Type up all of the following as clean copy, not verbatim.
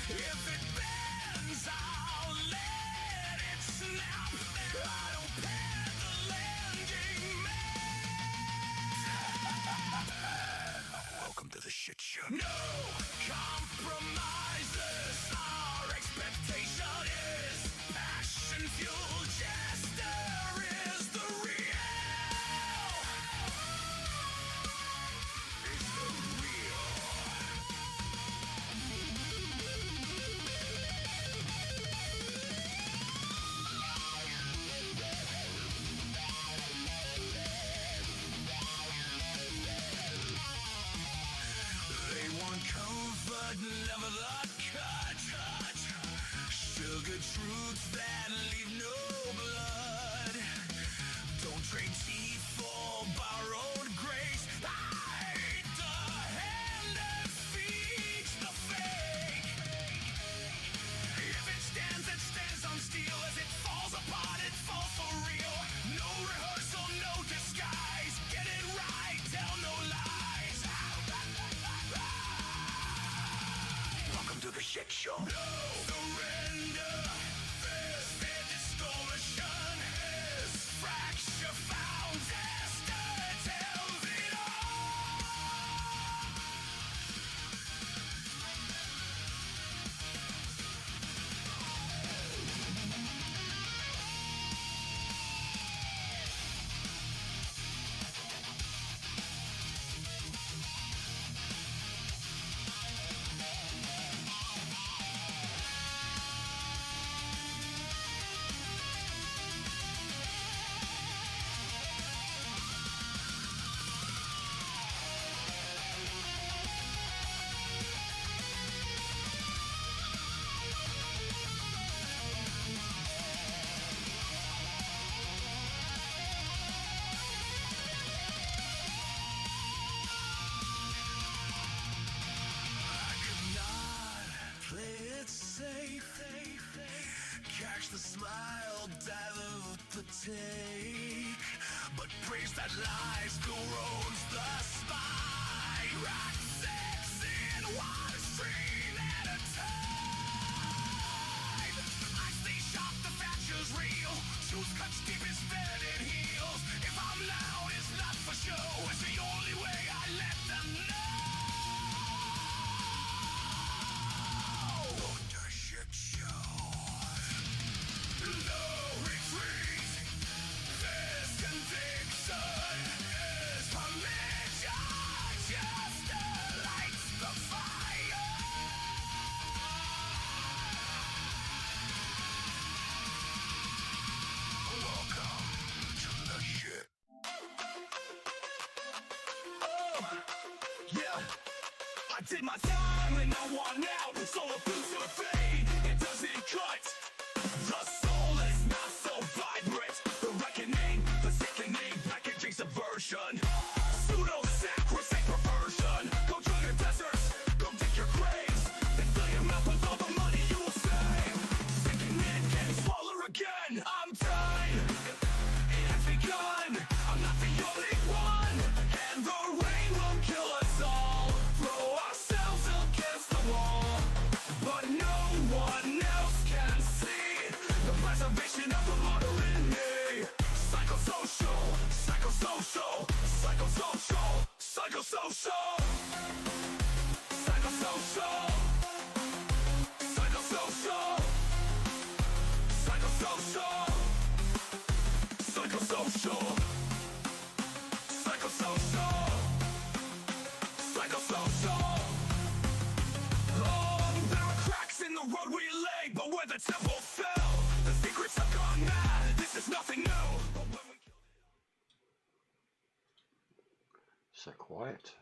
If it bends, I'll let it snap. I don't pad the landing, man. Welcome to the shit show. No compromises. Our expectation is passion fueled. Jester is the real. It's the real. They want comfort, never the cut. Sugar truths that leave no blood. Don't trade teeth for borrowed grace. I hate the hand that feeds the fake. If it stands on steel. As it falls apart, it falls for real. No rehearsal, no disguise. Get it right, tell no lies. Welcome to the shit show. No surrender. This distortion is fracture found. Jester tells it all. Catch the smile, dilute the take. But praise that lies corrodes the spine. Rock 6 in one stream at a time. I stay sharp, the fracture's real. Truth cuts deep, it's fed in heels. If I'm loud, it's not for show. It's the only way I let them know. The shit show. No retreat. This conviction is permission. Just lights the fire. Welcome to the shit. Oh, yeah. I did my time and I want out. So a boost to fade. It doesn't cut. The soul is not so vibrant. The reckoning, the sickening, packaging subversion. Pseudo-sacrosanct perversion. Go drown your deserts, go dig your graves. Then fill your mouth with all the money you will save. Sinking in, getting smaller again. I'm done, it has begun. I'm not the only one. And the rain will kill us all. Throw ourselves against the wall. But no one else can see the preservation of the martyr in me. Psychosocial, psychosocial, psychosocial, psychosocial, psychosocial, psychosocial, psychosocial, psychosocial, psychosocial, psychosocial. Oh, there are cracks in the road we lay, but where the temple fell, the secrets have gone mad. This is nothing new. But when we killed it. So quiet.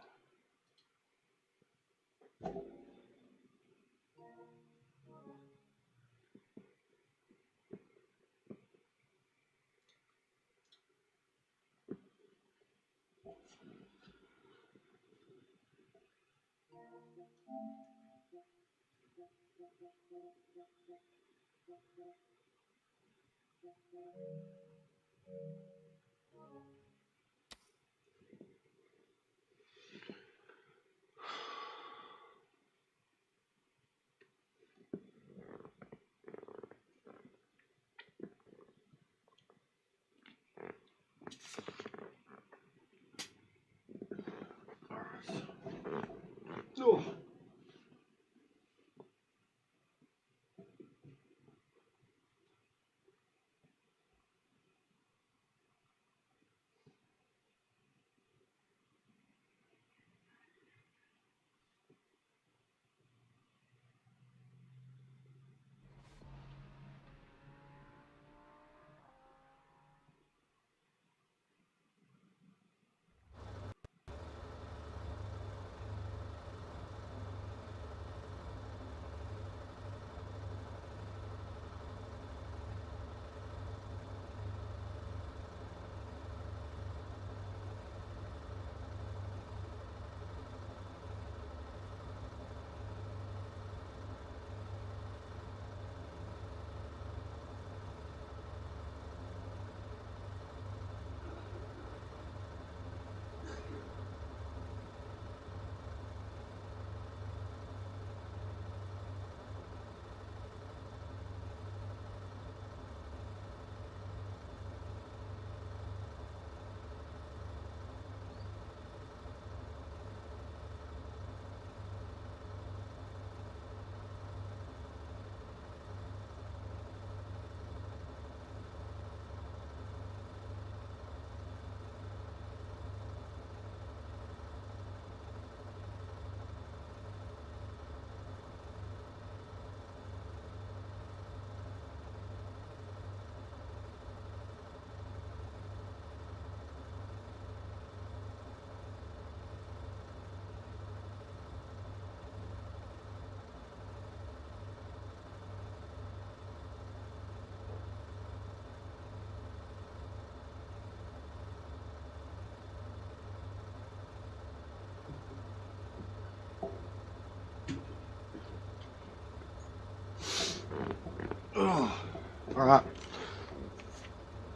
Alright.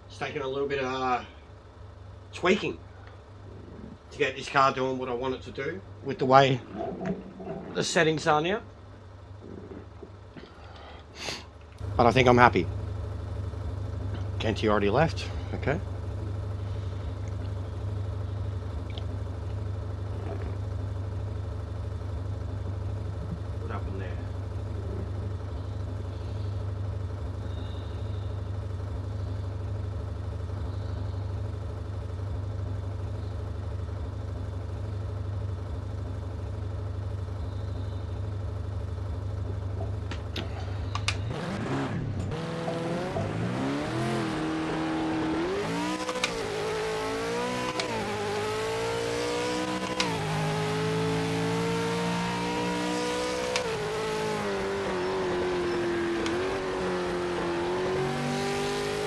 It's taken a little bit of tweaking to get this car doing what I want it to do with the way the settings are now. But I think I'm happy. Kenty already left. Okay. What happened there?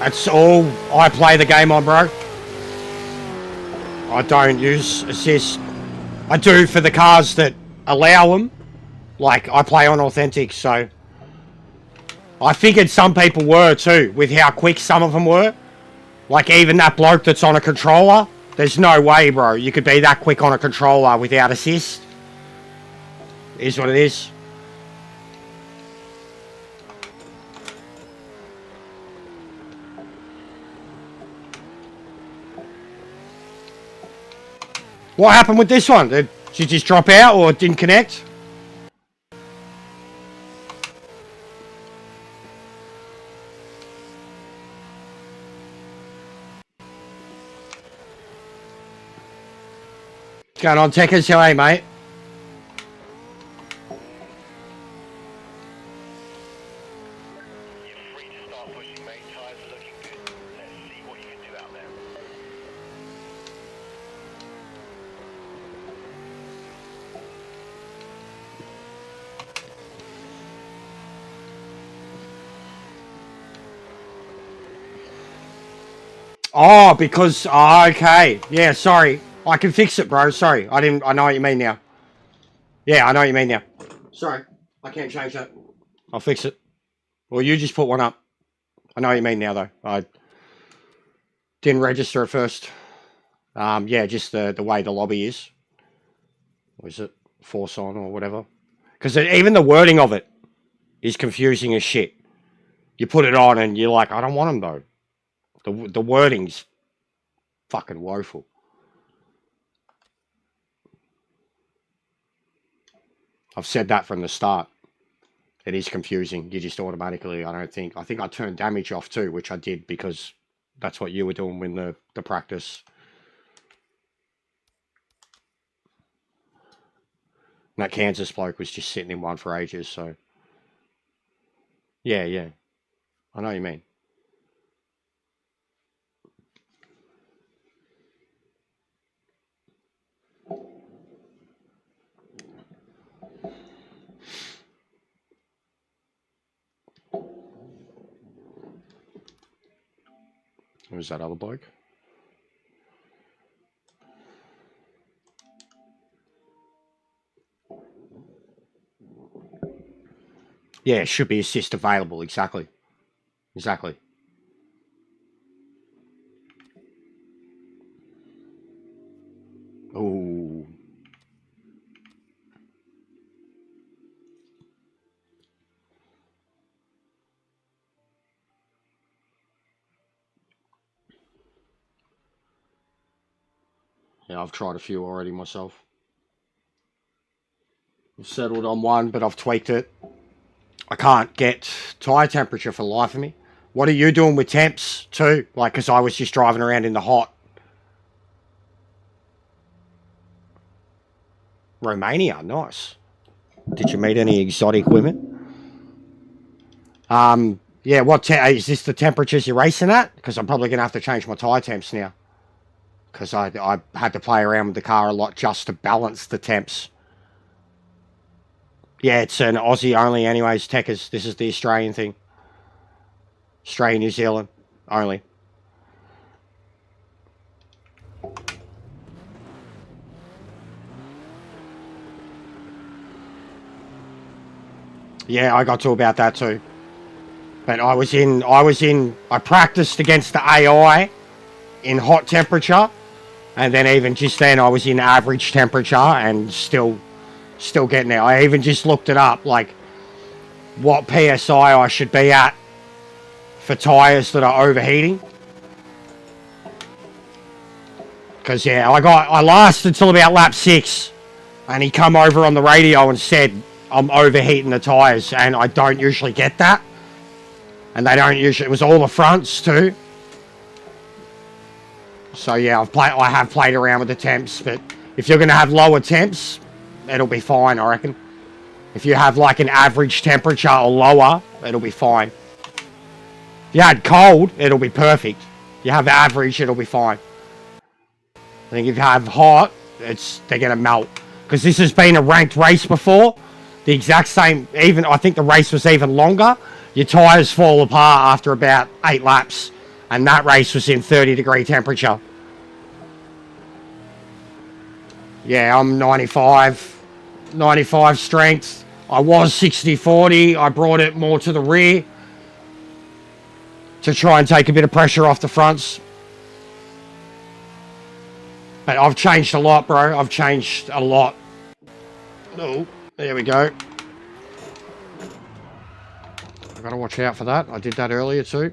That's all I play the game on, bro. I don't use assist. I do for the cars that allow them. Like, I play on authentic, so... I figured some people were too, with how quick some of them were. Like, even that bloke that's on a controller. There's no way, bro, you could be that quick on a controller without assist. It is what it is. What happened with this one? Did you just drop out or didn't connect? What's going on, Techers? How are you, mate? Oh, because... Oh, okay. Yeah, sorry. I can fix it, bro. Sorry. I know what you mean now. Yeah, I know what you mean now. Sorry. I can't change that. I'll fix it. Well, you just put one up. I know what you mean now, though. I didn't register at first. Yeah, just the way the lobby is. Or is it force on or whatever? Because even the wording of it is confusing as shit. You put it on and you're like, I don't want them, though. The wording's fucking woeful. I've said that from the start. It is confusing. You just automatically, I think I turned damage off too, which I did because that's what you were doing in the practice. And that Kansas bloke was just sitting in one for ages, so. Yeah. I know what you mean. Who's that other bloke? Yeah, should be assist available. Exactly. Ooh. Yeah, I've tried a few already myself. I've settled on one, but I've tweaked it. I can't get tyre temperature for the life of me. What are you doing with temps too? Like, because I was just driving around in the hot. Romania, nice. Did you meet any exotic women? Yeah, is this the temperatures you're racing at? Because I'm probably going to have to change my tyre temps now. Because I had to play around with the car a lot just to balance the temps. Yeah, it's an Aussie only anyways, Techers. This is the Australian thing. Australia, New Zealand only. Yeah, I got to about that too. But I practiced against the AI in hot temperature, and then even just then I was in average temperature and still getting there. I even just looked it up, like what PSI I should be at for tyres that are overheating. Because yeah, I lasted until about lap 6, and he come over on the radio and said I'm overheating the tyres, and I don't usually get that. And they don't usually, it was all the fronts too. So yeah, I have played around with the temps, but if you're going to have lower temps, it'll be fine, I reckon. If you have like an average temperature or lower, it'll be fine. If you had cold, it'll be perfect. If you have average, it'll be fine. I think if you have hot, they're going to melt. Because this has been a ranked race before. The exact same, even I think the race was even longer. Your tyres fall apart after about 8 laps. And that race was in 30-degree temperature. Yeah, I'm 95 strength. I was 60-40. I brought it more to the rear to try and take a bit of pressure off the fronts. But I've changed a lot, bro. I've changed a lot. Oh, there we go. I've got to watch out for that. I did that earlier too.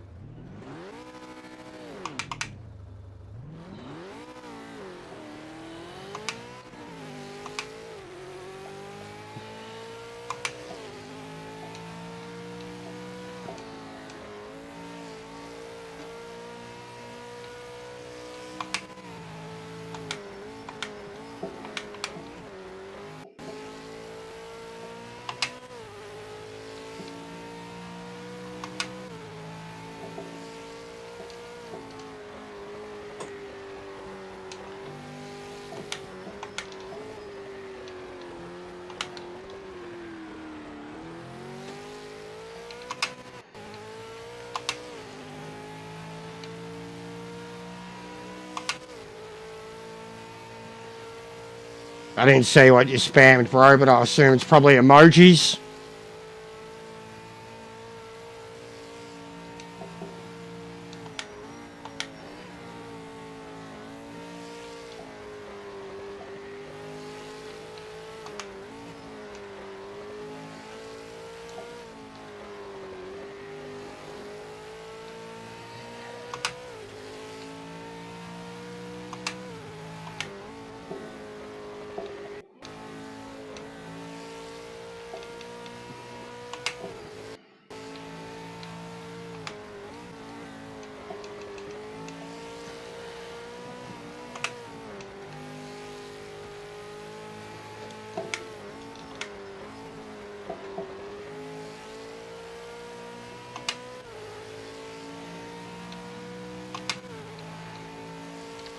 I didn't see what you spammed, bro, but I assume it's probably emojis.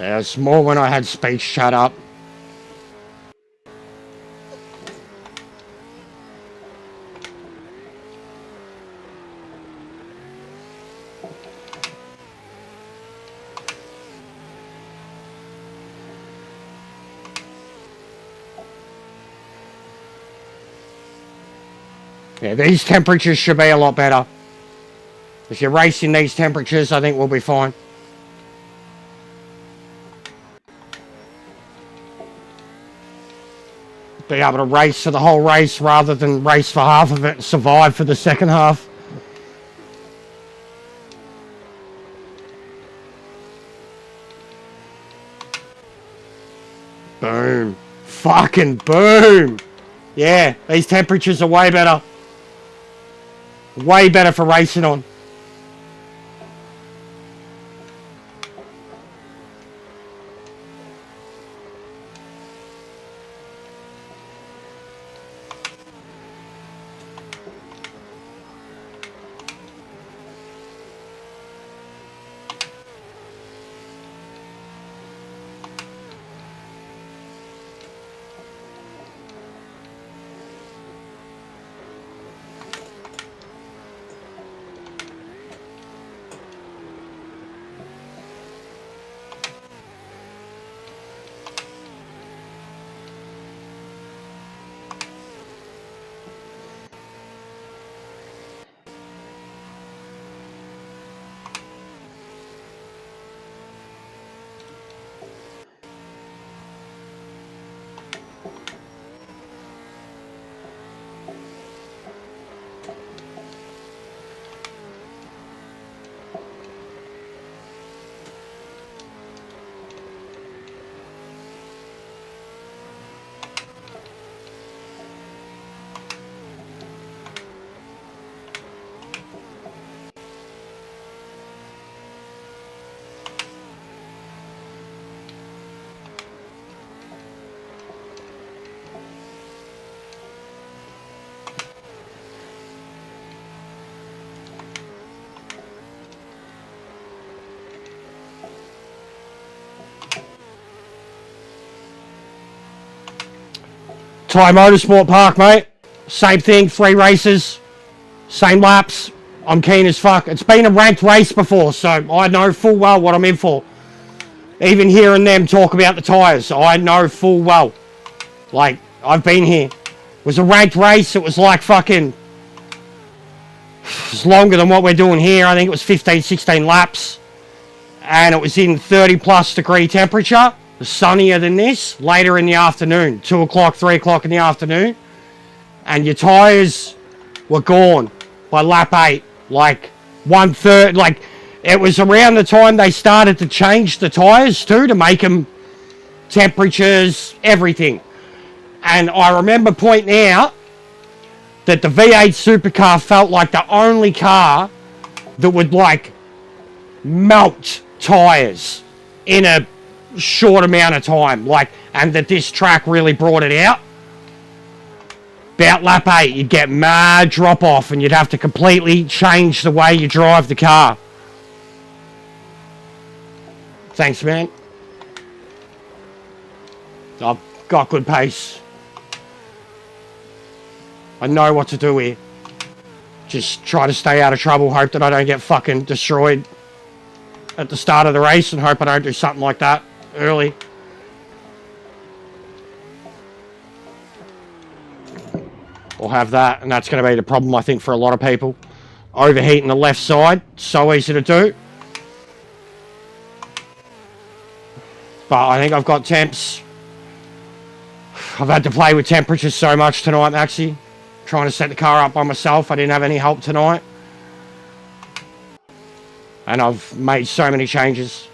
Yeah, it's more when I had speech shut up. Yeah, these temperatures should be a lot better. If you're racing these temperatures, I think we'll be fine. Be able to race for the whole race rather than race for half of it and survive for the second half. Boom. Fucking boom. Yeah, these temperatures are way better. Way better for racing on. Thai Motorsport Park, mate. Same thing, 3 races, same laps. I'm keen as fuck. It's been a ranked race before, so I know full well what I'm in for. Even hearing them talk about the tyres, I know full well. Like, I've been here. It was a ranked race. It was like fucking... It's longer than what we're doing here. I think it was 15, 16 laps. And it was in 30 plus degree temperature. Sunnier than this. Later in the afternoon. 2 o'clock, 3 o'clock in the afternoon. And your tyres were gone by lap 8. Like, 1/3. Like, it was around the time they started to change the tyres too. To make them temperatures, everything. And I remember pointing out that the V8 Supercar felt like the only car that would, like, melt tyres in a short amount of time. Like, and that this track really brought it out. About lap 8, you'd get mad drop-off and you'd have to completely change the way you drive the car. Thanks, man. I've got good pace. I know what to do here. Just try to stay out of trouble, hope that I don't get fucking destroyed at the start of the race, and hope I don't do something like that early. Or have that, and that's going to be the problem, I think, for a lot of people. Overheating the left side, so easy to do. But I think I've got temps. I've had to play with temperatures so much tonight, Maxie. Trying to set the car up by myself. I didn't have any help tonight. And I've made so many changes.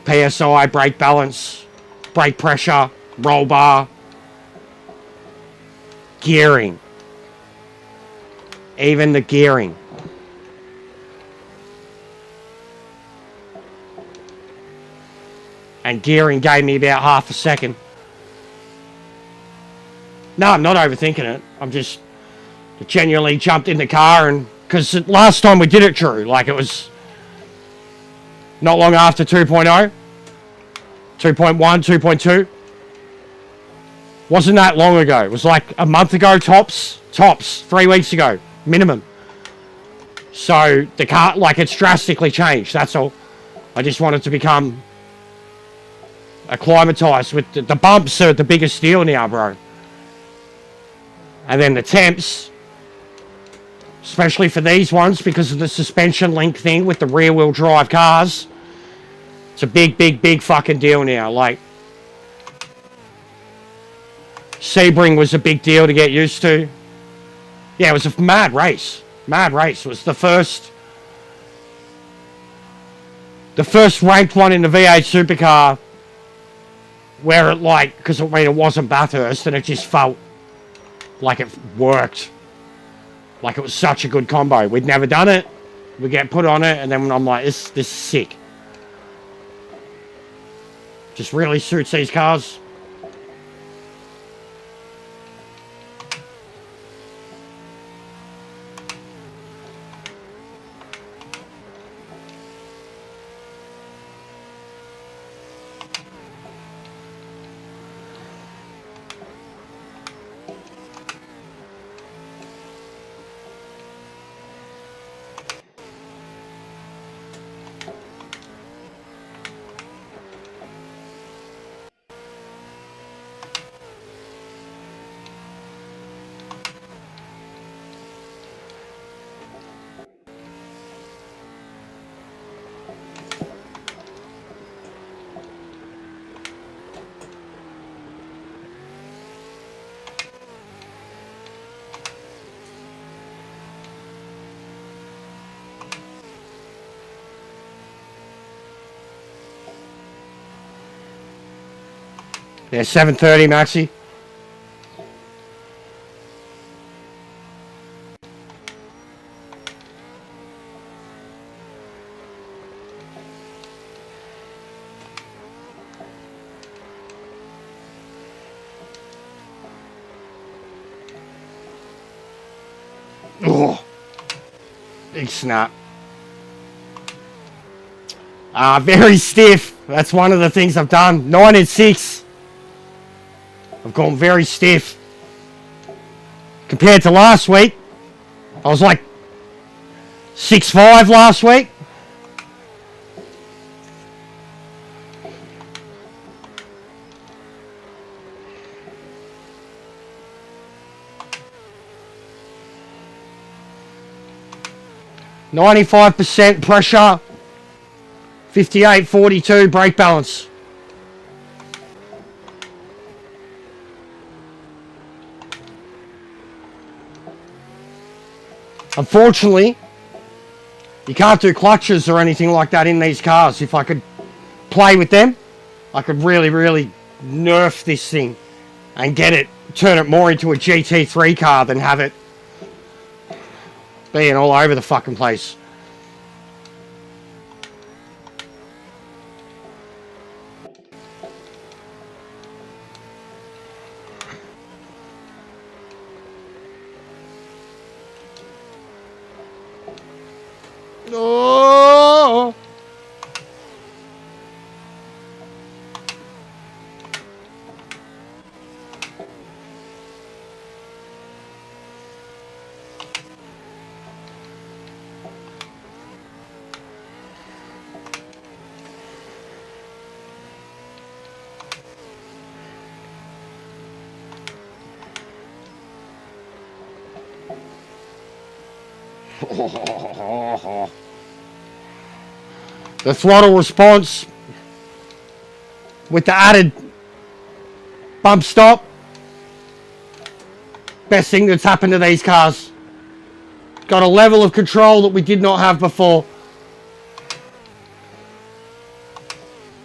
PSI, brake balance, brake pressure, roll bar, gearing. Even the gearing. And gearing gave me about half a second. No, I'm not overthinking it. I'm just genuinely jumped in the car, and because last time we did it, Drew, like it was not long after 2.0, 2.1, 2.2. Wasn't that long ago. It was like a month ago, tops, 3 weeks ago, minimum. So the car, like, it's drastically changed. That's all. I just wanted to become acclimatized with the bumps are the biggest deal now, bro. And then the temps, especially for these ones, because of the suspension link thing with the rear wheel drive cars, it's a big, big, big fucking deal now. Like, Sebring was a big deal to get used to. Yeah, it was a mad race. Mad race. It was the first ranked one in the V8 Supercar where it, like, because I mean, it wasn't Bathurst, and it just felt like it worked. Like it was such a good combo. We'd never done it. We get put on it, and then I'm like, this is sick. Just really suits these cars. Yeah, 7:30, Maxi. Oh, big snap. Very stiff. That's one of the things I've done. 9 and 6. I've gone very stiff. Compared to last week, I was like 6'5" last week. %, pressure, 58.42 brake balance. Unfortunately, you can't do clutches or anything like that in these cars. If I could play with them, I could really, really nerf this thing and get it, turn it more into a GT3 car than have it being all over the fucking place. Oh! The throttle response with the added bump stop, best thing that's happened to these cars. Got a level of control that we did not have before.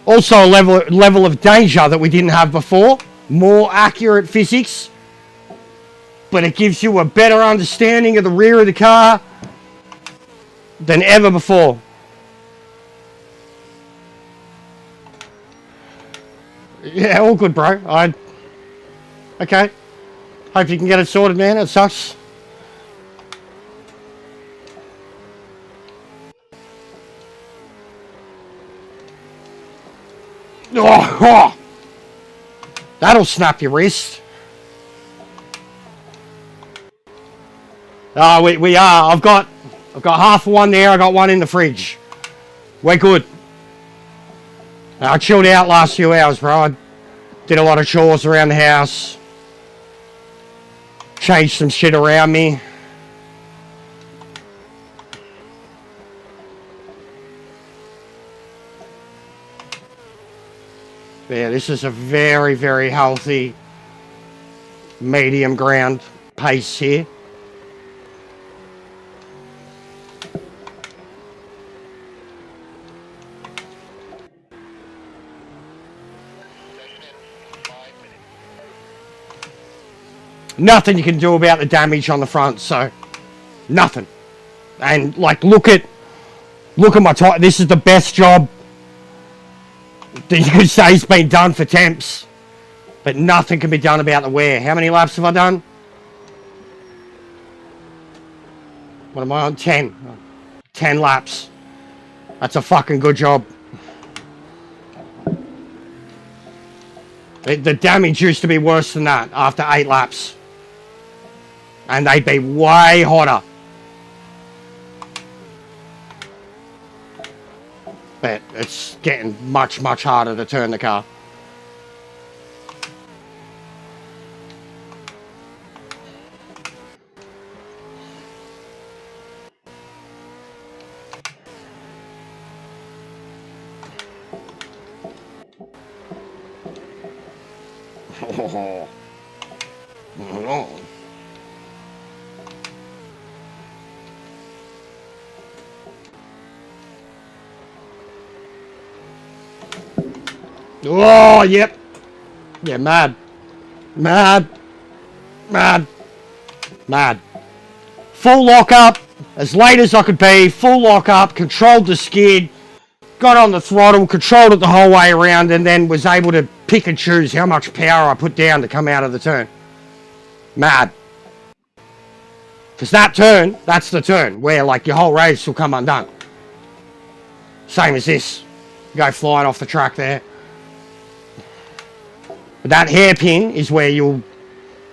Also a level of danger that we didn't have before. More accurate physics, but it gives you a better understanding of the rear of the car than ever before. Yeah, all good, bro. Okay. Hope you can get it sorted, man. It sucks. Oh. That'll snap your wrist. We are. I've got half of one there. I got one in the fridge. We're good. I chilled out last few hours, bro. I did a lot of chores around the house. Changed some shit around me. Yeah, this is a very, very healthy medium ground pace here. Nothing you can do about the damage on the front, so nothing. And like, look at my tire. This is the best job that you could say has been done for temps, but nothing can be done about the wear. How many laps have I done? What am I on? 10. 10 laps. That's a fucking good job. The damage used to be worse than that after 8 laps. And they'd be way hotter. But it's getting much, much harder to turn the car. Oh, yep. Yeah, mad. Mad. Mad. Mad. Full lock up, as late as I could be, full lock up, controlled the skid, got on the throttle, controlled it the whole way around, and then was able to pick and choose how much power I put down to come out of the turn. Mad. Because that turn, that's the turn where like your whole race will come undone. Same as this. Go flying off the track there. But that hairpin is where you'll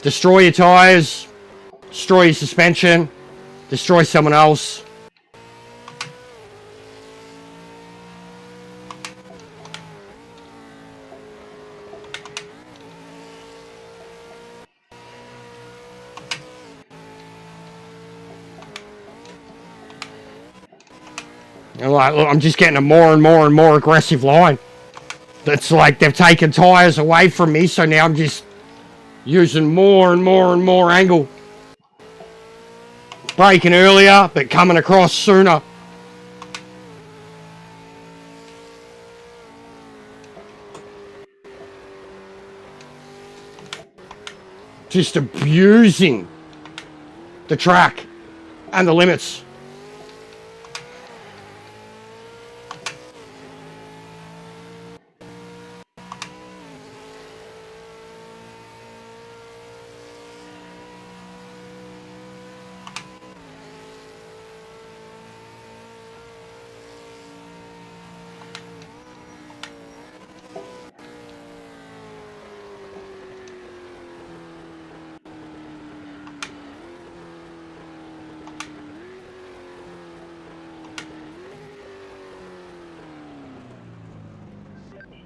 destroy your tyres, destroy your suspension, destroy someone else. And like, look, I'm just getting a more and more and more aggressive line. It's like they've taken tyres away from me, so now I'm just using more and more and more angle. Braking earlier, but coming across sooner. Just abusing the track and the limits.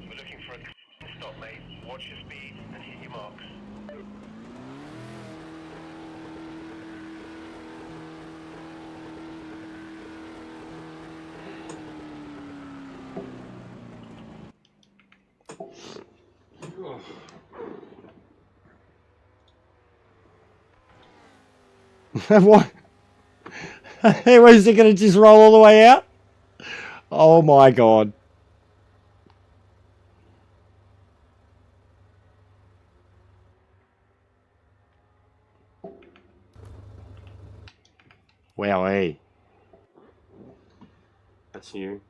We're looking for a stop, mate. Watch your speed and hit your marks. What? Was it going to just roll all the way out? Oh my god. Wowee. That's new.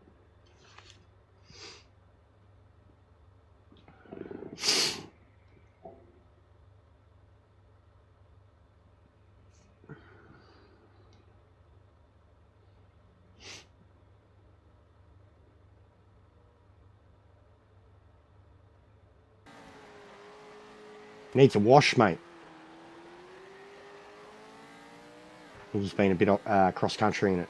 Needs a wash, mate. He's been a bit cross country in it.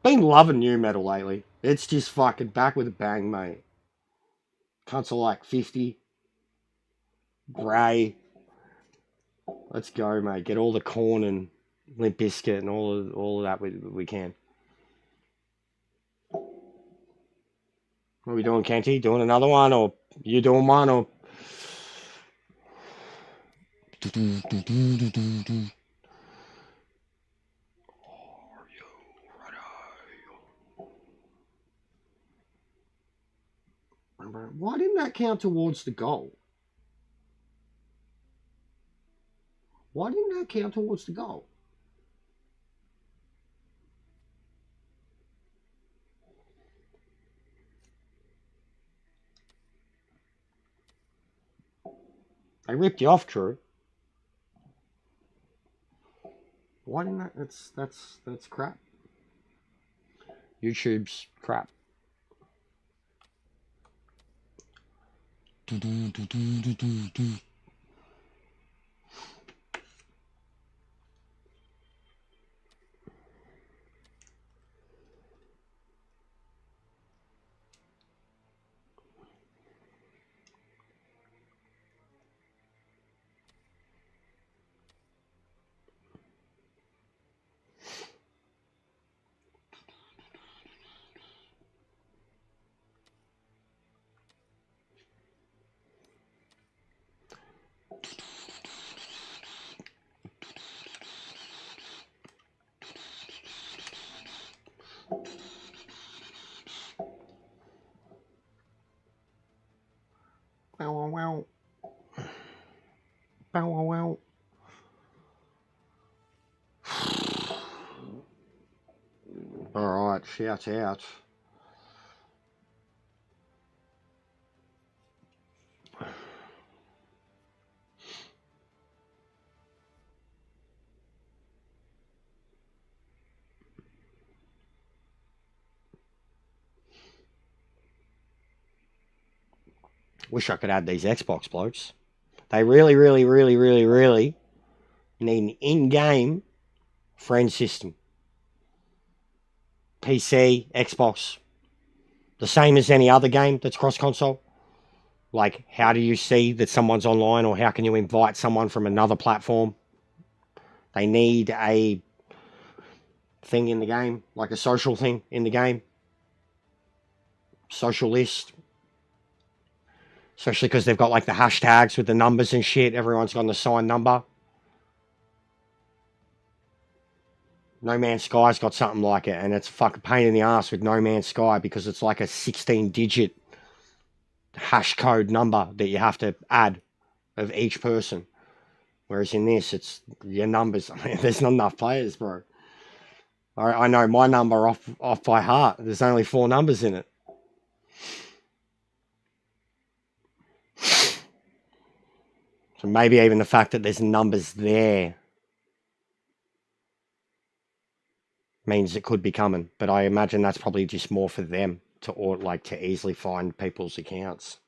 Been loving new metal lately. It's just fucking back with a bang, mate. Cunts are like 50. Grey. Let's go, mate. Get all the corn and Limp Biscuit and all of that we can. What are we doing, Kenty? Doing another one, or you doing one, or? Why didn't that count towards the goal? Why didn't that count towards the goal? I ripped you off, Drew. Why didn't that? That's crap. YouTube's crap. wow. Bow wow wow. Alright, shout out. Wish I could add these Xbox blokes. They really need an in-game friend system. PC, Xbox. The same as any other game that's cross-console. Like, how do you see that someone's online, or how can you invite someone from another platform? They need a thing in the game, like a social thing in the game. Social list. Especially because they've got like the hashtags with the numbers and shit. Everyone's got an assigned number. No Man's Sky's got something like it, and it's a fucking pain in the ass with No Man's Sky because it's like a 16-digit hash code number that you have to add of each person. Whereas in this, it's your numbers. I mean, there's not enough players, bro. I know my number off by heart. There's only 4 numbers in it. So maybe even the fact that there's numbers there means it could be coming. But I imagine that's probably just more for them to easily find people's accounts.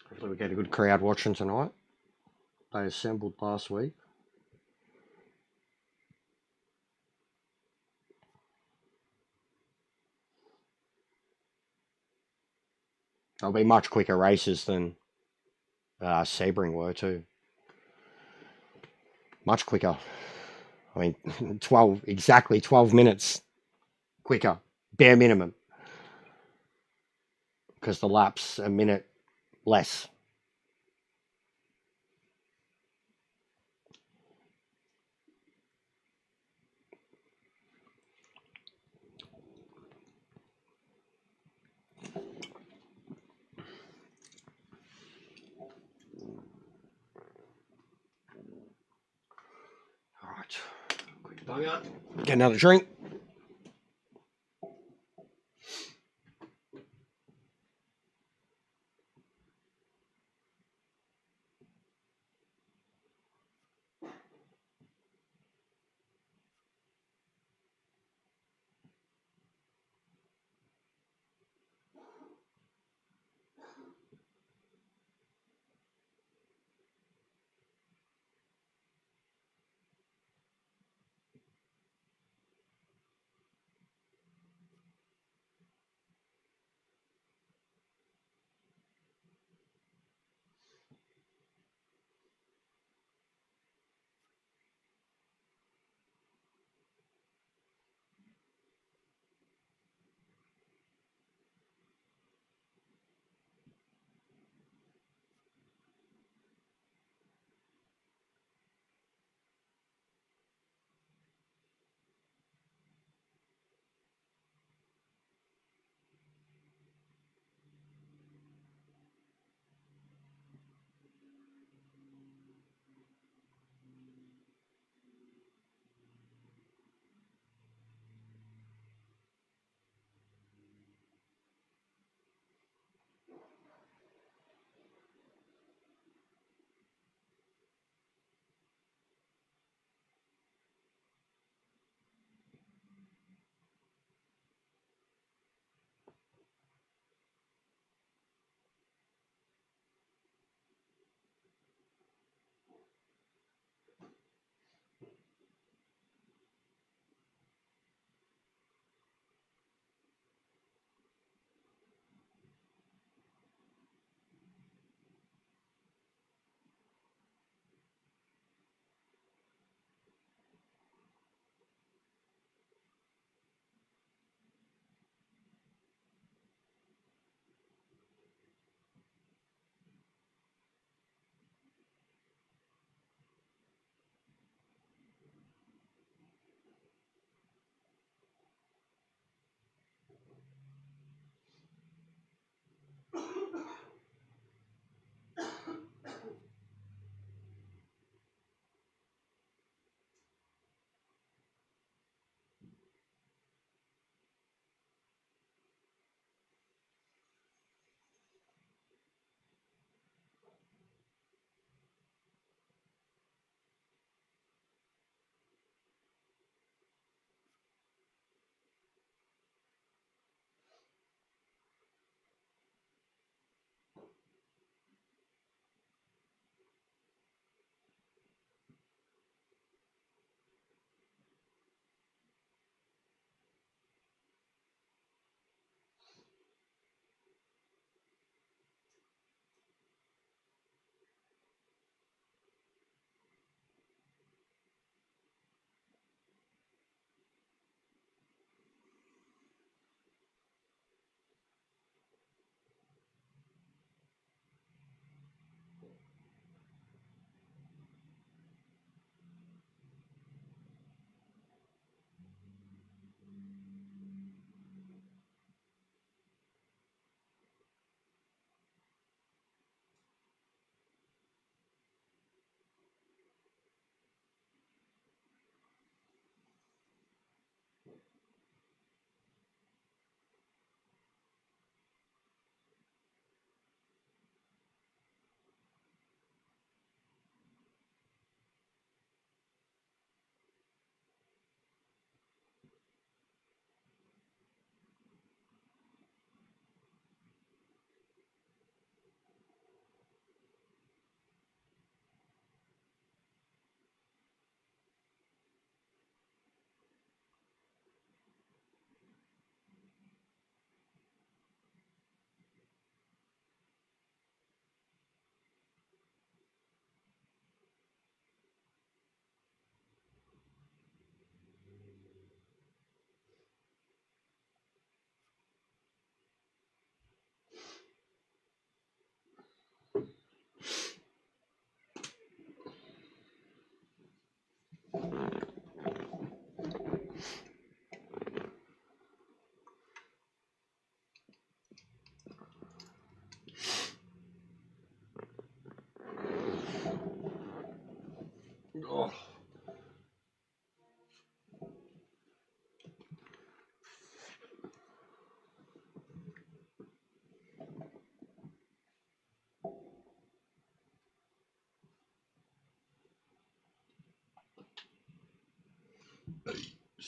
Hopefully we get a good crowd watching tonight. They assembled last week. There'll be much quicker races than Sebring were too. Much quicker. I mean, exactly 12 minutes quicker, bare minimum. Because the lap's a minute less. All right, quick bung up. Get another drink.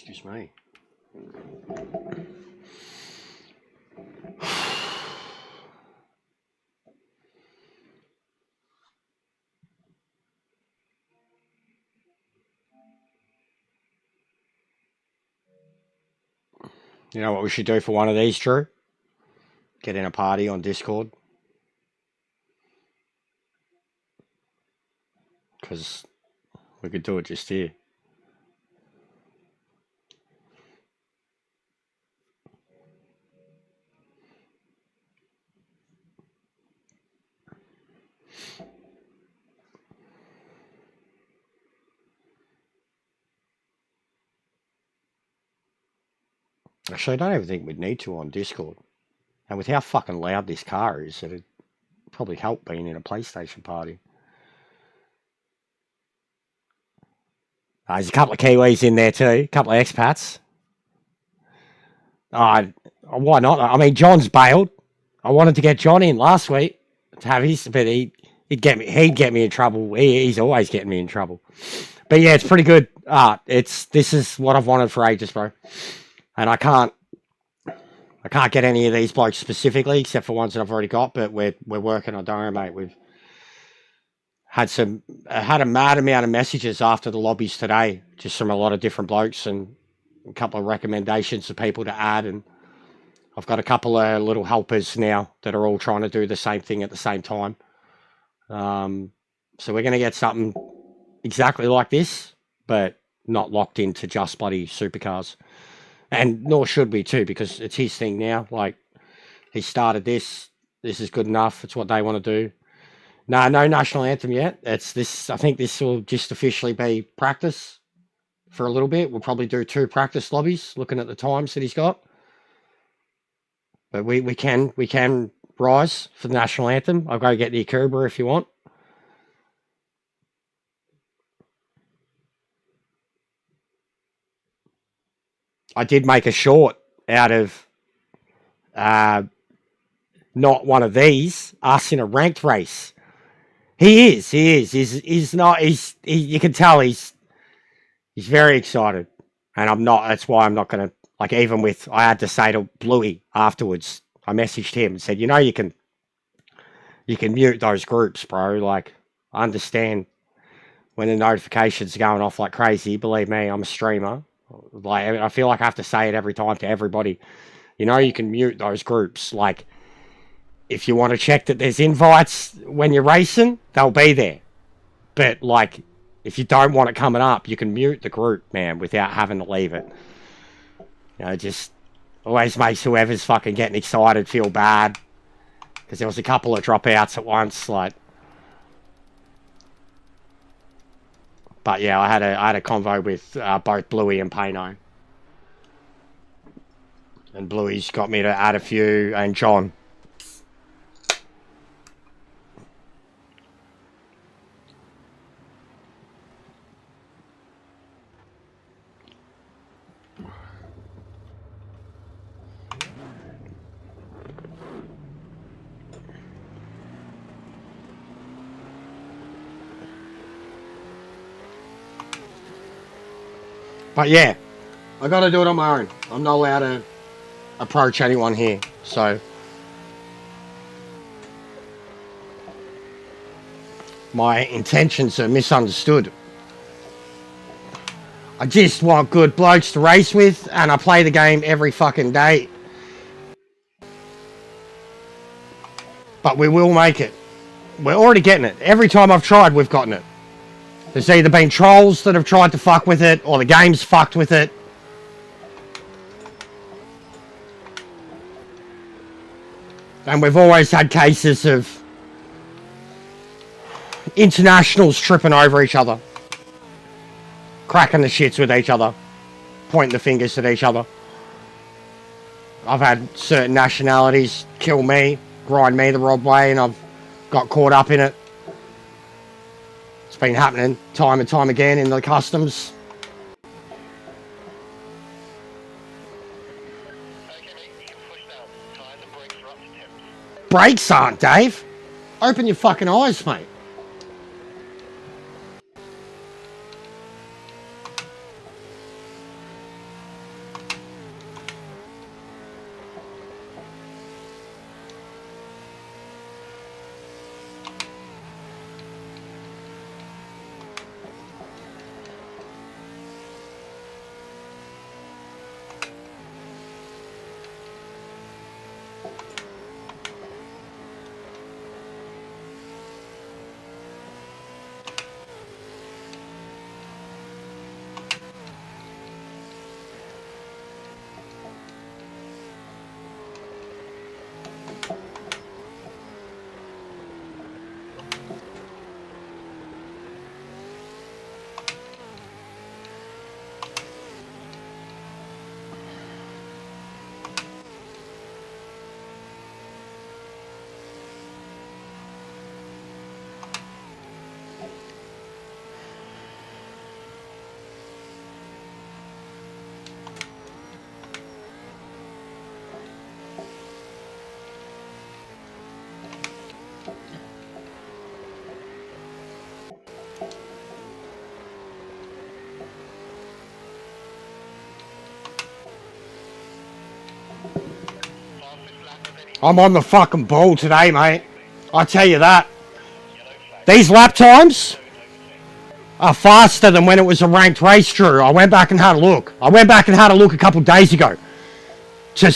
Excuse me. You know what we should do for one of these, Drew? Get in a party on Discord. Because we could do it just here. Actually, I don't even think we'd need to on Discord. And with how fucking loud this car is, it'd probably help being in a PlayStation party. There's a couple of Kiwis in there too, a couple of expats. Why not? I mean, John's bailed. I wanted to get John in last week to have his, but he'd get me in trouble. He's always getting me in trouble. But yeah, it's pretty good. This is what I've wanted for ages, bro. And I can't get any of these blokes specifically, except for ones that I've already got. But we're working on. Don't worry, mate. We've had a mad amount of messages after the lobbies today, just from a lot of different blokes and a couple of recommendations of people to add. And I've got a couple of little helpers now that are all trying to do the same thing at the same time. So we're going to get something exactly like this, but not locked into just bloody supercars. And nor should we too, because it's his thing now. Like, he started this. This is good enough. It's what they want to do. No national anthem yet. It's this. I think this will just officially be practice for a little bit. We'll probably do 2 practice lobbies, looking at the times that he's got. But we can rise for the national anthem. I'll go get the Akuba if you want. I did make a short out of not one of these, us in a ranked race. He is. He's not. You can tell he's very excited, and I'm not. That's why I'm not going to, like, even with, I had to say to Bluey afterwards, I messaged him and said, you can mute those groups, bro. Like, I understand when the notifications are going off like crazy. Believe me, I'm a streamer. Like, I feel like I have to say it every time to everybody. You can mute those groups. Like, if you want to check that there's invites when you're racing, they'll be there. But, like, if you don't want it coming up, you can mute the group, man, without having to leave it. Just always makes whoever's fucking getting excited feel bad. Because there was a couple of dropouts at once, like. But yeah, I had a convo with both Bluey and Payno. And Bluey's got me to add a few, and John. But yeah, I got to do it on my own. I'm not allowed to approach anyone here. So my intentions are misunderstood. I just want good blokes to race with, and I play the game every fucking day. But we will make it. We're already getting it. Every time I've tried, we've gotten it. There's either been trolls that have tried to fuck with it, or the game's fucked with it. And we've always had cases of internationals tripping over each other, cracking the shits with each other, pointing the fingers at each other. I've had certain nationalities kill me, grind me the wrong way, and I've got caught up in it. It's been happening time and time again in the customs. Brakes aren't, Dave. Open your fucking eyes, mate. I'm on the fucking ball today, mate. I tell you that. These lap times are faster than when it was a ranked race, Drew. I went back and had a look. I went back and had a look a couple days ago to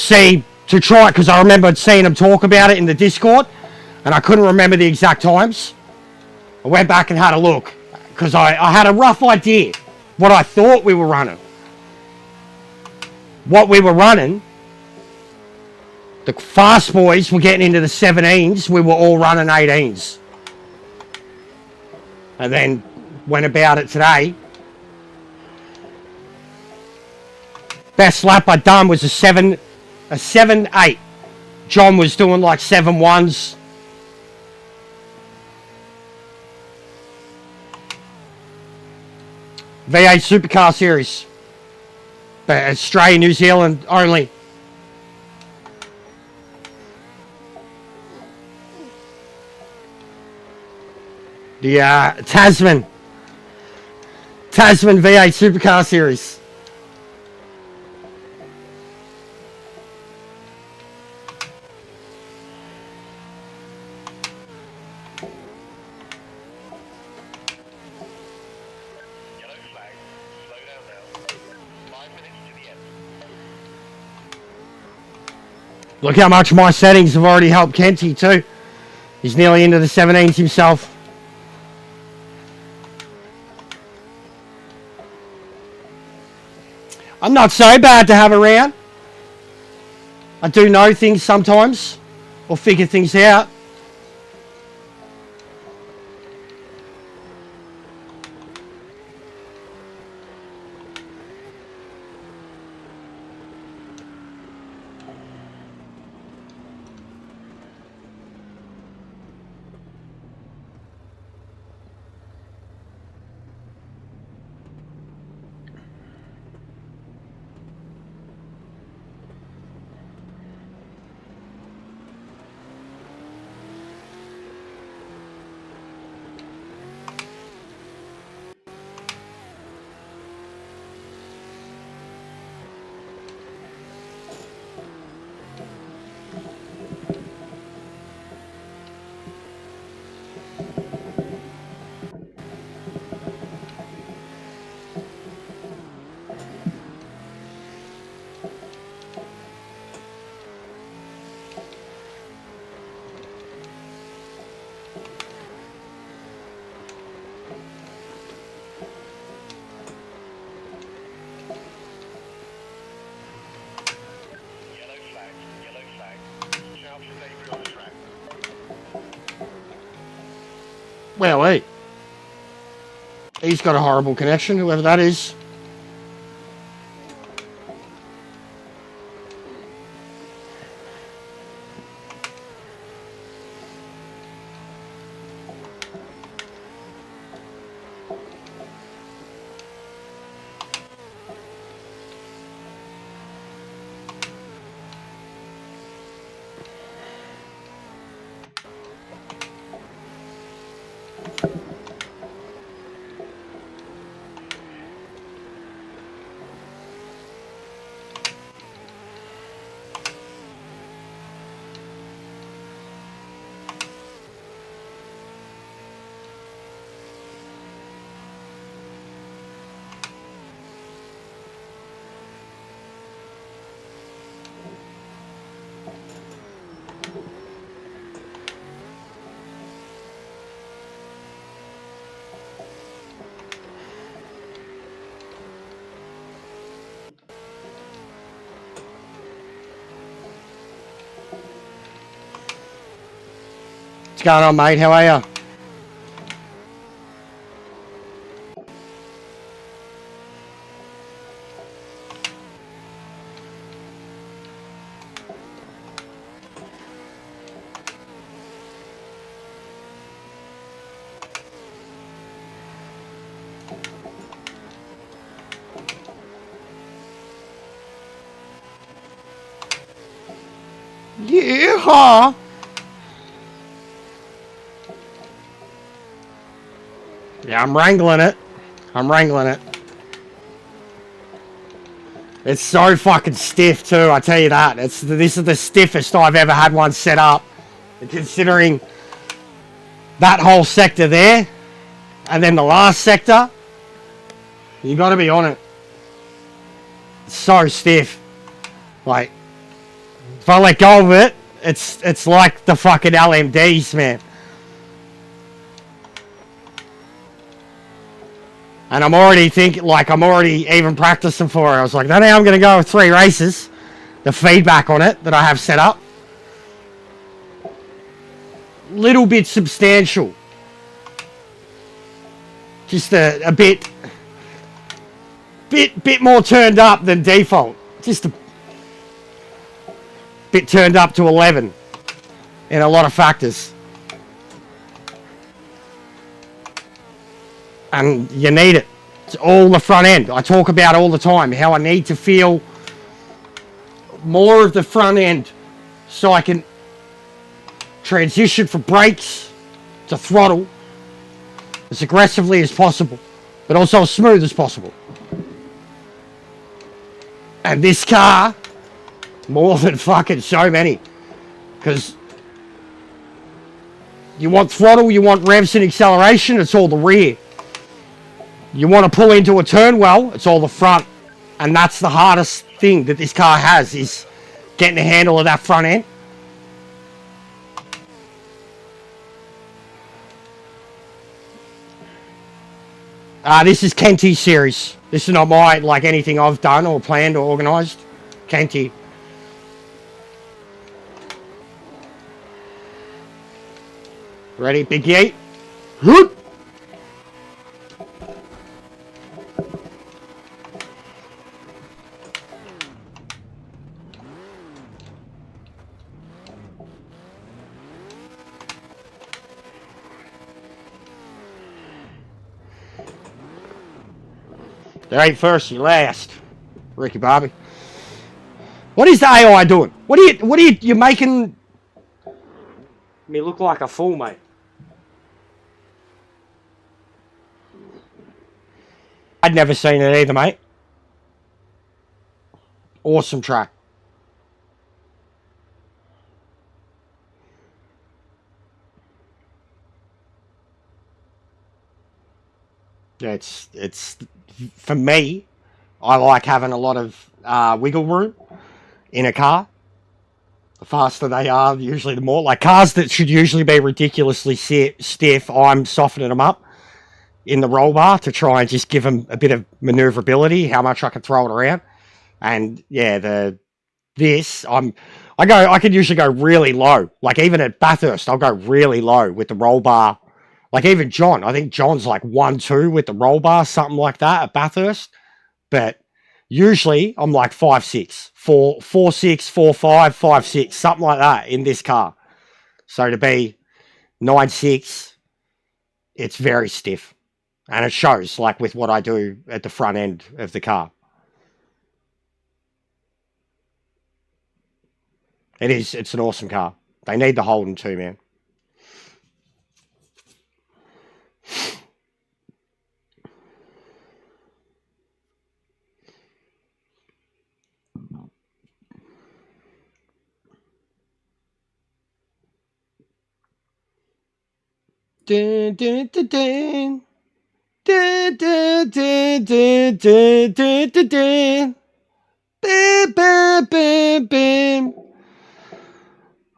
try it, because I remembered seeing them talk about it in the Discord, and I couldn't remember the exact times. I went back and had a look, because I had a rough idea what I thought we were running. What we were running, the fast boys were getting into the 17s, we were all running 18s. And then went about it today. Best lap I'd done was a 7.8. John was doing like 7.1s. V8 Supercar Series. But Australia, New Zealand only. The Tasman V8 Supercar Series. Yellow flag. Slow down now. 5 minutes to the end. Look how much my settings have already helped Kenty too. He's nearly into the 17s himself. I'm not so bad to have around. I do know things sometimes, or figure things out. Well, wait. He's got a horrible connection, whoever that is. What's going on, mate? How are you? Yeehaw! Yeah, I'm wrangling it. I'm wrangling it. It's so fucking stiff too, I tell you that. This is the stiffest I've ever had one set up. And considering that whole sector there, and then the last sector, you gotta be on it. It's so stiff. Like, if I let go of it, it's like the fucking LMDs, man. And I'm already thinking, like, I'm already even practicing for it. I was like, no, I'm going to go with 3 races. The feedback on it that I have set up. Little bit substantial. Just a bit more turned up than default. Just a bit turned up to 11 in a lot of factors. And you need it. It's all the front end. I talk about all the time how I need to feel more of the front end so I can transition from brakes to throttle as aggressively as possible, but also as smooth as possible. And this car, more than fucking so many, because you want throttle, you want revs and acceleration, it's all the rear. You want to pull into a turn well, it's all the front. And that's the hardest thing that this car has, is getting the handle of that front end. This is Kenty series. This is not my, like, anything I've done or planned or organised. Kenty. Ready? Big yeet. Whoop! There ain't first, you last, Ricky Bobby. What is the AI doing? You're making me look like a fool, mate. I'd never seen it either, mate. Awesome track. Yeah, it's for me, I like having a lot of wiggle room in a car. The faster they are, usually the more. Like, cars that should usually be ridiculously stiff, I'm softening them up in the roll bar to try and just give them a bit of maneuverability, how much I can throw it around. And yeah, I can usually go really low. Like, even at Bathurst, I'll go really low with the roll bar. Like, even John, I think John's like 1-2 with the roll bar, something like that at Bathurst. But usually I'm like 5-6, 4-6, 4-5, 5-6, something like that in this car. So to be 9-6, it's very stiff. And it shows, like, with what I do at the front end of the car. It's an awesome car. They need the Holden too, man. Dun, dun, dun, dun. Dun, dun, dun, dun, dun, dun, dun, dun. Bam, bam, bam, bam.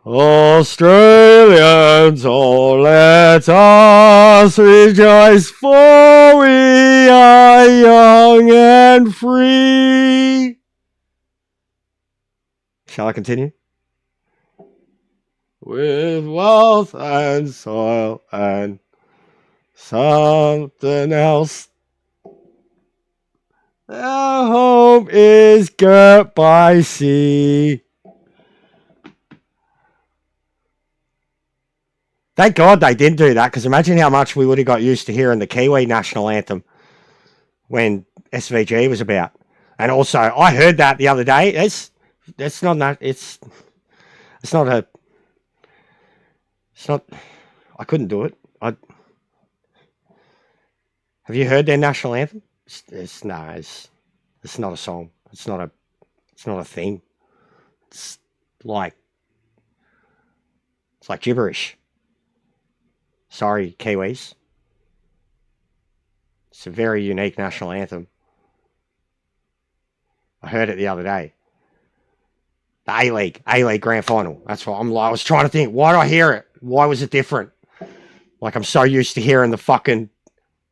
Australians, oh, let us rejoice, for we are young and free. Shall I continue? With wealth and soil and something else. Our home is girt by sea. Thank God they didn't do that, because imagine how much we would have got used to hearing the Kiwi national anthem when SVG was about. And also, I heard that the other day. It's not that. It's not a. It's not. I couldn't do it. Have you heard their national anthem? It's not a song. It's not a thing. It's like gibberish. Sorry, Kiwis. It's a very unique national anthem. I heard it the other day. The A-League Grand Final. That's what I was trying to think. Why did I hear it? Why was it different? Like, I'm so used to hearing the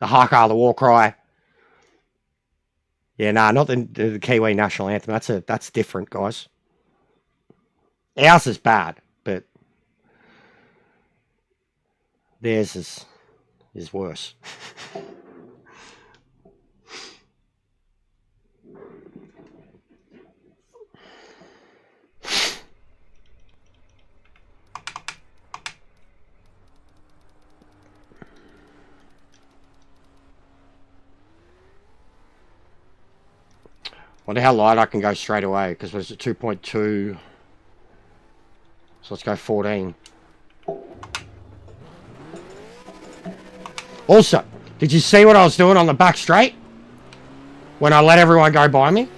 haka, the war cry. Yeah, nah, not the Kiwi national anthem. That's different, guys. Ours is bad, but theirs is worse. Wonder how light I can go straight away, because was it 2.2? So let's go 14. Also, did you see what I was doing on the back straight? When I let everyone go by me?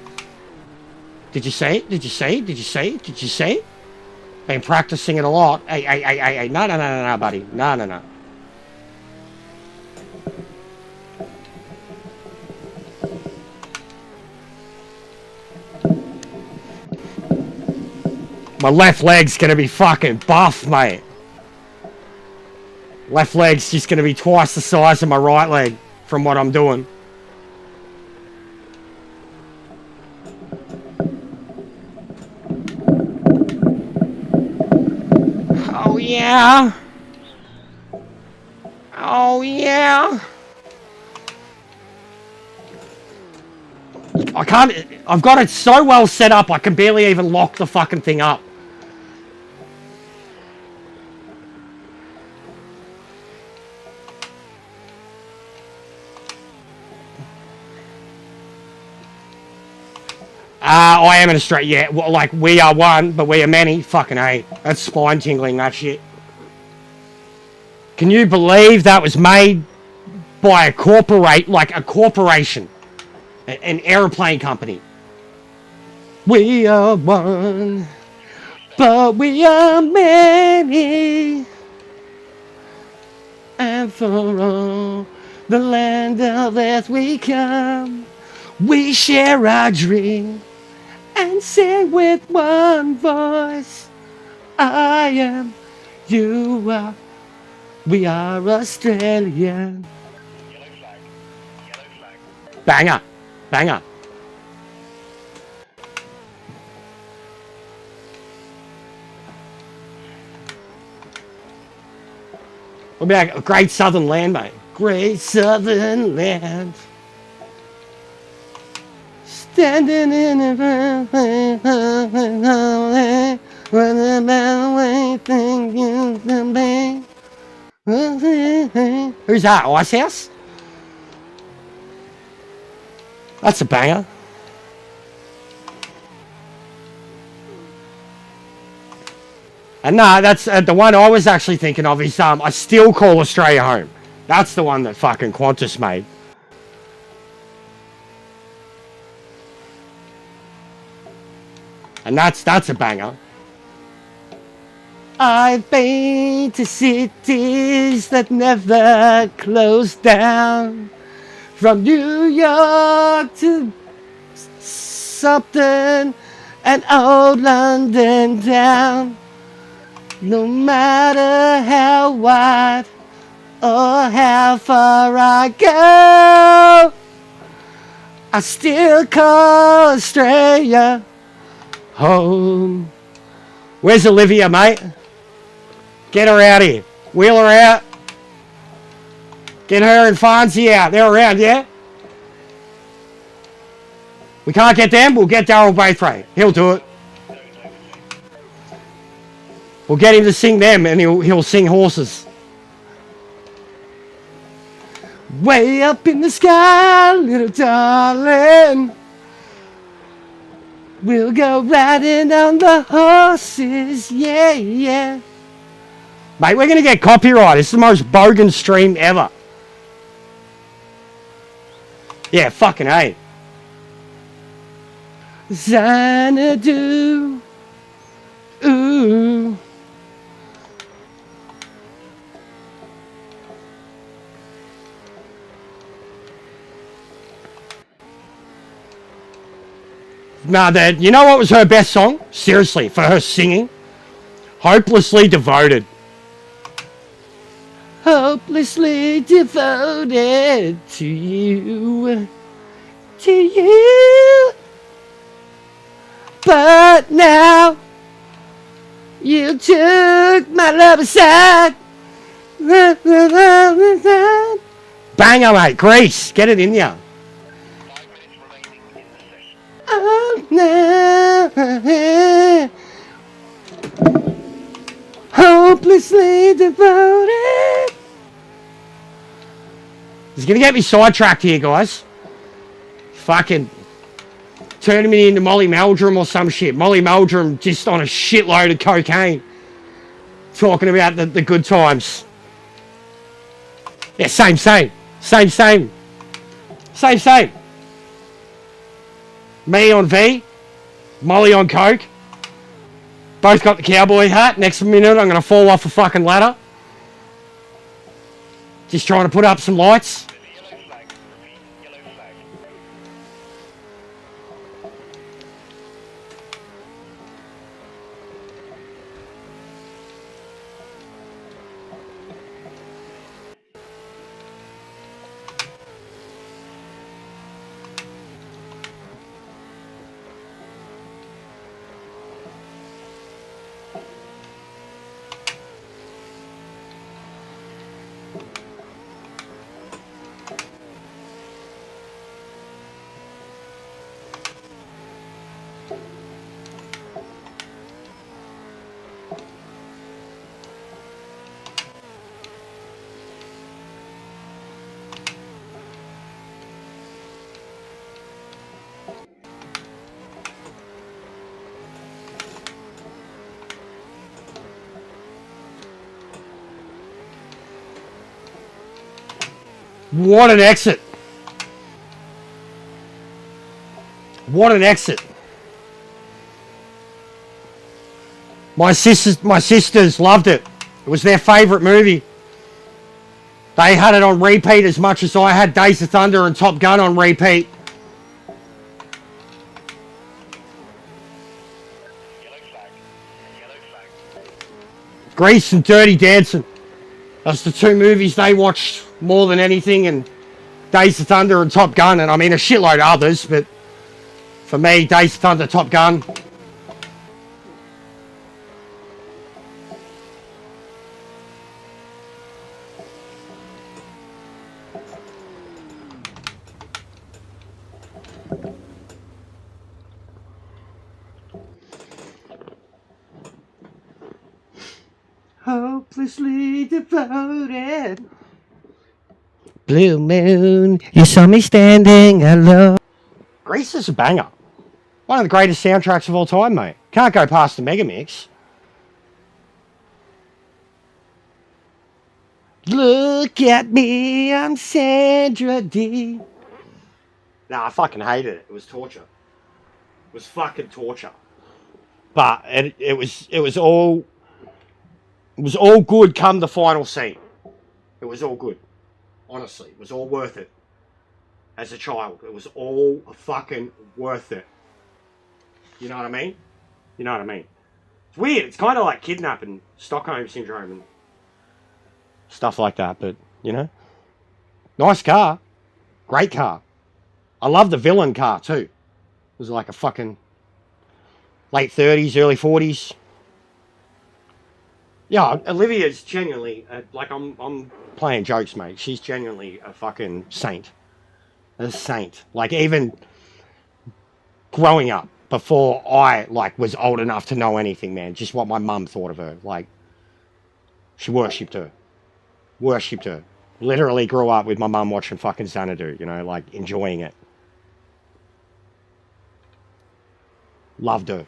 Did you see it? Did you see it? Did you see it? Did you see it? Been practicing it a lot. Hey. No, buddy. No. My left leg's gonna be fucking buff, mate. Left leg's just gonna be twice the size of my right leg from what I'm doing. Oh yeah. Oh yeah. I've got it so well set up I can barely even lock the fucking thing up. I am in Australia. Yeah, well, like, we are one, but we are many. Fucking A. That's spine tingling, that shit. Can you believe that was made by a corporation? An airplane company. We are one, but we are many. And for all the land of earth we come, we share our dream and sing with one voice. I am, you are, we are Australian. Yellow flag. Banger. What about a great southern land, mate? Great southern land. Standing in a when the man waiting you to be. Who's that? Ice House? That's a banger. And no, that's the one I was actually thinking of is I Still Call Australia Home. That's the one that fucking Qantas made. And that's a banger. I've been to cities that never closed down. From New York to something and old London town. No matter how wide or how far I go, I still call Australia home. Where's Olivia, mate? Get her out here. Wheel her out. Get her and Fonzie out. They're around, yeah? We can't get them. We'll get Daryl Braithwaite. He'll do it. We'll get him to sing them, and he'll sing horses. Way up in the sky, little darling. We'll go riding on the horses, yeah. Mate, we're going to get copyright. It's the most bogan stream ever. Yeah, fucking A. Xanadu. Ooh. Nah, that you know what was her best song? Seriously, for her singing, Hopelessly Devoted. Hopelessly devoted to you, to you. But now you took my love aside. Banger, mate. Grease. Get it in ya. 5 minutes remaining in the session. Oh, no. Hopelessly devoted. He's gonna get me sidetracked here, guys. Fucking turning me into Molly Meldrum or some shit. Molly Meldrum just on a shitload of cocaine. Talking about the good times. Yeah, same. Same. Me on V, Molly on coke. Both got the cowboy hat. Next minute, I'm going to fall off a fucking ladder. Just trying to put up some lights. There's a yellow flag. Repeat, yellow flag. What an exit. What an exit. My sisters loved it. It was their favourite movie. They had it on repeat as much as I had Days of Thunder and Top Gun on repeat. Yellow flag. Yellow flag. Grease and Dirty Dancing. That's the two movies they watched more than anything, and Days of Thunder and Top Gun, and I mean a shitload of others, but for me, Days of Thunder, Top Gun. Hopelessly devoted. Blue moon, you saw me standing alone. Grease is a banger. One of the greatest soundtracks of all time, mate. Can't go past the Mega Mix. Look at me, I'm Sandra D. Nah, I fucking hated it. It was torture. It was fucking torture. But it was all good come the final scene. It was all good. Honestly, it was all worth it. As a child, it was all fucking worth it. You know what I mean? You know what I mean? It's weird. It's kind of like kidnapping, Stockholm Syndrome and stuff like that. But, you know, nice car. Great car. I love the villain car too. It was like a fucking late 30s, early 40s. Yeah, Olivia's genuinely, like, I'm playing jokes, mate. She's genuinely a fucking saint. A saint. Like, even growing up, before I, like, was old enough to know anything, man. Just what my mum thought of her. Like, she worshipped her. Worshipped her. Literally grew up with my mum watching fucking Xanadu, you know, like, enjoying it. Loved her.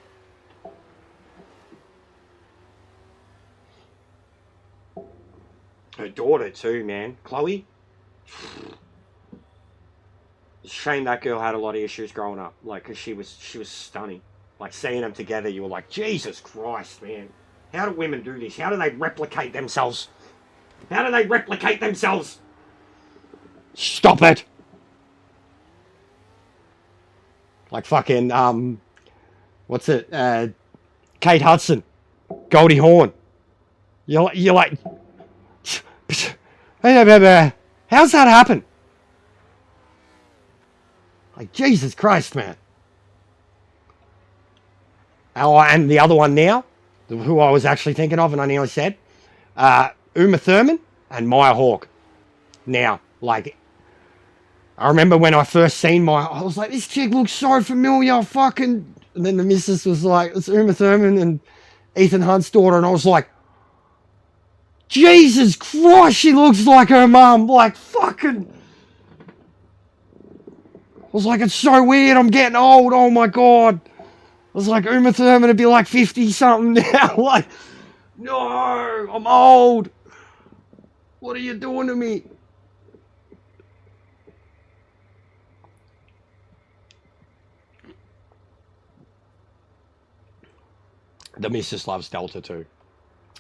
Her daughter too, man. Chloe. shame that girl had a lot of issues growing up. Like, cause she was stunning. Like seeing them together, you were like, Jesus Christ, man. How do women do this? How do they replicate themselves? How do they replicate themselves? Stop it! Like fucking what's it? Kate Hudson, Goldie Hawn. You're like, how's that happen? Like, Jesus Christ, man. Oh, and the other one now, who I was actually thinking of, and I nearly said, Uma Thurman and Maya Hawke. Now, like, I remember when I first seen Maya, I was like, this chick looks so familiar, fucking. And then the missus was like, it's Uma Thurman and Ethan Hunt's daughter, and I was like, Jesus Christ, she looks like her mum. Like, fucking. I was like, it's so weird, I'm getting old, oh my God. I was like, Uma Thurman would be like 50 something now. Like, no, I'm old. What are you doing to me? The missus loves Delta too.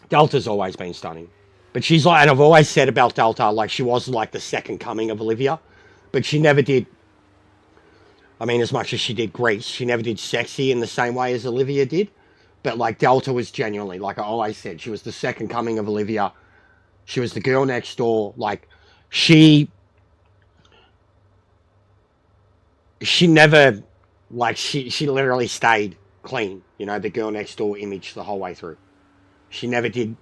Delta's always been stunning. But she's like, and I've always said about Delta, like she was like the second coming of Olivia. But she never did, I mean, as much as she did Grease, she never did sexy in the same way as Olivia did. But like Delta was genuinely, like I always said, she was the second coming of Olivia. She was the girl next door. Like she never, like she literally stayed clean. You know, the girl next door image the whole way through. She never did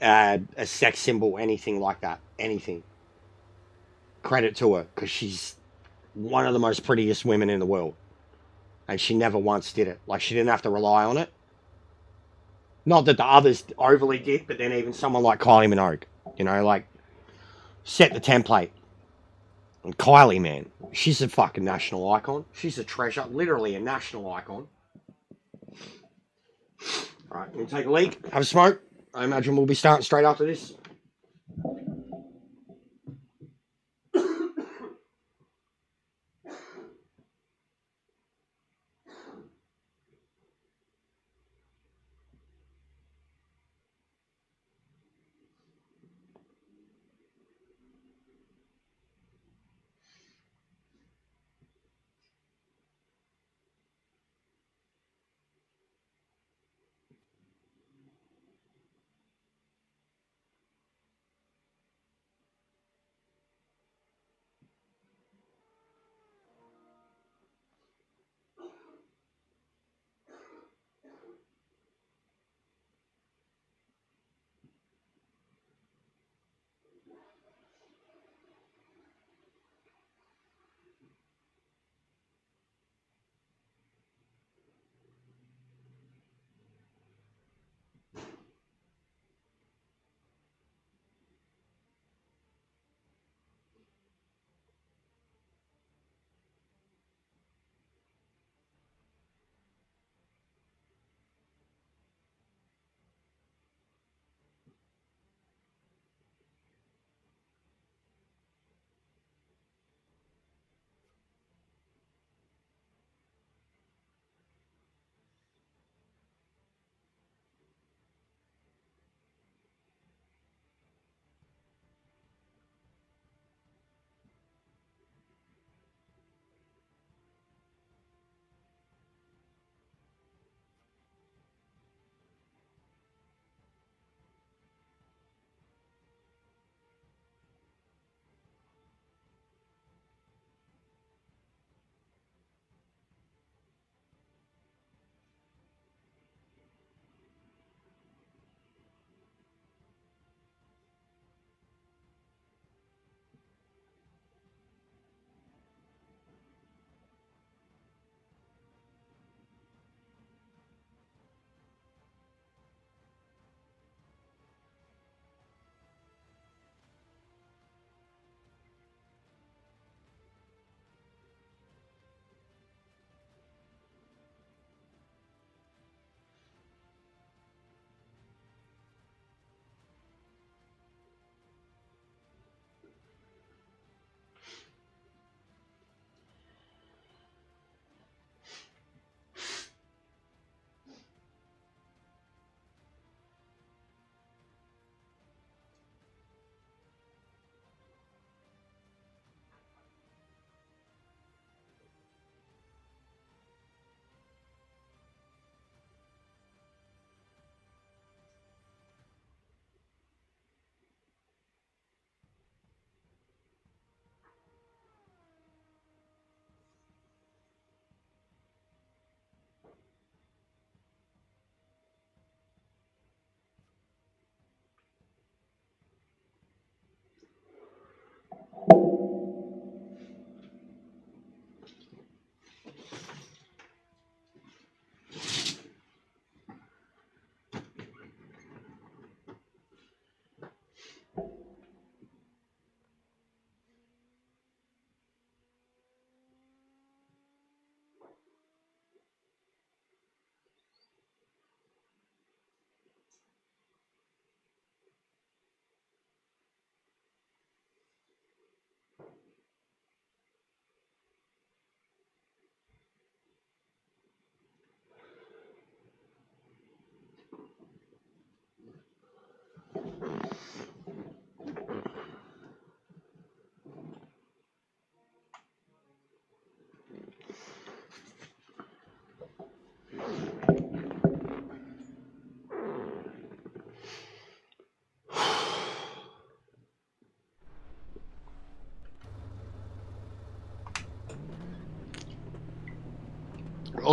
a sex symbol, anything like that. Anything. Credit to her, because she's one of the most prettiest women in the world. And she never once did it. Like, she didn't have to rely on it. Not that the others overly did, but then even someone like Kylie Minogue, you know, like, set the template. And Kylie, man, she's a fucking national icon. She's a treasure, literally a national icon. All right, we'll take a leak, have a smoke. I imagine we'll be starting straight after this.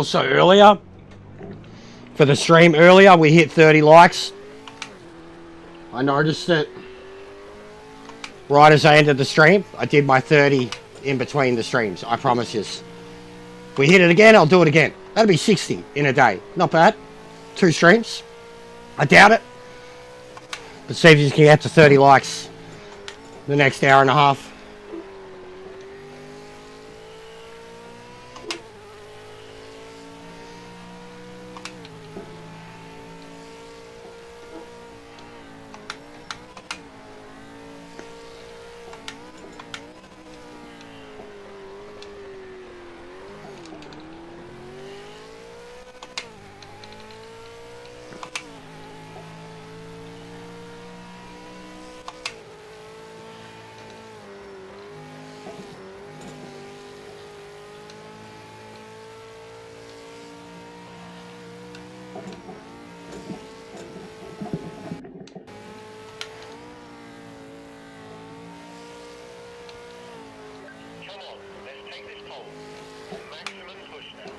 Also earlier, for the stream earlier, we hit 30 likes. I noticed it right as I ended the stream. I did my 30 in between the streams, I promise you. If we hit it again, I'll do it again. That'll be 60 in a day. Not bad. 2 streams. I doubt it. But see if you can get to 30 likes the next hour and a half. Come on, let's take this pole. Maximum push now.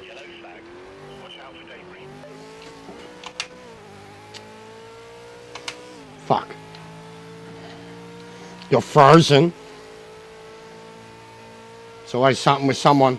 Yellow flag. Watch out for debris. Fuck. You're frozen. It's always something with someone.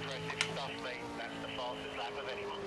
Impressive stuff, mate. That's the fastest lap of anyone.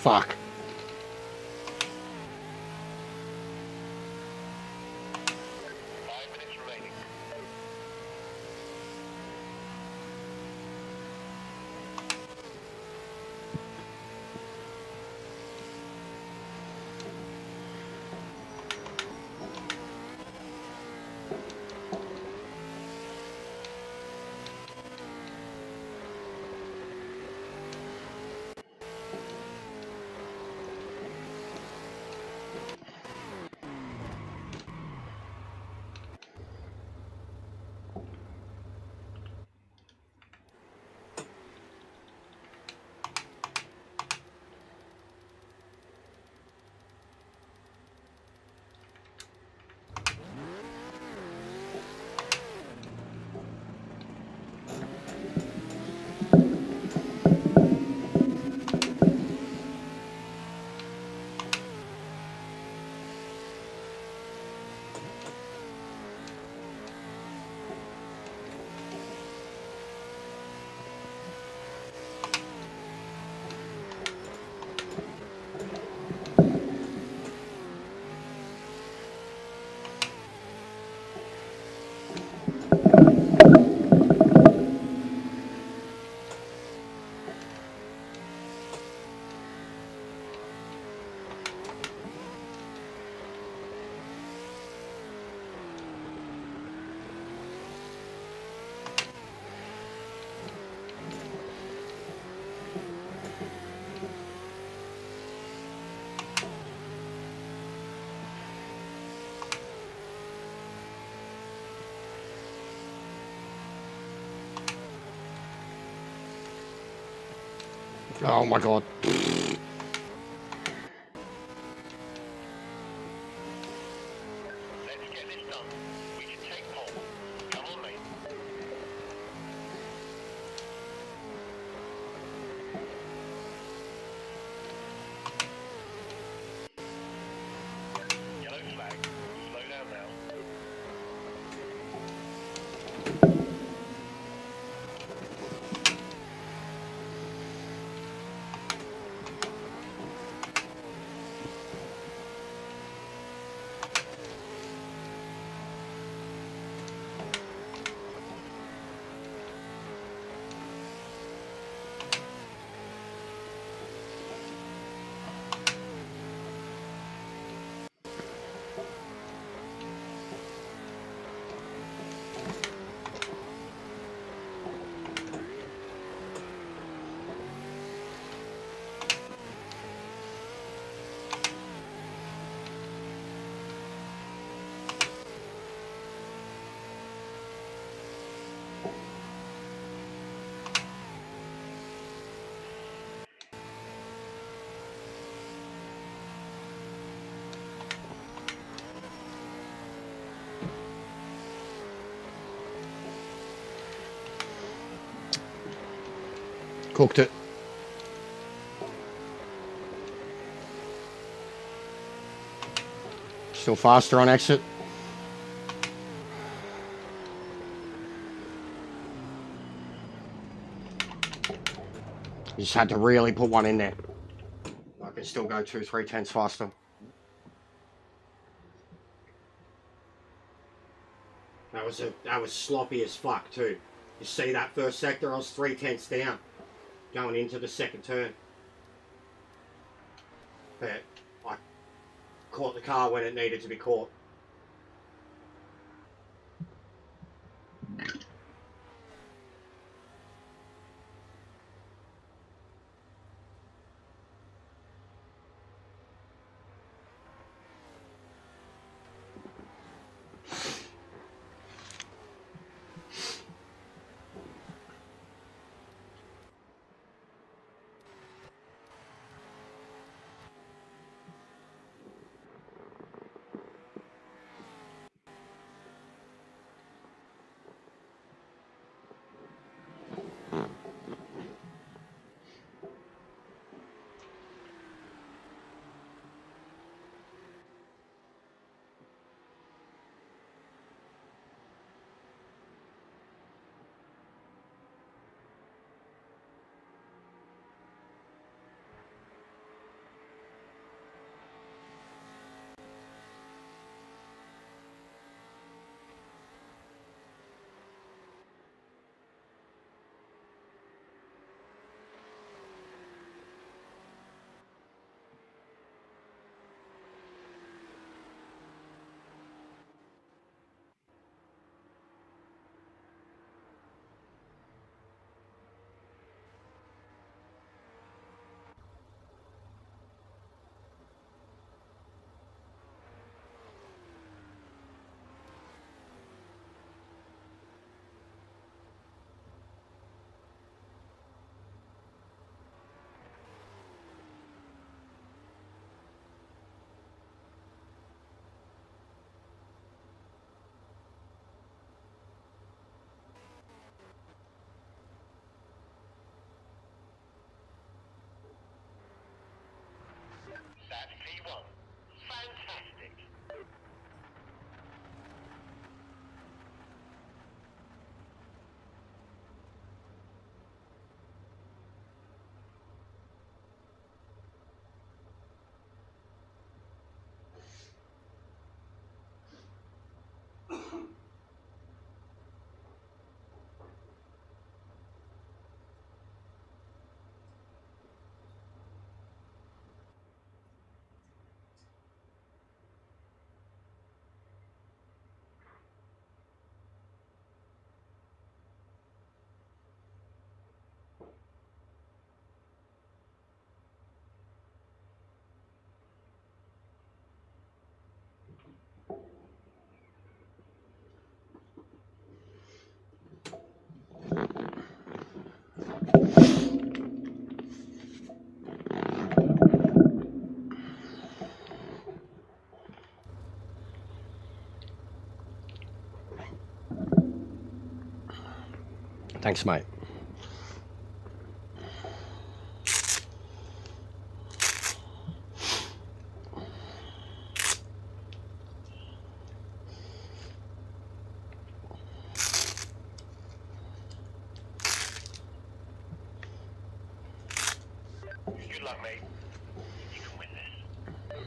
Fuck. Remaining. Oh my god. Let's get this done. We can take pole. Come on, mate. Yellow flag. Slow down now. Cooked it. Still faster on exit. You just had to really put one in there. I can still go 2-3 tenths faster. That was sloppy as fuck too. You see that first sector? I was 3 tenths down going into the second turn. But I caught the car when it needed to be caught. Thanks, mate. Good luck, mate. You can win this.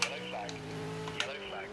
Yellow flag. Yellow flag.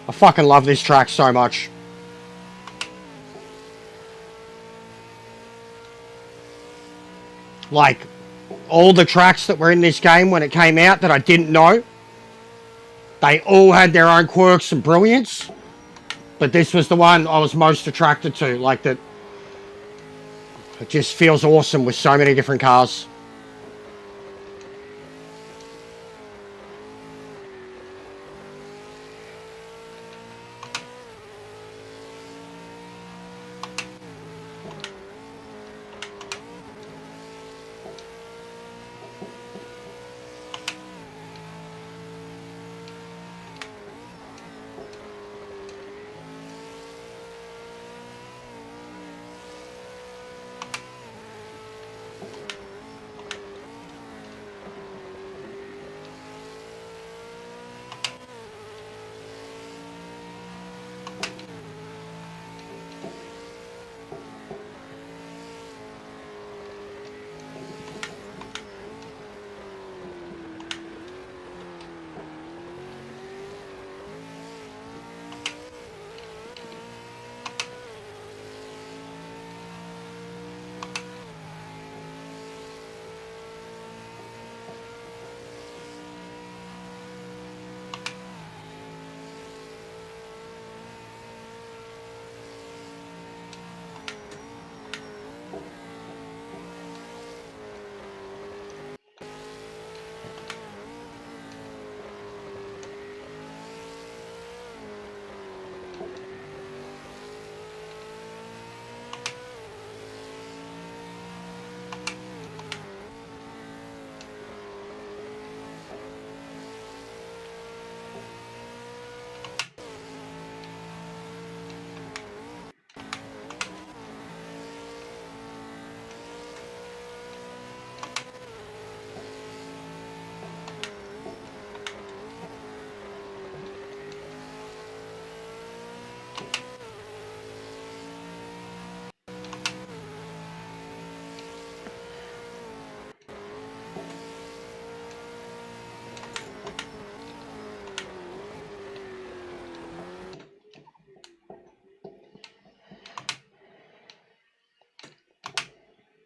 I fucking love this track so much. Like, all the tracks that were in this game when it came out that I didn't know, they all had their own quirks and brilliance. But this was the one I was most attracted to. Like, that, it just feels awesome with so many different cars.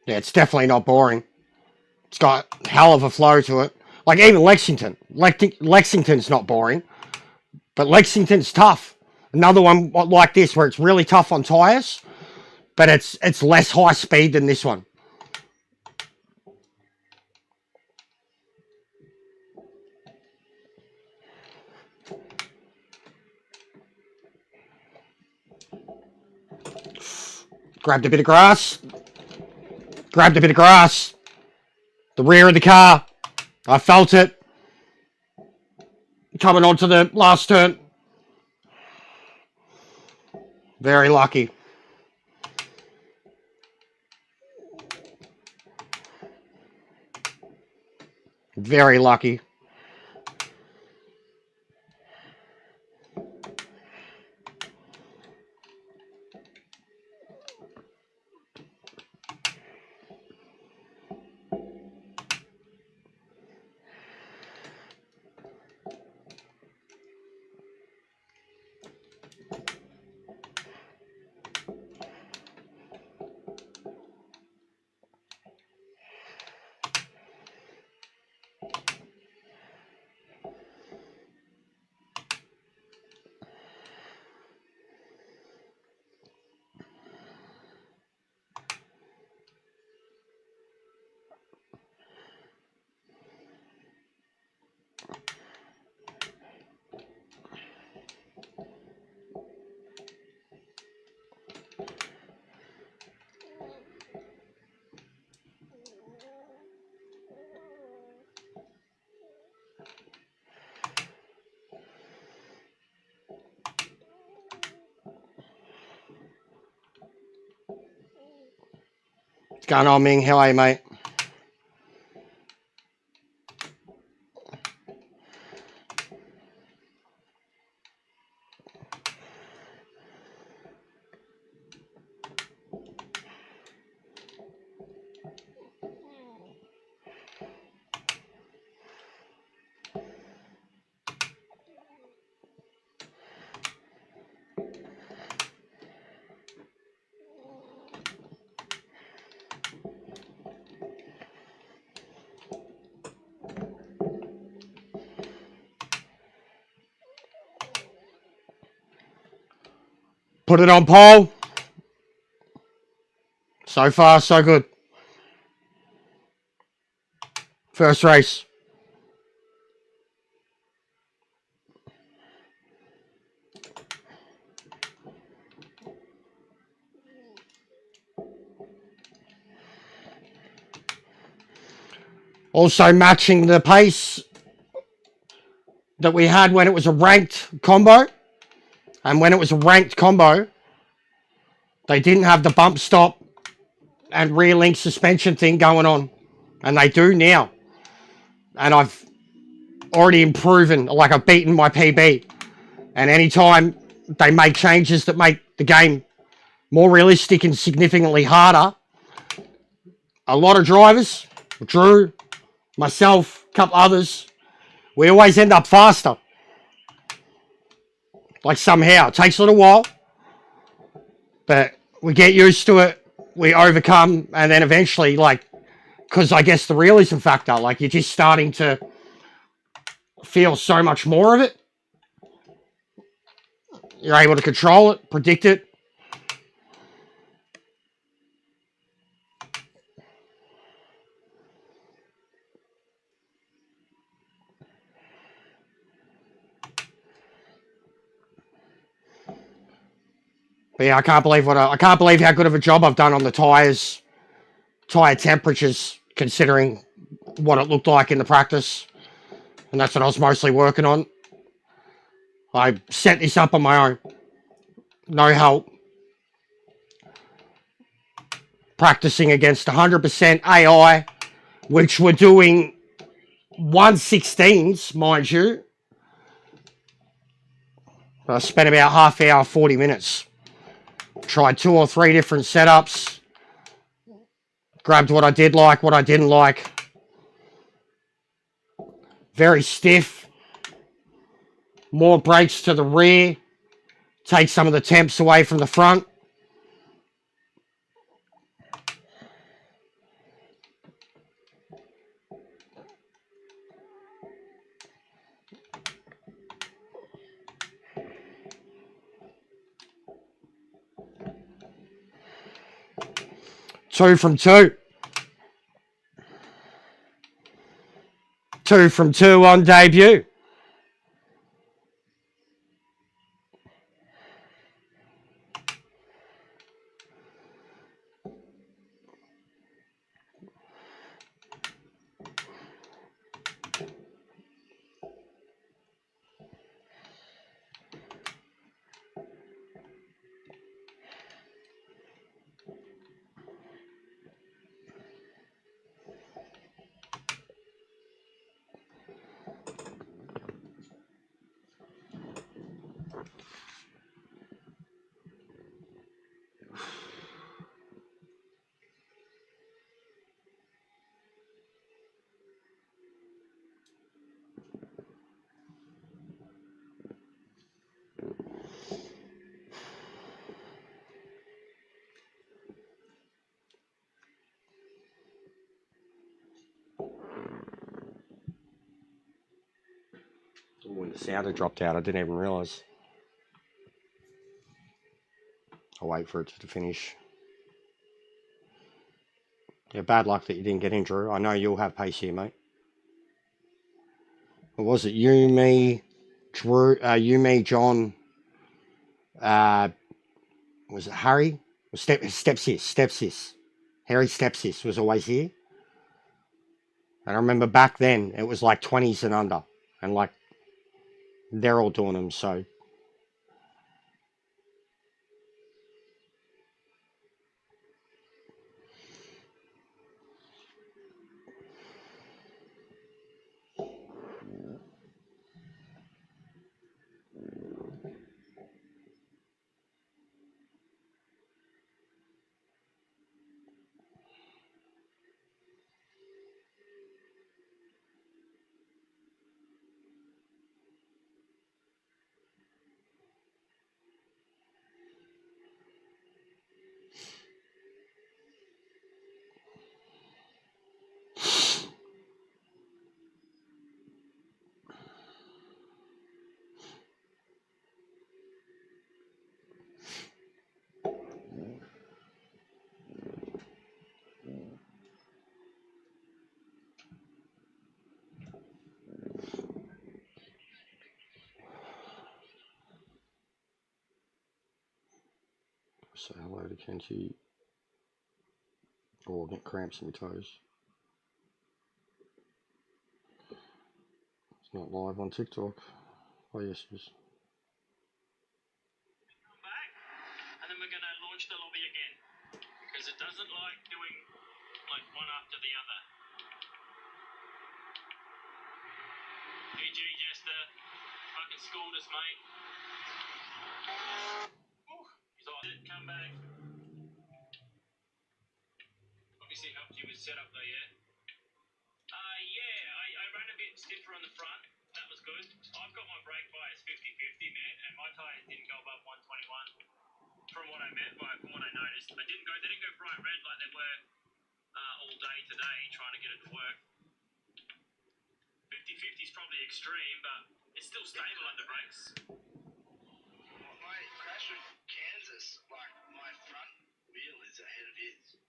Yeah, it's definitely not boring. It's got a hell of a flow to it. Like, even Lexington. Lexington's not boring, but Lexington's tough. Another one like this where it's really tough on tyres, but it's less high speed than this one. Grabbed a bit of grass. Grabbed a bit of grass. The rear of the car. I felt it. Coming onto the last turn. Very lucky. Very lucky. What's going on, Ming? How are you, mate? Put it on pole. So far, so good. First race. Also matching the pace that we had when it was a ranked combo. And when it was a ranked combo, they didn't have the bump stop and rear link suspension thing going on. And they do now. And I've already improved, like I've beaten my PB. And anytime they make changes that make the game more realistic and significantly harder, a lot of drivers, Drew, myself, a couple others, we always end up faster. Like somehow. It takes a little while, but we get used to it, we overcome, and then eventually, like, because I guess the realism factor, like you're just starting to feel so much more of it. You're able to control it, predict it. But yeah, I can't believe how good of a job I've done on the tires, tire temperatures, considering what it looked like in the practice. And that's what I was mostly working on. I set this up on my own. No help. Practicing against 100% AI, which were doing 1/16s, mind you. I spent about half hour, 40 minutes. Tried 2 or 3 different setups. Grabbed what I did like, what I didn't like. Very stiff. More brakes to the rear. Take some of the temps away from the front. Two from two. 2 from 2 on debut. When the sound had dropped out, I didn't even realise. I'll wait for it to finish. Yeah, bad luck that you didn't get in, Drew. I know you'll have pace here, mate. Or was it you, me, Drew, John, was it Harry? Stepsis. Harry's stepsis was always here. And I remember back then, it was like 20s and under. And like, they're all doing them, so. Say hello to Kenji. Or get cramps in my toes. It's not live on TikTok. Oh yes, it is. Come back, and then we're going to launch the lobby again because it doesn't like doing like one after the other. GG, Jester. Fucking schooled us, mate. He's on it. Come back. Obviously helped you with setup though, yeah? Yeah, I ran a bit stiffer on the front. That was good. I've got my brake bias 50-50, man, and my tyres didn't go above 121. From what I noticed. They didn't go bright red like they were all day today, trying to get it to work. 50-50 is probably extreme, but it's still stable under brakes. My crash with Kansas, like my front wheel is ahead of his.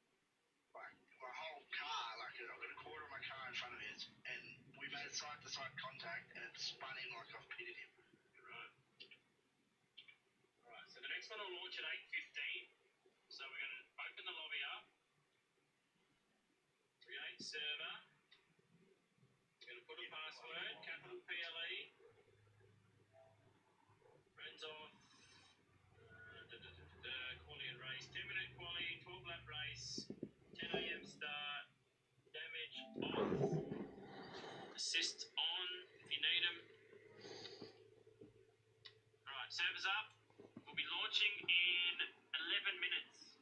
Like my whole car, like I've got a quarter of my car in front of his, and we made side-to-side contact, and it spun him like I've pitted him. Right, so the next one will launch at 8:15. So we're going to open the lobby up, create server, we're going to put a password, capital PLE, friends off, quali and race, 10-minute quali, 12-lap race, 10 a.m. start, damage off, assist on if you need them. Alright, server's up, we'll be launching in 11 minutes.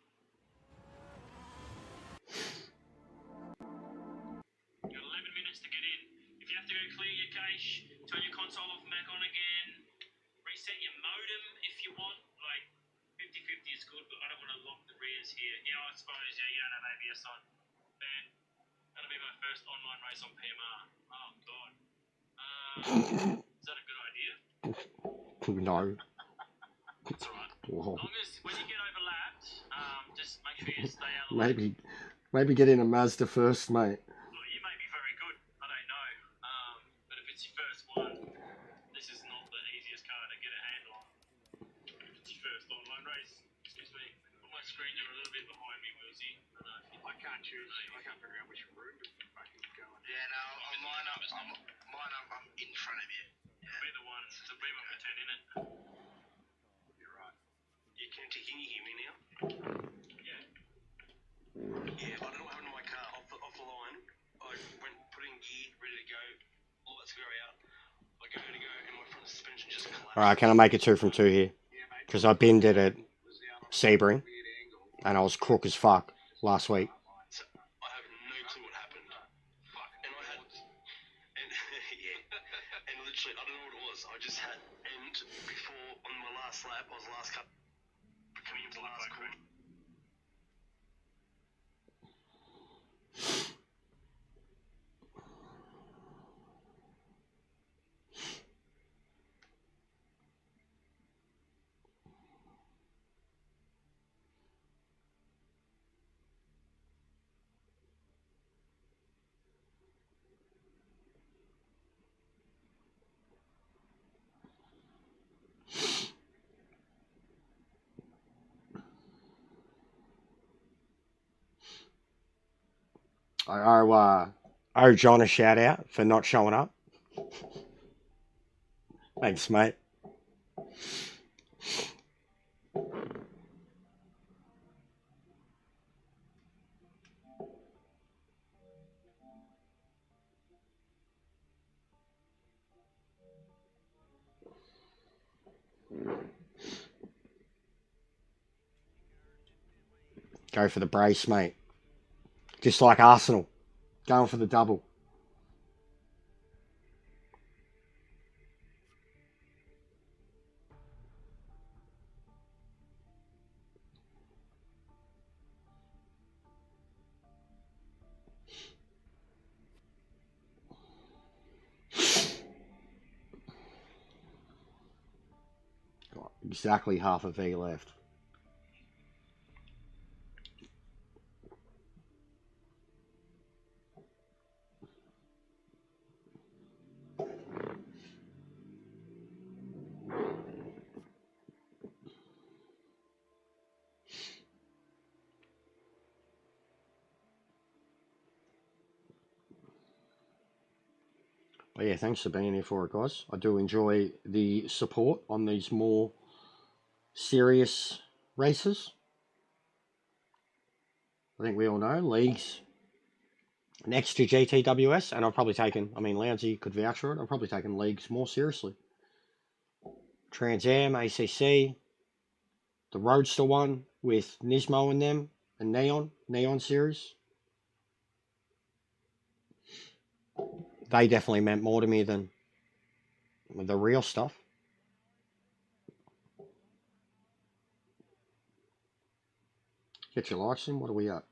You've got 11 minutes to get in. If you have to go clear your cache, turn your console off and back on again, reset your modem if you want. Like 50-50 is good, but I don't want to lock the rears here. Yeah, I suppose, yeah, you don't have ABS on. Man, that'll be my first online race on PMR. Oh, God. Is that a good idea? No. That's alright. Whoa. As long as when you get overlapped, just make sure you stay out of the way. Maybe get in a Mazda first, mate. Well, you may be very good. I don't know. But if it's your first one, this is not the easiest car to get a handle on. It's your first online race. Excuse me. On my screen, you're a little bit behind me, Woozy. I can't choose. I can't figure out which route to fucking go in. Yeah, no, I'm in front of you. Yeah. Be the one. So be one for 10 in it. You're right. Can you hear me now? Yeah. Yeah, I don't know what happened to my car. Off the line, I went put in gear, ready to go. Lights go out. I go to go, and my front suspension just collapsed. Alright, can I make it 2 from 2 here? Because I binned it at Sebring, and I was crook as fuck last week. So I have no clue what happened. And I had, and yeah, and literally, I don't know what it was. I just had, and before on my last lap, I was last cut coming into the last corner. I owe John a shout out for not showing up. Thanks, mate. Go for the brace, mate. Just like Arsenal. Going for the double. Got exactly half a V left. But yeah, thanks for being here for it, guys. I do enjoy the support on these more serious races. I think we all know leagues next to GTWS, and I've probably taken, I mean, Lounsey could vouch for it, I've probably taken leagues more seriously. Trans Am, ACC, the Roadster one with Nismo and them, and Neon series. They definitely meant more to me than the real stuff. Get your likes in. What are we at?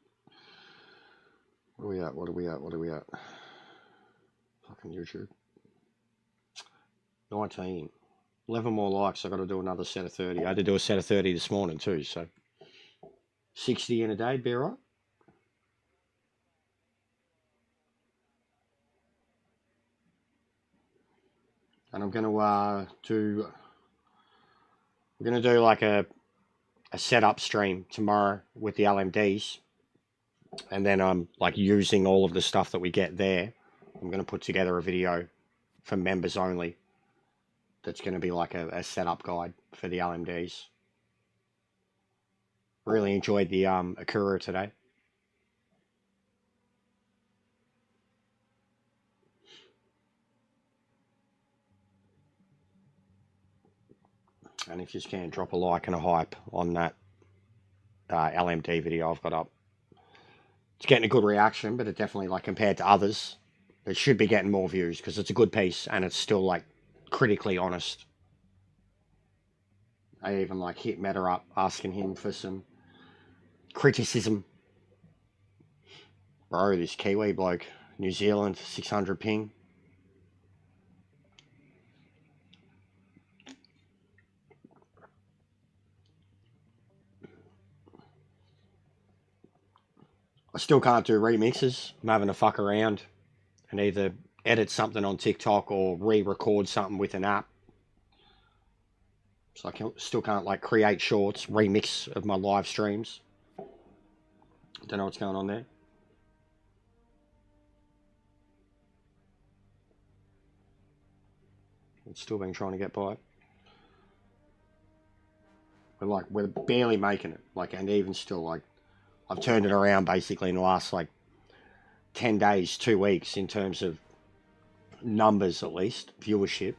What are we at? Fucking YouTube. 19. 11 more likes. I got to do another set of 30. I had to do a set of 30 this morning too, so 60 in a day, be right. And I'm going to do, we're going to do like a setup stream tomorrow with the LMDs. And then I'm like using all of the stuff that we get there. I'm going to put together a video for members only. That's going to be like a setup guide for the LMDs. Really enjoyed the Akura today. And if you can, drop a like and a hype on that LMD video I've got up. It's getting a good reaction, but it definitely, like, compared to others, it should be getting more views because it's a good piece and it's still, like, critically honest. I even, like, hit Meta up asking him for some criticism. Bro, this Kiwi bloke, New Zealand, 600 ping. I still can't do remixes. I'm having to fuck around and either edit something on TikTok or re-record something with an app. So I still can't like create shorts, remix of my live streams. Don't know what's going on there. It's still been trying to get by. We're barely making it. Like, and even still, like, I've turned it around basically in the last like 10 days, 2 weeks in terms of numbers, at least viewership.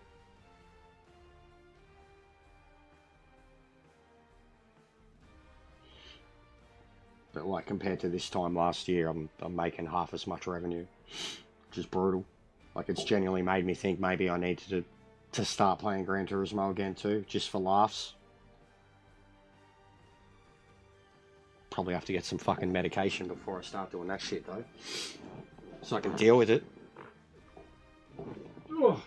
But like compared to this time last year, I'm making half as much revenue, which is brutal. Like, it's genuinely made me think maybe I need to start playing Gran Turismo again too, just for laughs. Probably have to get some fucking medication before I start doing that shit though, so I can deal with it. Ugh.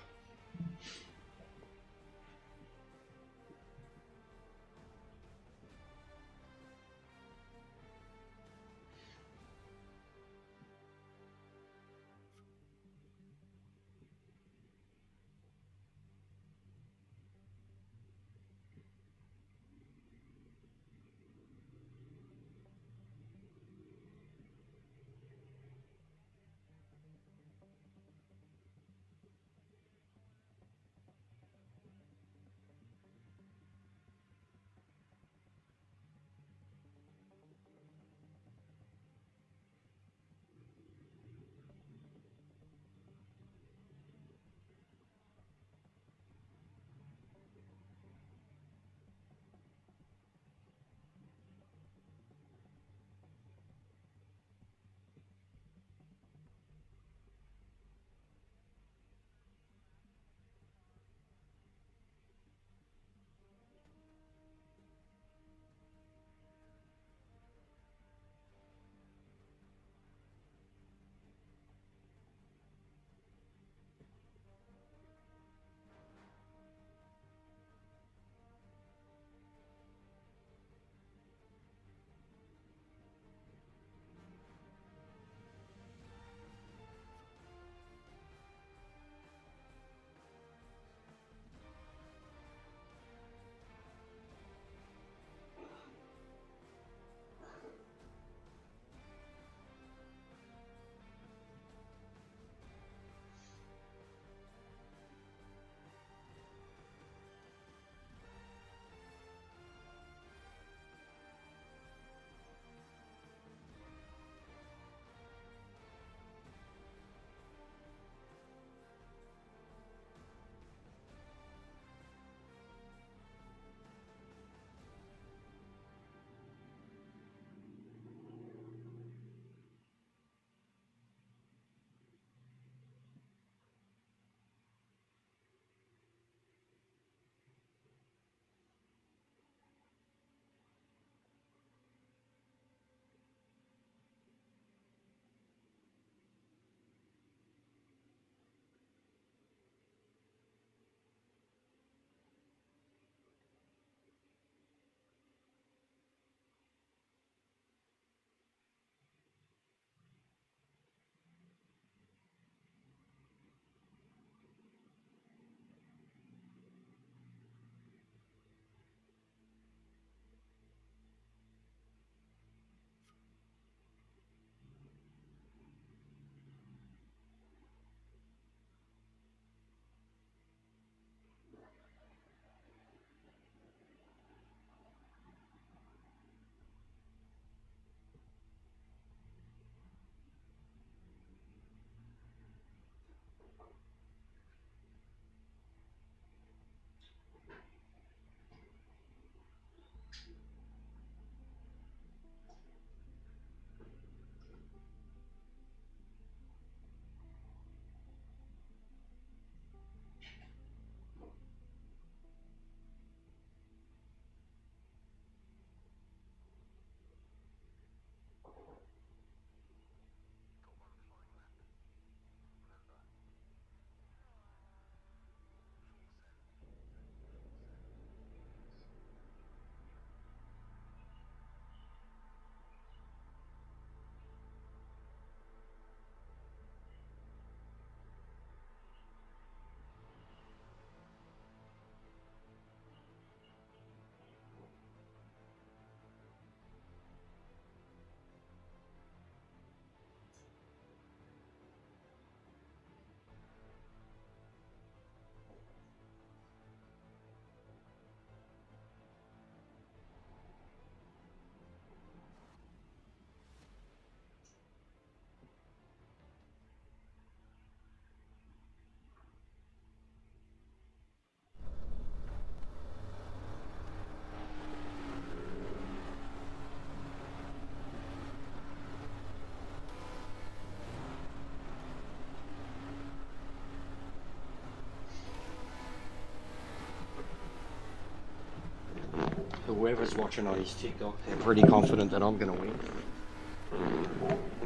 whoever's watching on his TikTok, they're pretty confident that I'm going to win.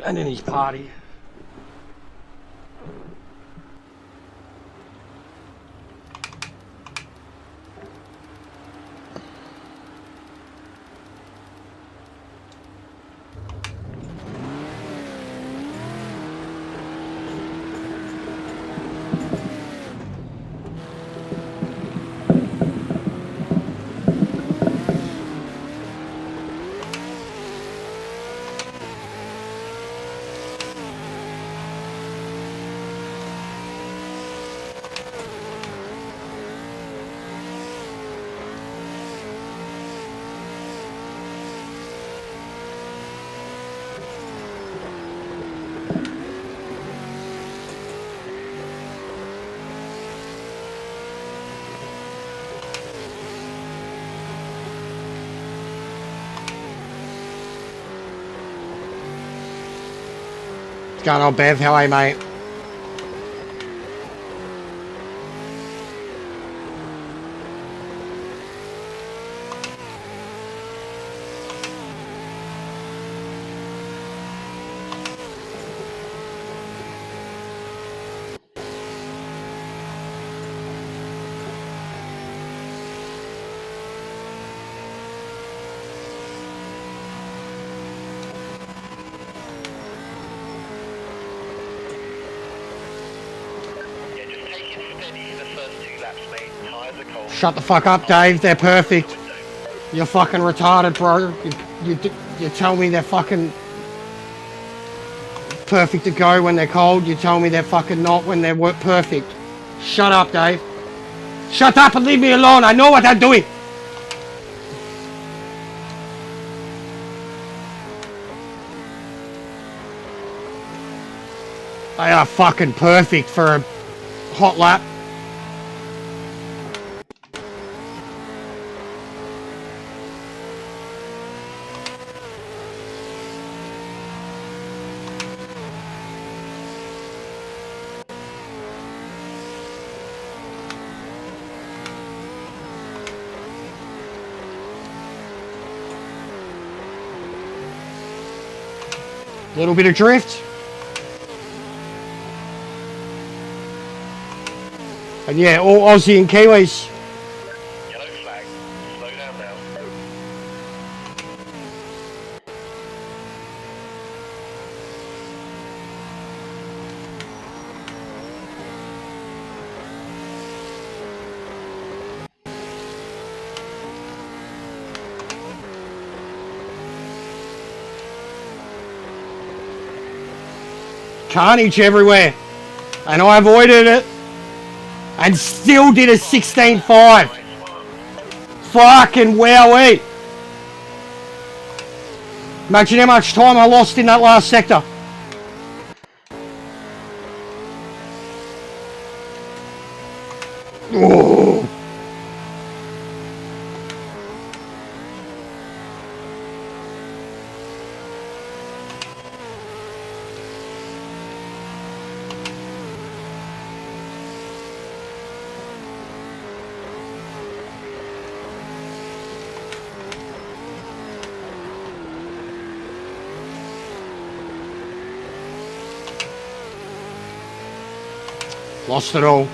And in his party. What's going on, Bev? How are you, mate? Yeah, just take it steady in the first 2 laps, mate. Tyres are cold. Shut the fuck up, Dave. They're perfect. You're fucking retarded, bro. You tell me they're fucking perfect to go when they're cold. You tell me they're fucking not when they're perfect. Shut up, Dave. Shut up and leave me alone. I know what I'm doing. They are fucking perfect for a hot lap. Little bit of drift. And yeah, all Aussie and Kiwis. Yellow flag. Slow down now. Carnage everywhere. And I avoided it. And still did a 16.5. Fucking wowee. Imagine how much time I lost in that last sector. Oh. Lost it all.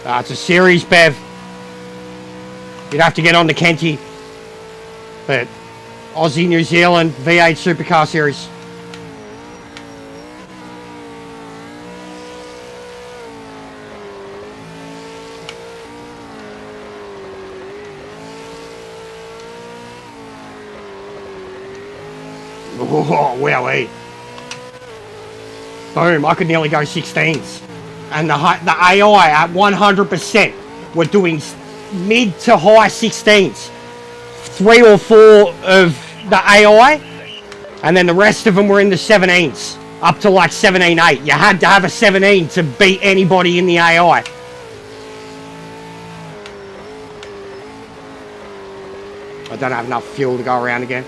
It's a series, Bev. You'd have to get on the Kenty. But Aussie, New Zealand, V8 Supercar Series. Oh, wowee. Boom, I could nearly go 16s. And the AI at 100% were doing mid to high 16s. 3 or 4 of the AI, and then the rest of them were in the 17s. Up to like 17.8. You had to have a 17 to beat anybody in the AI. I don't have enough fuel to go around again.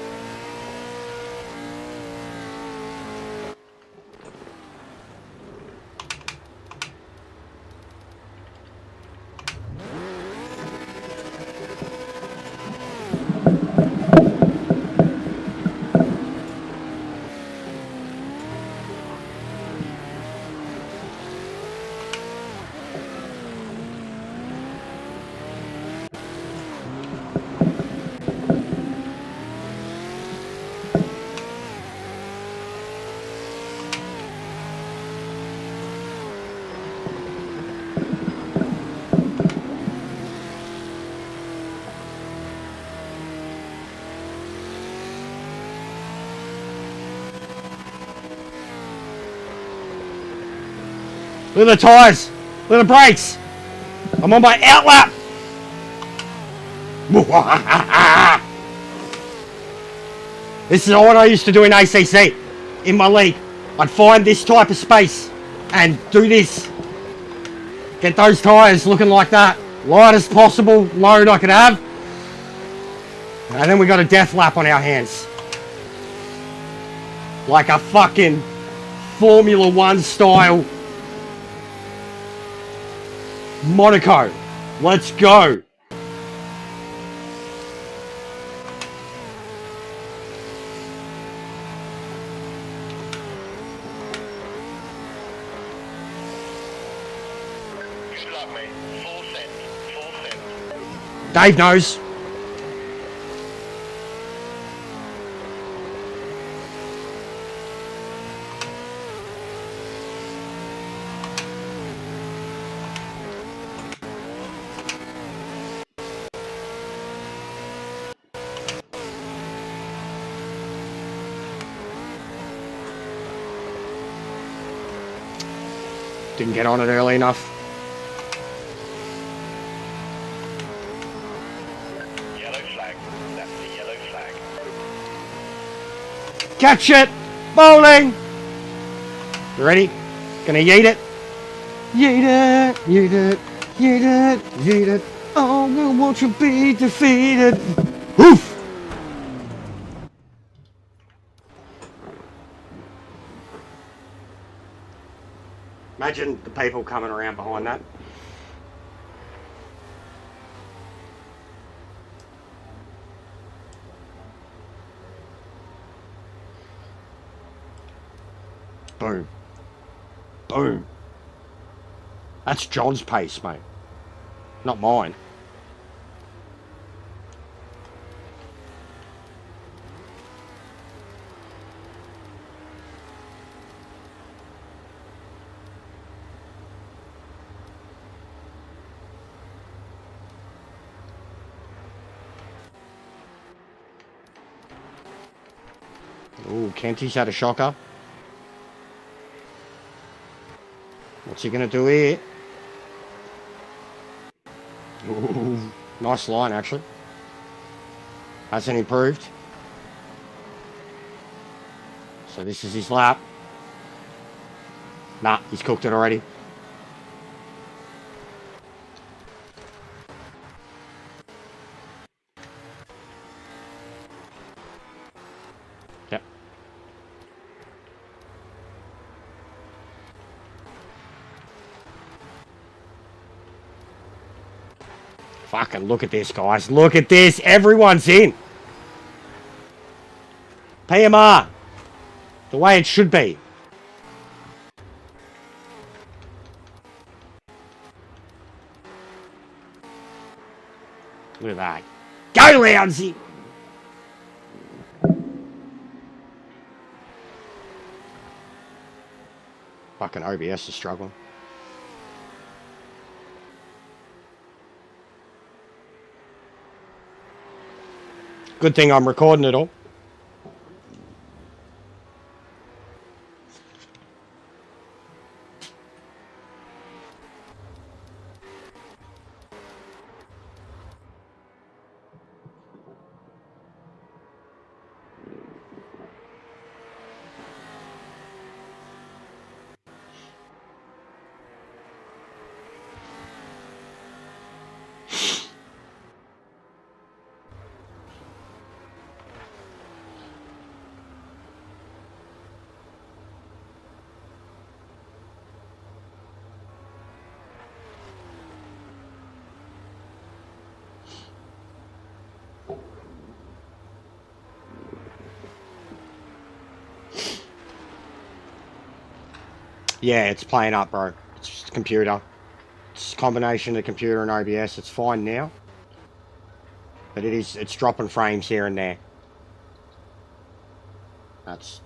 Look at the tyres. Look at the brakes. I'm on my outlap. This is what I used to do in ACC. In my league. I'd find this type of space and do this. Get those tyres looking like that. Light as possible load I could have. And then we got a death lap on our hands. Like a fucking Formula 1 style Monaco. Let's go. Dave knows. Didn't get on it early enough. Catch it! Bowling! You ready? Gonna yeet it? Yeet it! Yeet it! Yeet it! Yeet it! Oh, no, won't you be defeated? Oof! Imagine the people coming around behind that. Boom. Boom. That's John's pace, mate. Not mine. Ooh, Kenty's had a shocker. What's he going to do here? Ooh, nice line, actually. Hasn't improved. So this is his lap. Nah, he's cooked it already. Yep. Fucking look at this, guys. Look at this. Everyone's in. PMR. The way it should be. Look at that. Go, Lounsey. Fucking OBS is struggling. Good thing I'm recording it all. Yeah, it's playing up, bro. It's just a computer. It's a combination of computer and OBS. It's fine now. But it's dropping frames here and there. It's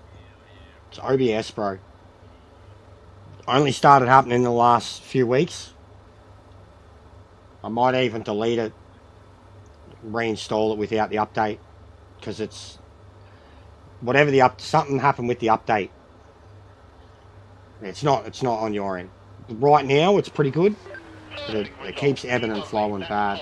OBS, bro. Only started happening in the last few weeks. I might even delete it, reinstall it without the update, because it's something happened with the update. It's not on your end. right now it's pretty good, but it keeps ebbing and flowing bad.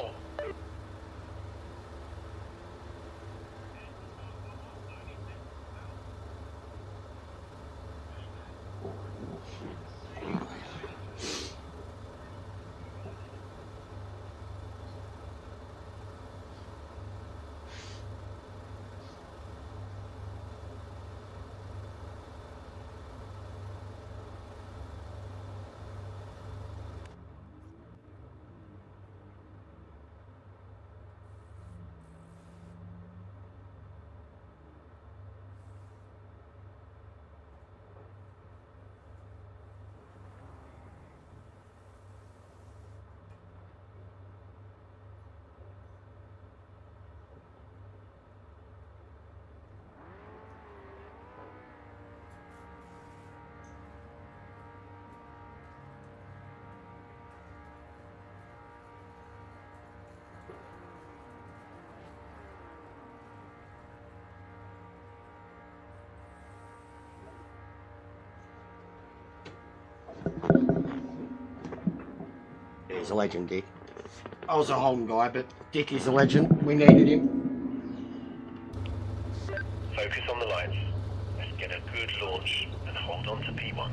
He's a legend, Dick. I was a home guy, but Dick is a legend. We needed him. Focus on the lines. Let's get a good launch and hold on to P1.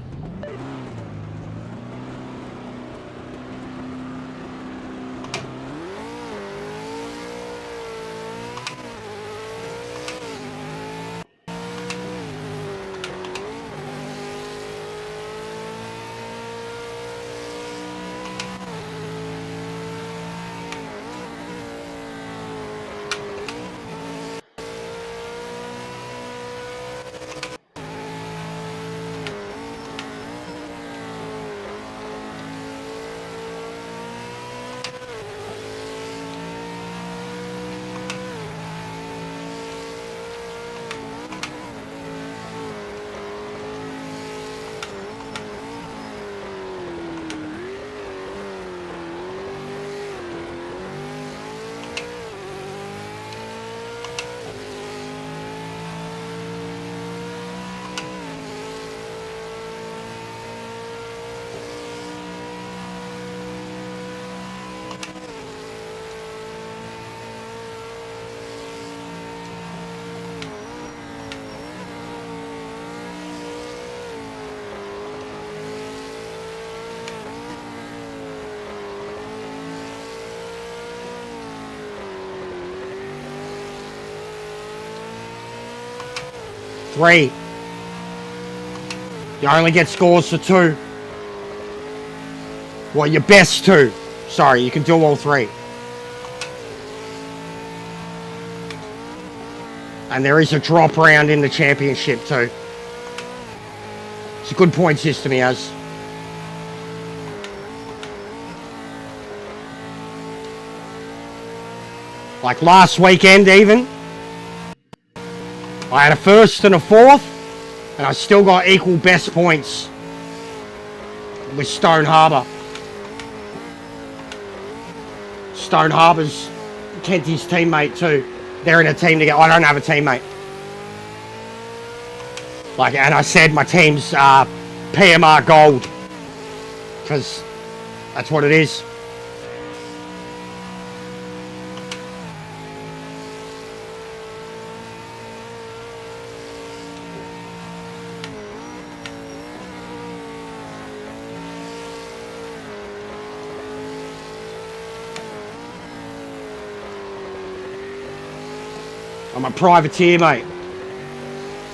Three. You only get scores for two. Well, your best two. Sorry, you can do all three. And there is a drop round in the championship too. It's a good point system he has. Like last weekend even, I had a first and a fourth, and I still got equal best points with Stone Harbour. Stone Harbour's Kenty's teammate too. They're in a team together. I don't have a teammate. Like, and I said my team's PMR Gold, because that's what it is. I'm a privateer, mate.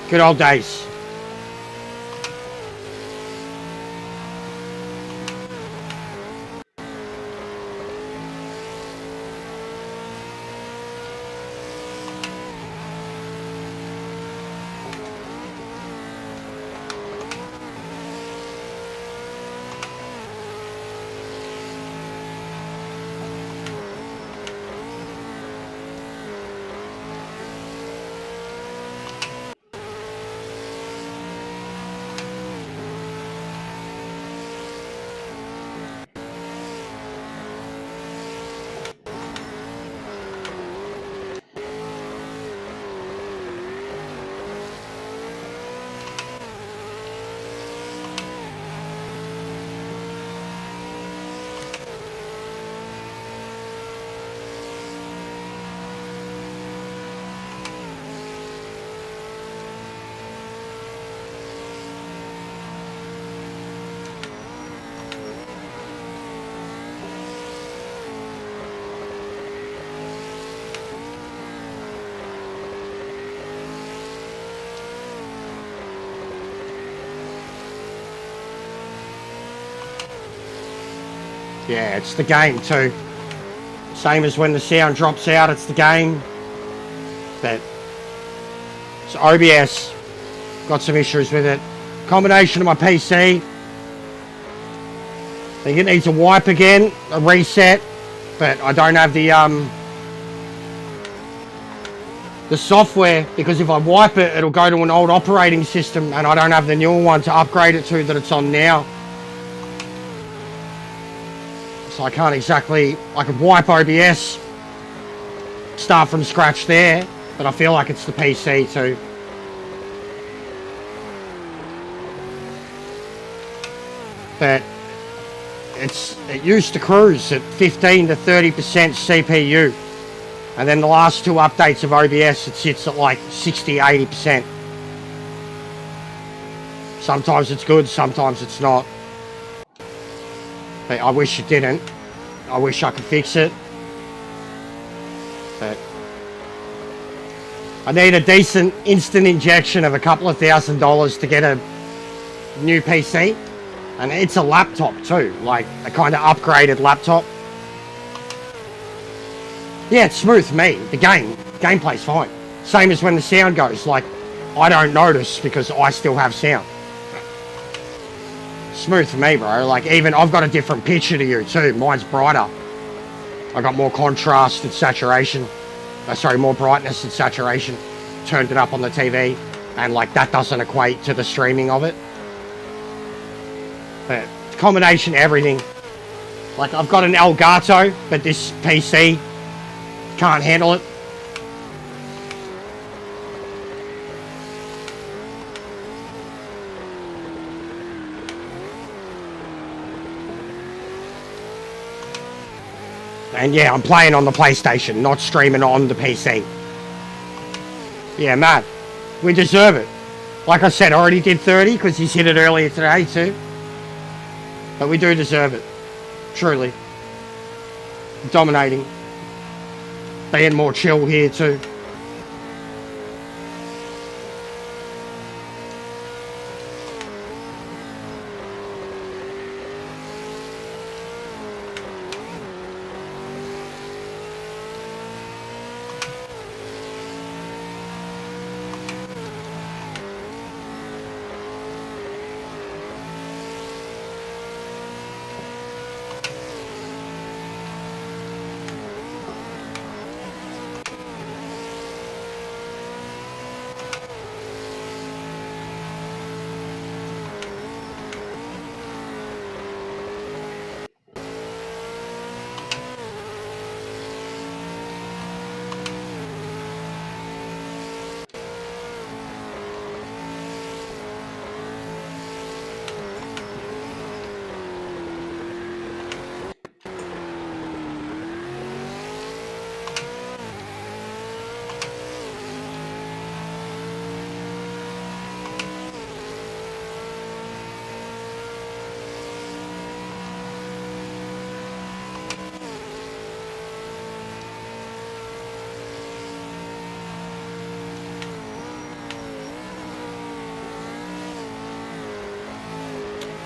Good old days. Yeah, it's the game too. Same as when the sound drops out, it's the game. But so OBS, got some issues with it. Combination of my PC. I think it needs a wipe again, a reset. But I don't have the software, because if I wipe it, it'll go to an old operating system, and I don't have the newer one to upgrade it to that it's on now. So I can't exactly, I could wipe OBS, start from scratch there, but I feel like it's the PC too. But it used to cruise at 15 to 30% CPU. And then the last two updates of OBS, it sits at like 60, 80%. Sometimes it's good, sometimes it's not. But I wish it didn't. I wish I could fix it. But I need a decent instant injection of a couple of $1,000 to get a new PC. And it's a laptop too, like a kind of upgraded laptop. Yeah, it's smooth for me. The gameplay's fine. Same as when the sound goes, like, I don't notice because I still have sound. Smooth for me, bro. Like, even I've got a different picture to you too. Mine's brighter. I got more contrast and saturation. Sorry, more brightness and saturation. Turned it up on the TV, and like that doesn't equate to the streaming of it. But combination of everything. Like, I've got an Elgato, but this PC can't handle it. And yeah, I'm playing on the PlayStation, not streaming on the PC. Yeah, Matt, we deserve it. Like I said, I already did 30 because he's hit it earlier today too. But we do deserve it. Truly. Dominating. Being more chill here too.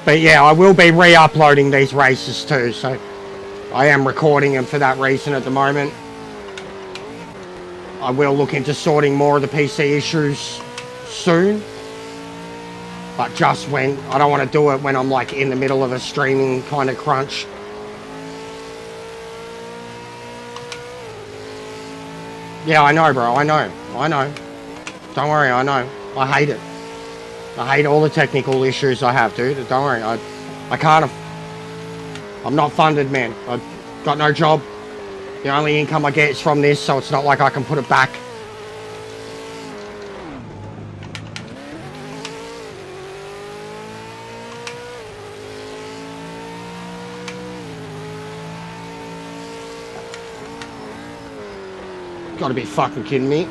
But yeah, I will be re-uploading these races too, so I am recording them for that reason at the moment. I will look into sorting more of the PC issues soon. But just when, I don't want to do it when I'm like in the middle of a streaming kind of crunch. Yeah, I know, bro, I know. Don't worry, I know. I hate it. I hate all the technical issues I have, dude. Don't worry, I can't. I'm not funded, man. I've got no job. The only income I get is from this, so it's not like I can put it back. Gotta be fucking kidding me.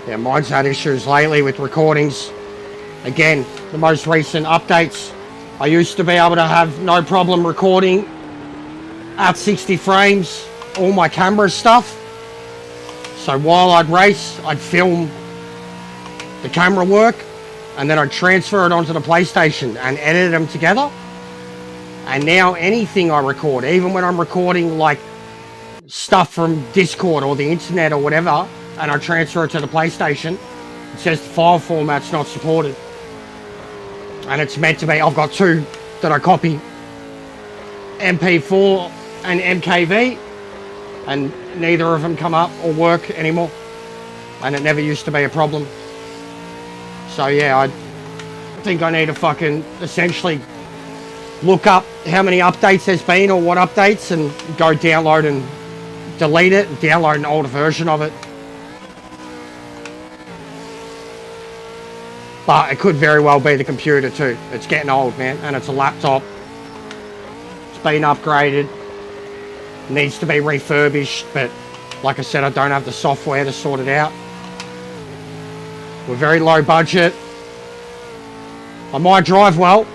Yeah, mine's had issues lately with recordings. Again, the most recent updates, I used to be able to have no problem recording at 60 frames, all my camera stuff. So while I'd race, I'd film the camera work, and then I'd transfer it onto the PlayStation and edit them together. And now anything I record, even when I'm recording like stuff from Discord or the internet or whatever, and I transfer it to the PlayStation, it says the file format's not supported. And it's meant to be, I've got two that I copy, MP4 and MKV, and neither of them come up or work anymore. And it never used to be a problem. So yeah, I think I need to fucking essentially look up how many updates there's been or what updates, and go download and delete it and download an older version of it. But it could very well be the computer too. It's getting old, man, and it's a laptop. It's been upgraded. Needs to be refurbished, but like I said, I don't have the software to sort it out. We're very low budget. I might drive well,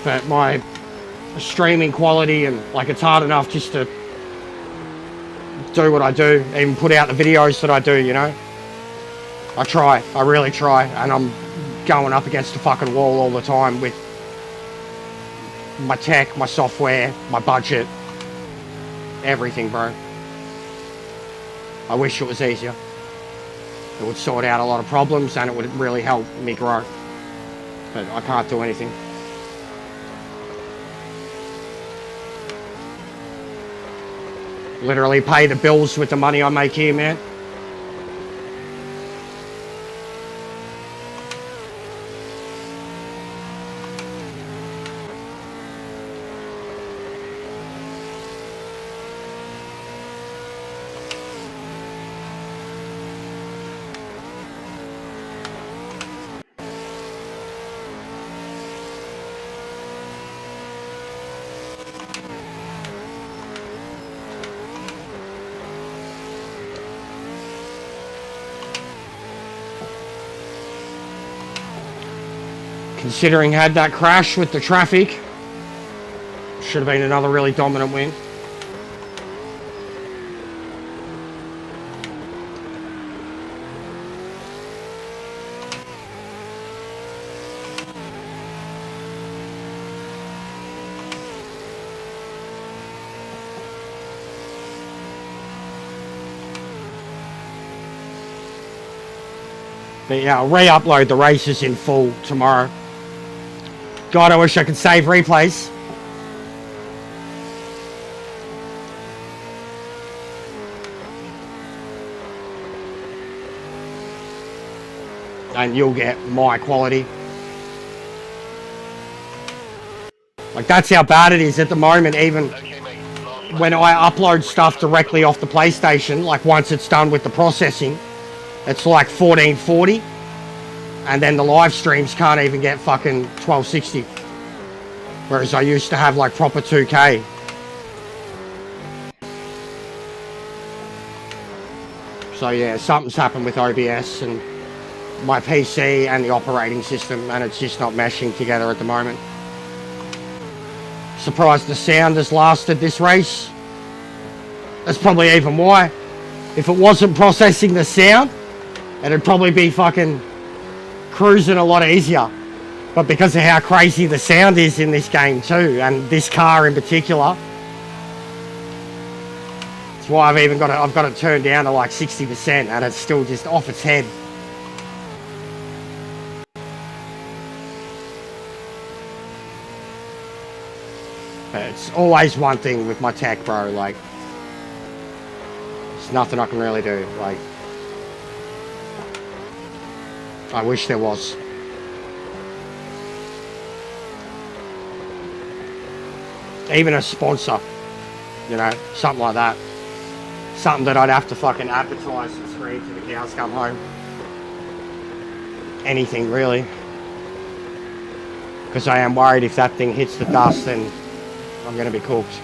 but my streaming quality, and like, it's hard enough just to do what I do, even put out the videos that I do, you know. I try, I really try, and I'm going up against the fucking wall all the time with my tech, my software, my budget, everything, bro. I wish it was easier. It would sort out a lot of problems, and it would really help me grow. But I can't do anything. Literally pay the bills with the money I make here, man. Considering had that crash with the traffic, should have been another really dominant win. But yeah, I'll re-upload the races in full tomorrow. God, I wish I could save replays. And you'll get my quality. Like, that's how bad it is at the moment. Even when I upload stuff directly off the PlayStation, like once it's done with the processing, it's like 1440. And then the live streams can't even get fucking 1260. Whereas I used to have like proper 2K. So yeah, something's happened with OBS and my PC and the operating system, and it's just not meshing together at the moment. Surprised the sound has lasted this race. That's probably even why. If it wasn't processing the sound, it'd probably be fucking cruising a lot easier. But because of how crazy the sound is in this game too, and this car in particular, that's why I've got it turned down to like 60%, and it's still just off its head. But it's always one thing with my tech, bro. Like, there's nothing I can really do. Like, I wish there was. Even a sponsor, you know, something like that. Something that I'd have to fucking advertise and scream till the cows come home. Anything, really. Because I am worried if that thing hits the dust, then I'm going to be cooked.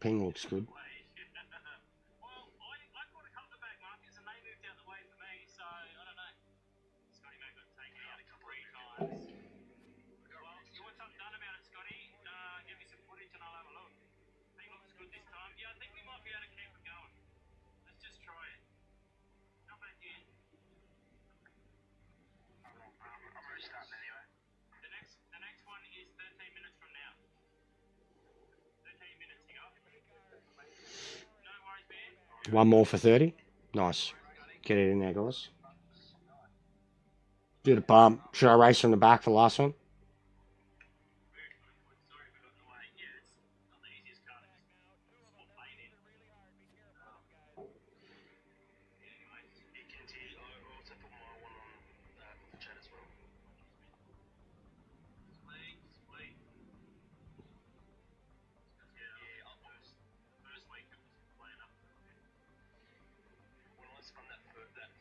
Ping looks good. Well, I caught a couple of back markers and they moved out the way for me, so I don't know. Scotty may got taken out 3 times. Well, you want something done about it, Scotty? Give me some footage and I'll have a look. Ping looks good this time. Yeah, I think we might be able to keep it going. Let's just try it. Come back in. I'm already starting anyway. The next one is 13 minutes from now. 13 minutes, you got? No worries, man. One more for 30. Nice. Get it in there, guys. Do the bump. Should I race from the back for the last one? Sorry if I got in the way. Yeah, it's not the easiest car to just swap lane in. Anyways, You can see, I'll also put my one on the chat as well. sweet. Yeah, I'll first week it was playing up. When I spun that third lap,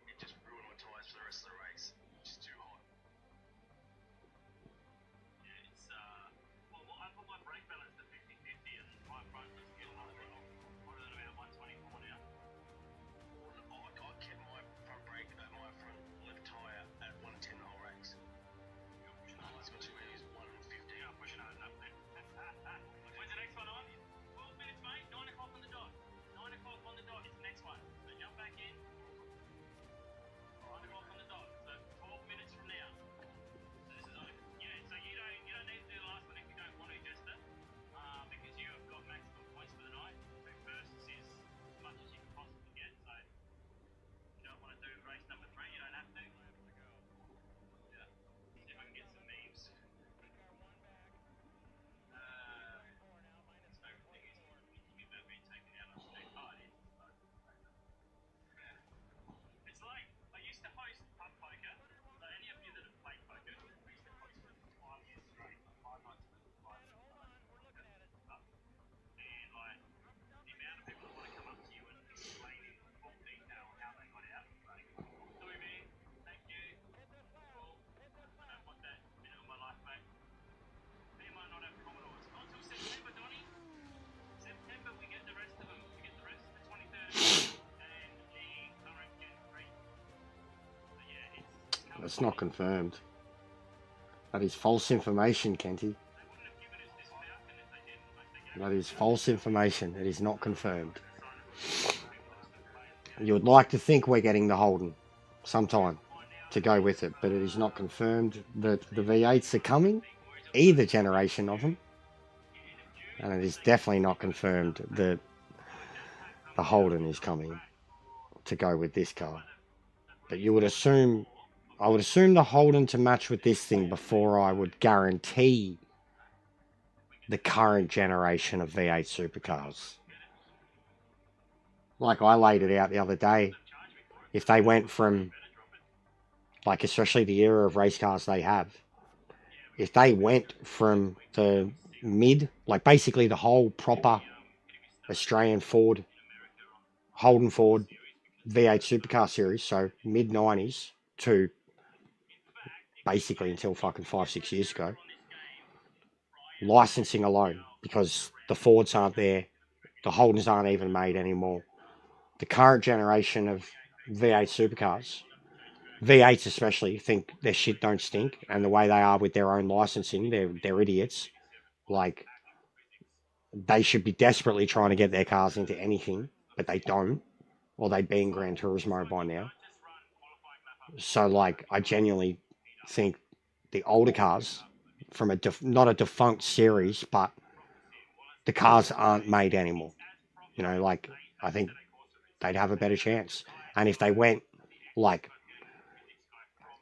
it just ruined my tyres for the rest of the race. It's just too hot. Yeah, it's well, I put my brake balance to 50-50 and my front was getting on about 124 now. I kept my front brake, my front left tyre at 110 the whole race. Especially when it was 115. Yeah, I'm pushing hard enough there. When's the next one on? 12 minutes, mate. 9 o'clock on the dot. 9 o'clock on the dot is the next one. So jump back in. 9 o'clock on the dot. So 12 minutes from now. So this is over. Yeah. So you don't need to do the last one if you don't want to, Jester, because you have got maximum points for the night. So first is as much as you can possibly get. So if you don't want to do race number 3, you don't have to. Yeah. See if I can get some memes. So the thing is, thinking about being taken out on street parties. It's like I used to host pub poker. So any of you that have played poker, I used to host for 5 years straight, 5 nights a week, 5 nights a week. And like the amount of people that want to come up to you and explain in full detail how they got out. Like, sorry man, thank you. Cool. I don't want that bit of my life, mate. They might not have Commodores. Not until September, Donny. September we get the rest of them. We get the rest of the 23rd and the current Gen 3. So yeah, it's coming. That's not confirmed. That is false information, Kenty. They wouldn't have given us this Falcon if they didn't. Like they gave That is false information. It is not confirmed. You would like to think we're getting the Holden sometime to go with it, but it is not confirmed that the V8s are coming, either generation of them, and it is definitely not confirmed that the Holden is coming to go with this car. But you would assume, I would assume the Holden to match with this thing before I would guarantee the current generation of V8 supercars. Like I laid it out the other day, if they went from, like especially the era of race cars they have, if they went from the mid, like basically the whole proper Australian Ford, Holden Ford V8 supercar series, so mid 90s to basically until fucking 5-6 years ago, licensing alone, because the Fords aren't there, the Holdens aren't even made anymore. The current generation of V8 supercars, V8s especially, think their shit don't stink, and the way they are with their own licensing, they're idiots. Like, they should be desperately trying to get their cars into anything, but they don't, or they'd be in Gran Turismo by now. So, like, I genuinely think the older cars, from a not a defunct series, but the cars aren't made anymore. You know, like, I think they'd have a better chance. And if they went, like,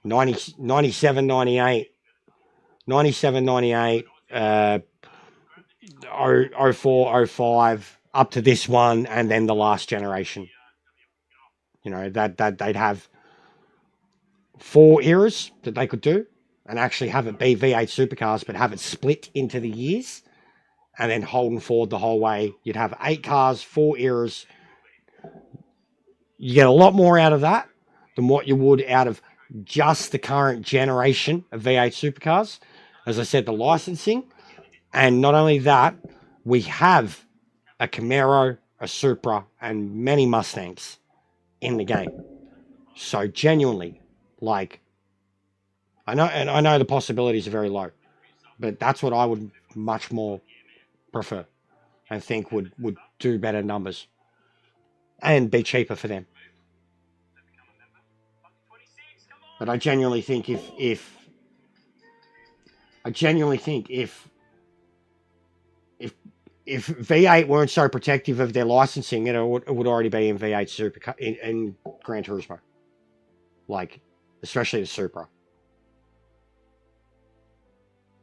97, 98, 04, 05, up to this one, and then the last generation. You know, that they'd have 4 eras that they could do, and actually have it be V8 supercars, but have it split into the years, and then Holden Ford the whole way. You'd have 8 cars, 4 eras. You get a lot more out of that than what you would out of just the current generation of V8 supercars. As I said, the licensing, and not only that, We have a Camaro, a Supra, and many Mustangs in the game. So genuinely, like, I know the possibilities are very low, but that's what I would much more prefer and think would do better numbers and be cheaper for them. But I genuinely think if V8 weren't so protective of their licensing, it would already be in V8 Supercar in Gran Turismo, like especially the Supra.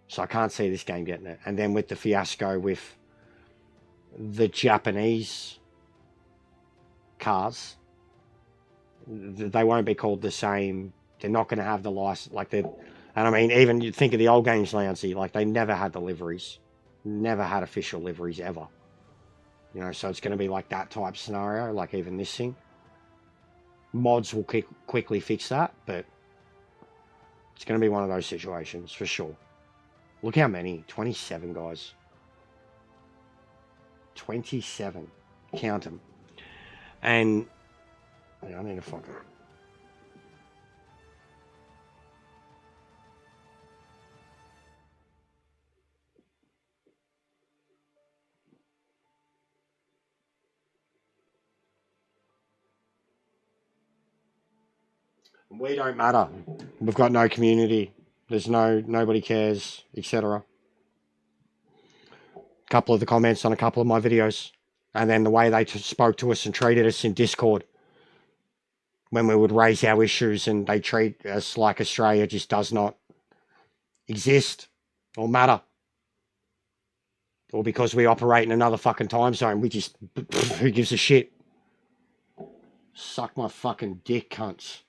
So I can't see this game getting it. And then with the fiasco with the Japanese cars, they won't be called the same. They're not going to have the license like they. And I mean, even you think of the old games, Lancey, like they never had the liveries, never had official liveries ever. You know, so it's going to be like that type scenario, like even this thing. Mods will quickly fix that, but it's going to be one of those situations for sure. Look how many, 27 guys. 27. Count them. And I need to fucking. We don't matter. We've got no community. There's nobody cares, etc. A couple of the comments on a couple of my videos, and then the way they spoke to us and treated us in Discord when we would raise our issues, and they treat us like Australia just does not exist or matter, or because we operate in another fucking time zone, we just who gives a shit? Suck my fucking dick, cunts.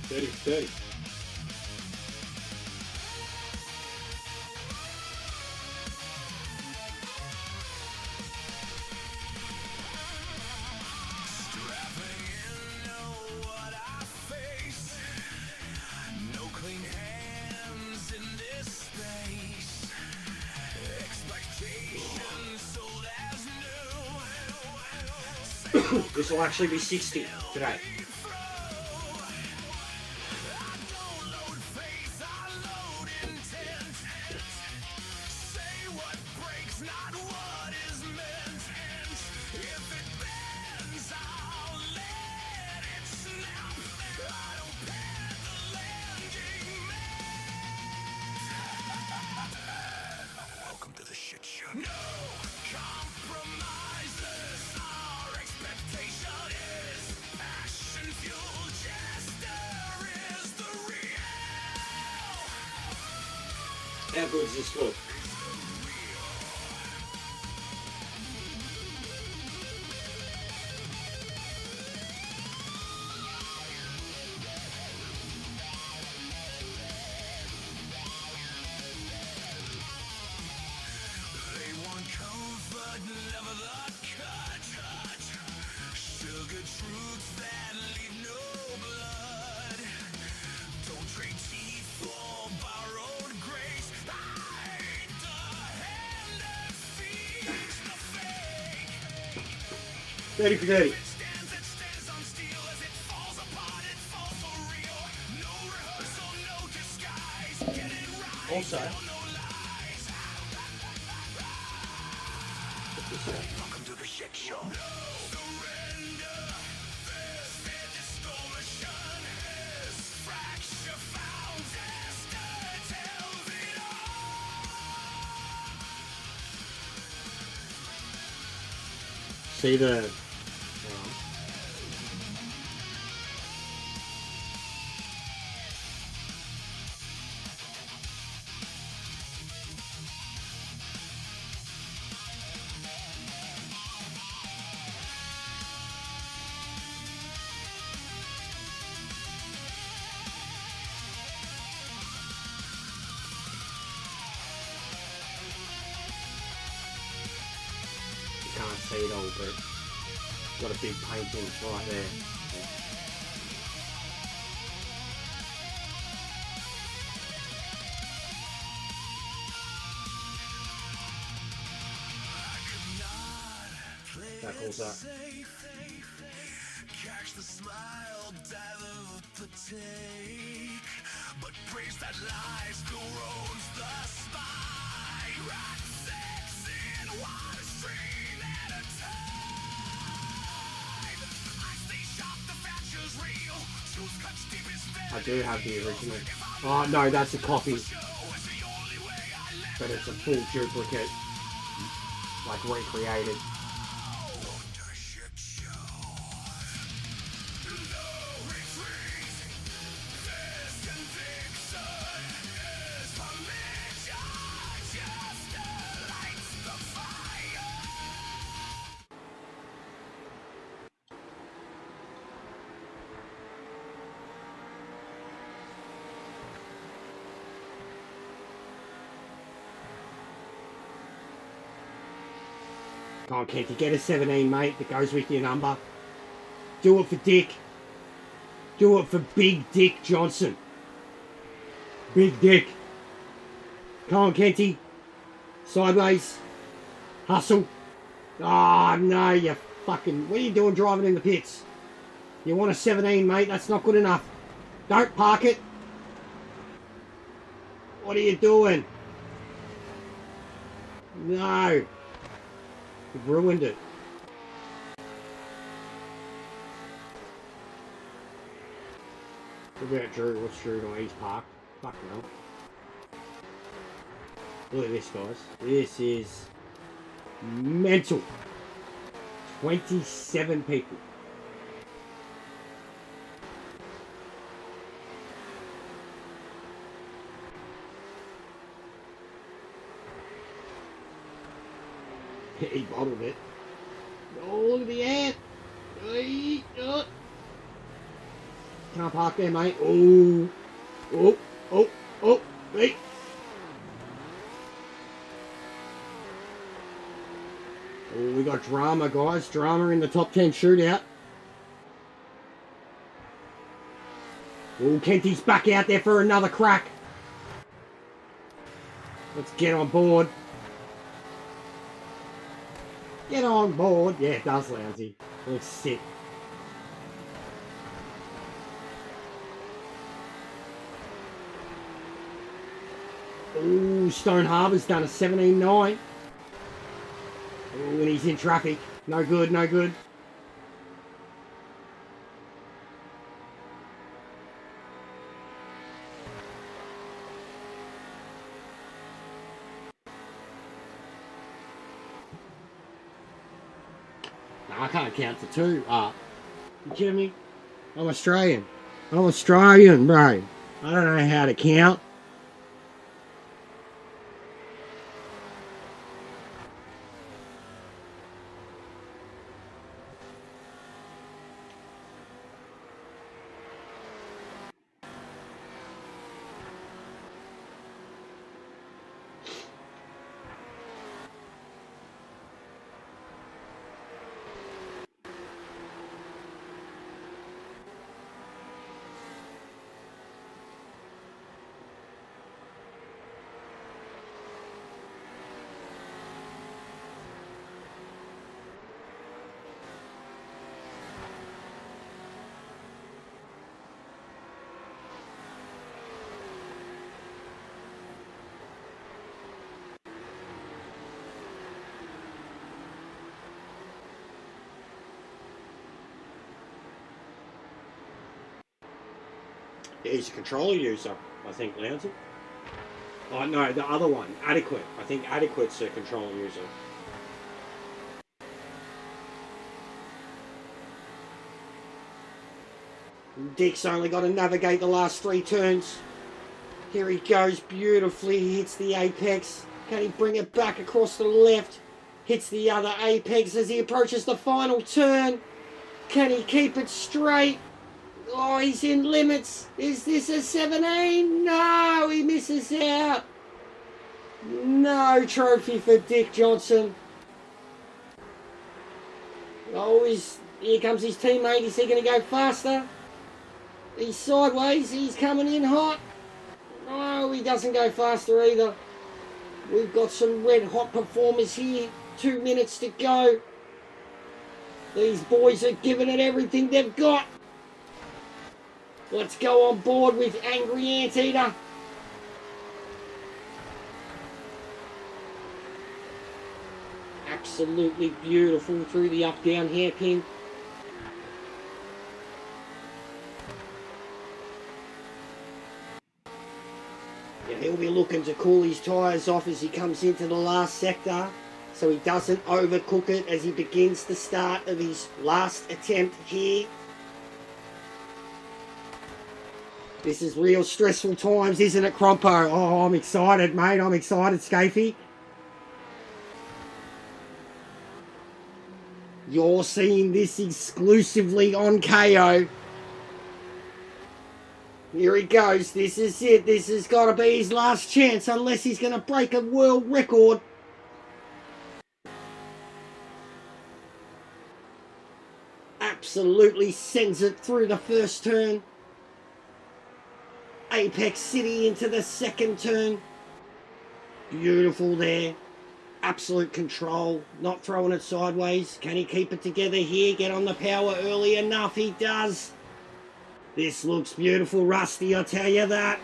30 for 30. Strapping in, know what I face. No clean hands in this space. Expectations, so there's new. This will actually be 60 today. Welcome to the shit show. No compromises. Our expectation is passion fueled. Jester is the real. How good does this look? They want comfort, never the cut. Sugar truths that leave no blood. Don't trade teeth for borrowed grace. I hate the hand that feeds the fake. 30 for 30. It stands on steel as it falls apart. It falls for real. No rehearsal, no disguise. Get it right. Also, No lies. Welcome to the shit show. No surrender. This distortion is fracture found. Jester tells it all. see the. You can't see it all, but got a big painting right there. That pulls up. Catch the smile, dilute the take. But praise that lies corrodes the spine. Rock sex in one stream at a time. I stay sharp, the facture's real. Truth cuts deep as I do have the original. Oh no, that's a copy, but it's a full duplicate, like recreated. Come on, Kenty, get a 17, mate, that goes with your number. Do it for Dick. Do it for Big Dick Johnson. Big Dick. Come on, Kenty. Sideways. Hustle. Oh, no, you fucking... What are you doing driving in the pits? You want a 17, mate? That's not good enough. Don't park it. What are you doing? No. You've ruined it. What about Drew? What's Drew doing? He's parked. Fuck no. Look at this, guys. This is mental. 27 people. He bottled it. Oh, look at the ant. Can't park there, mate. Oh, oh, oh, oh, hey. Oh, we got drama, guys. Drama in the top 10 shootout. Oh, Kenty's back out there for another crack. Let's get on board. Get on board. Yeah, it does, Lounsey. Looks sick. Oh, Stone Harbour's done a 17.9. Oh, and he's in traffic. No good, no good. No, I can't count to 2. You kidding me? I'm Australian. I'm Australian, bro. I don't know how to count. Yeah, he's a controller user, I think, Lounsey. Oh, no, the other one, Adequate. I think Adequate's a controller user. Dick's only got to navigate the last 3 turns. Here he goes beautifully. He hits the apex. Can he bring it back across to the left? Hits the other apex as he approaches the final turn. Can he keep it straight? Oh, he's in limits. Is this a 17? No, he misses out. No trophy for Dick Johnson. Oh, here comes his teammate. Is he going to go faster? He's sideways. He's coming in hot. No, he doesn't go faster either. We've got some red hot performers here. 2 minutes to go. These boys are giving it everything they've got. Let's go on board with Angry Anteater. Absolutely beautiful through the up-down hairpin. Yeah, he'll be looking to cool his tyres off as he comes into the last sector, so he doesn't overcook it as he begins the start of his last attempt here. This is real stressful times, isn't it, Crompo? Oh, I'm excited, mate. I'm excited, Scafey. You're seeing this exclusively on KO. Here he goes. This is it. This has got to be his last chance unless he's going to break a world record. Absolutely sends it through the first turn. Apex City into the second turn. Beautiful there. Absolute control. Not throwing it sideways. Can he keep it together here? Get on the power early enough. He does. This looks beautiful, Rusty, I'll tell you that.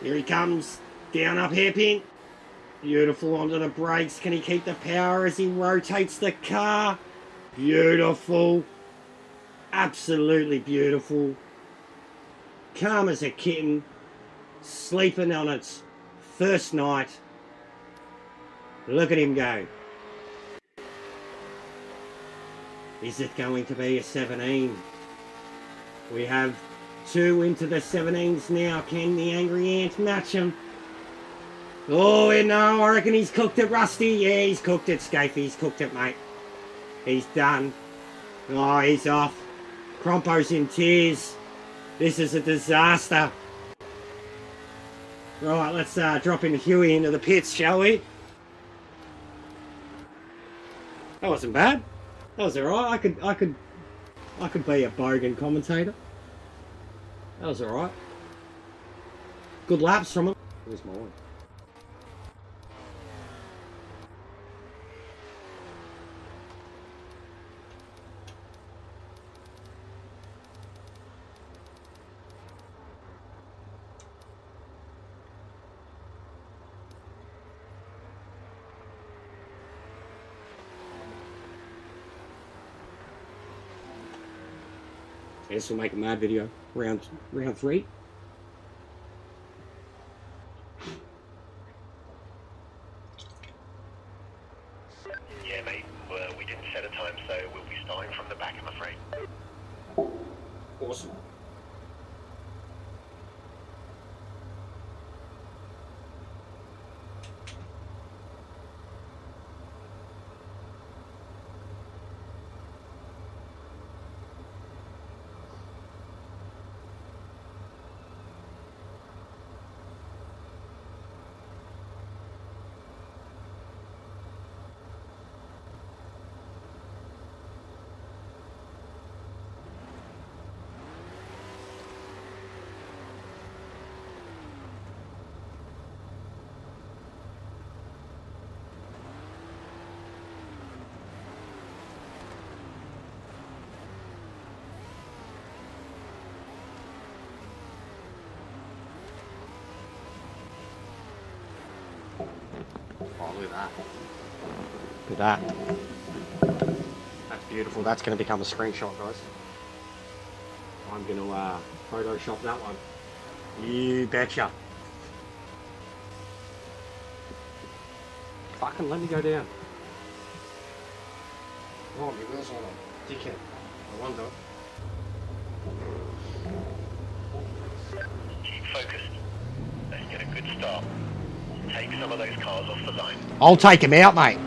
Here he comes. Down up hairpin. Beautiful onto the brakes. Can he keep the power as he rotates the car? Beautiful. Absolutely beautiful. Calm as a kitten. Sleeping on its first night. Look at him go. Is it going to be a 17? We have 2 into the 17s now. Can the Angry Ant match him? Oh, no, I reckon he's cooked it, Rusty. Yeah, he's cooked it, Scafey. He's cooked it, mate. He's done. Oh, he's off. Crompo's in tears. This is a disaster. Right, let's drop in Huey into the pits, shall we? That wasn't bad. That was alright. I could be a bogan commentator. That was alright. Good laps from him. Where's mine? This will make a mad video. Round 3. Yeah, mate. We didn't set a time, so we'll be starting from the back, I'm afraid. Awesome. Oh, look at that. Look at that. That's beautiful. That's going to become a screenshot, guys. I'm going to Photoshop that one. You betcha. Fucking let me go down. Oh, my wheels on a dickhead. I wonder. Keep focused. Let's get a good start. Take some of those cars off the line. I'll take him out, mate.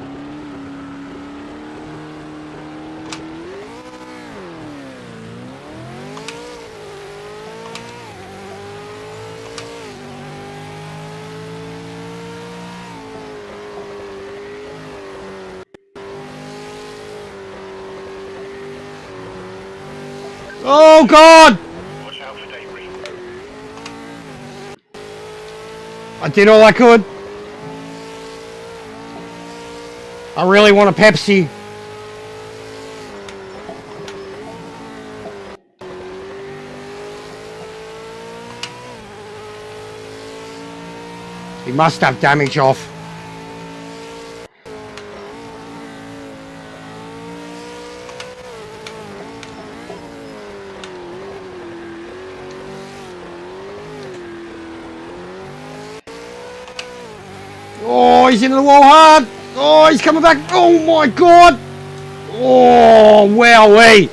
Oh, God! Watch out for debris. I did all I could. I really want a Pepsi. He must have damage off. Oh, he's into the wall hard. Oh, he's coming back. Oh my God. Oh, wowee.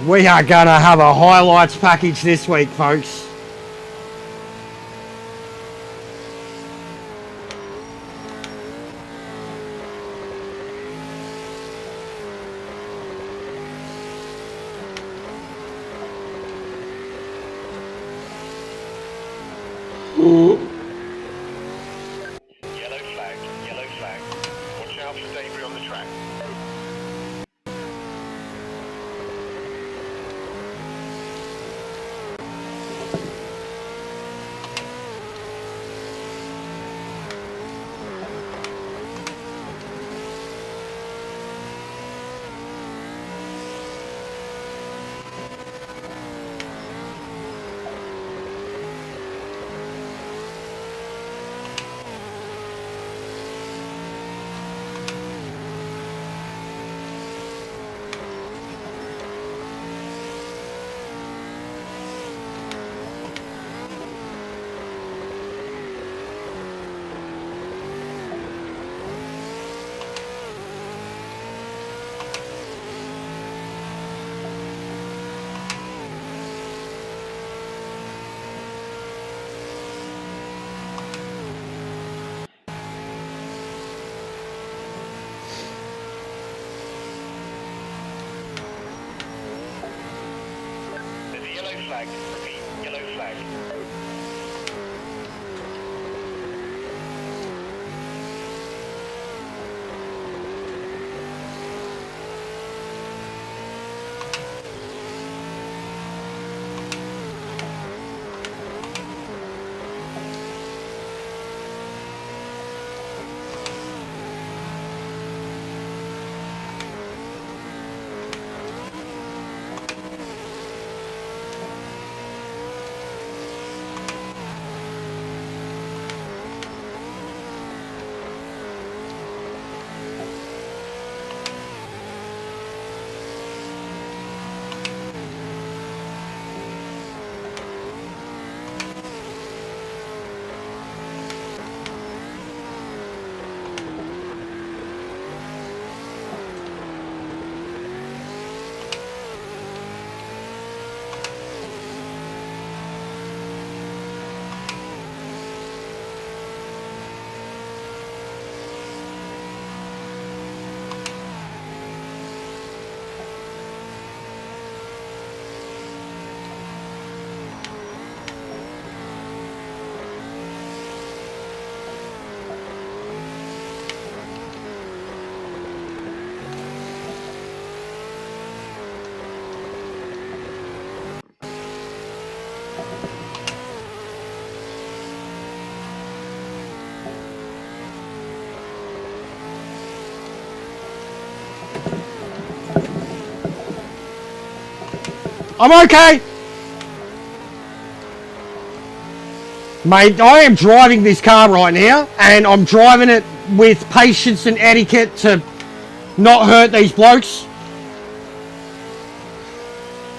We are gonna have a highlights package this week, folks. Yellow flag, yellow flag. Watch out for debris on the track. flag. Repeat, yellow flag. I'm okay. Mate, I am driving this car right now, and I'm driving it with patience and etiquette to not hurt these blokes.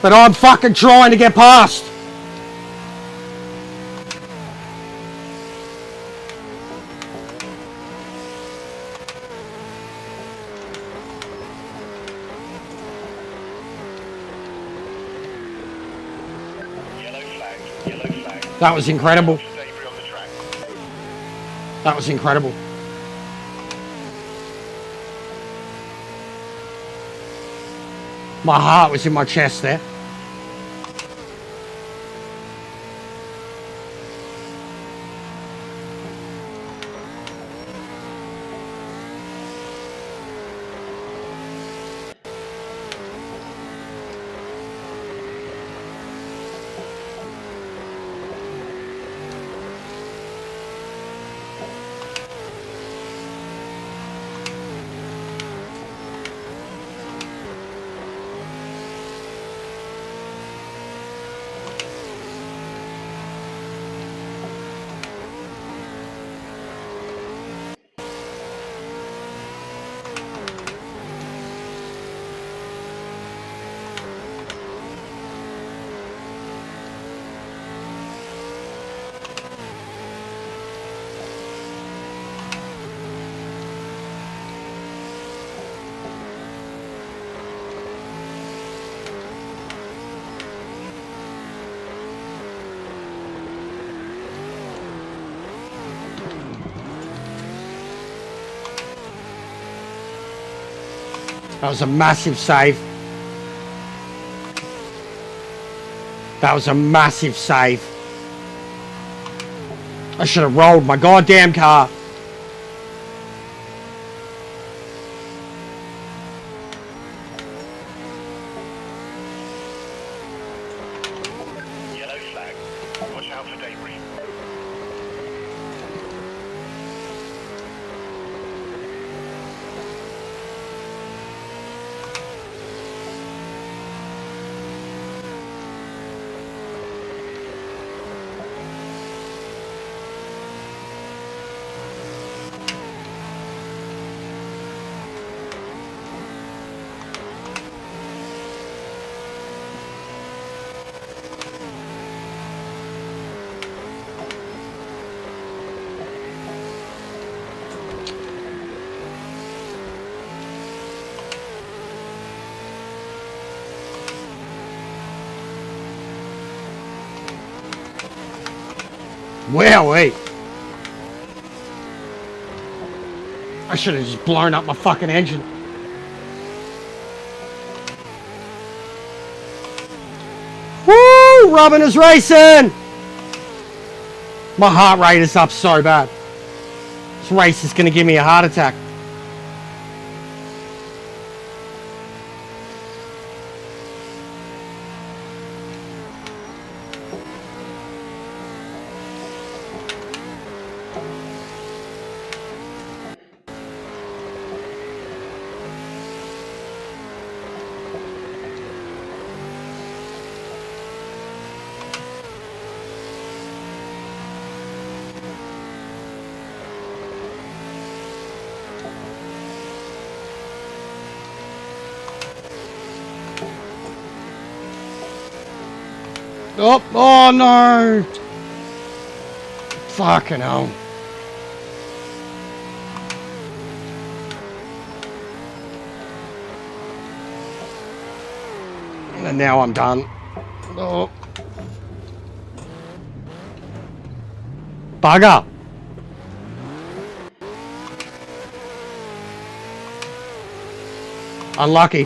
But I'm fucking trying to get past. Yellow flag, yellow flag. That was incredible. Debris on the track. That was incredible. My heart was in my chest there. That was a massive save. That was a massive save. I should have rolled my goddamn car. Yellow flag. Watch out for debris. Wowee. I should have just blown up my fucking engine. Woo! Woo! Robin is racing! My heart rate is up so bad. This race is going to give me a heart attack. Oh, oh no! Fucking hell. And now I'm done. Oh. Bugger! Unlucky.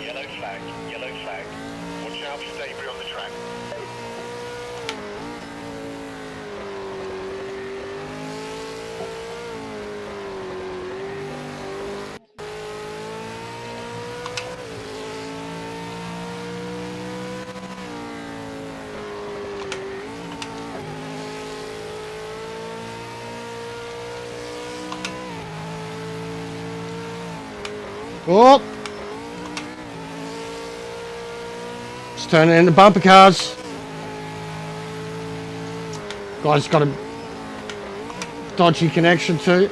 Yellow flag, yellow flag. Watch out for debris on the track. Oh! It's turning into bumper cars. Guys got a dodgy connection too.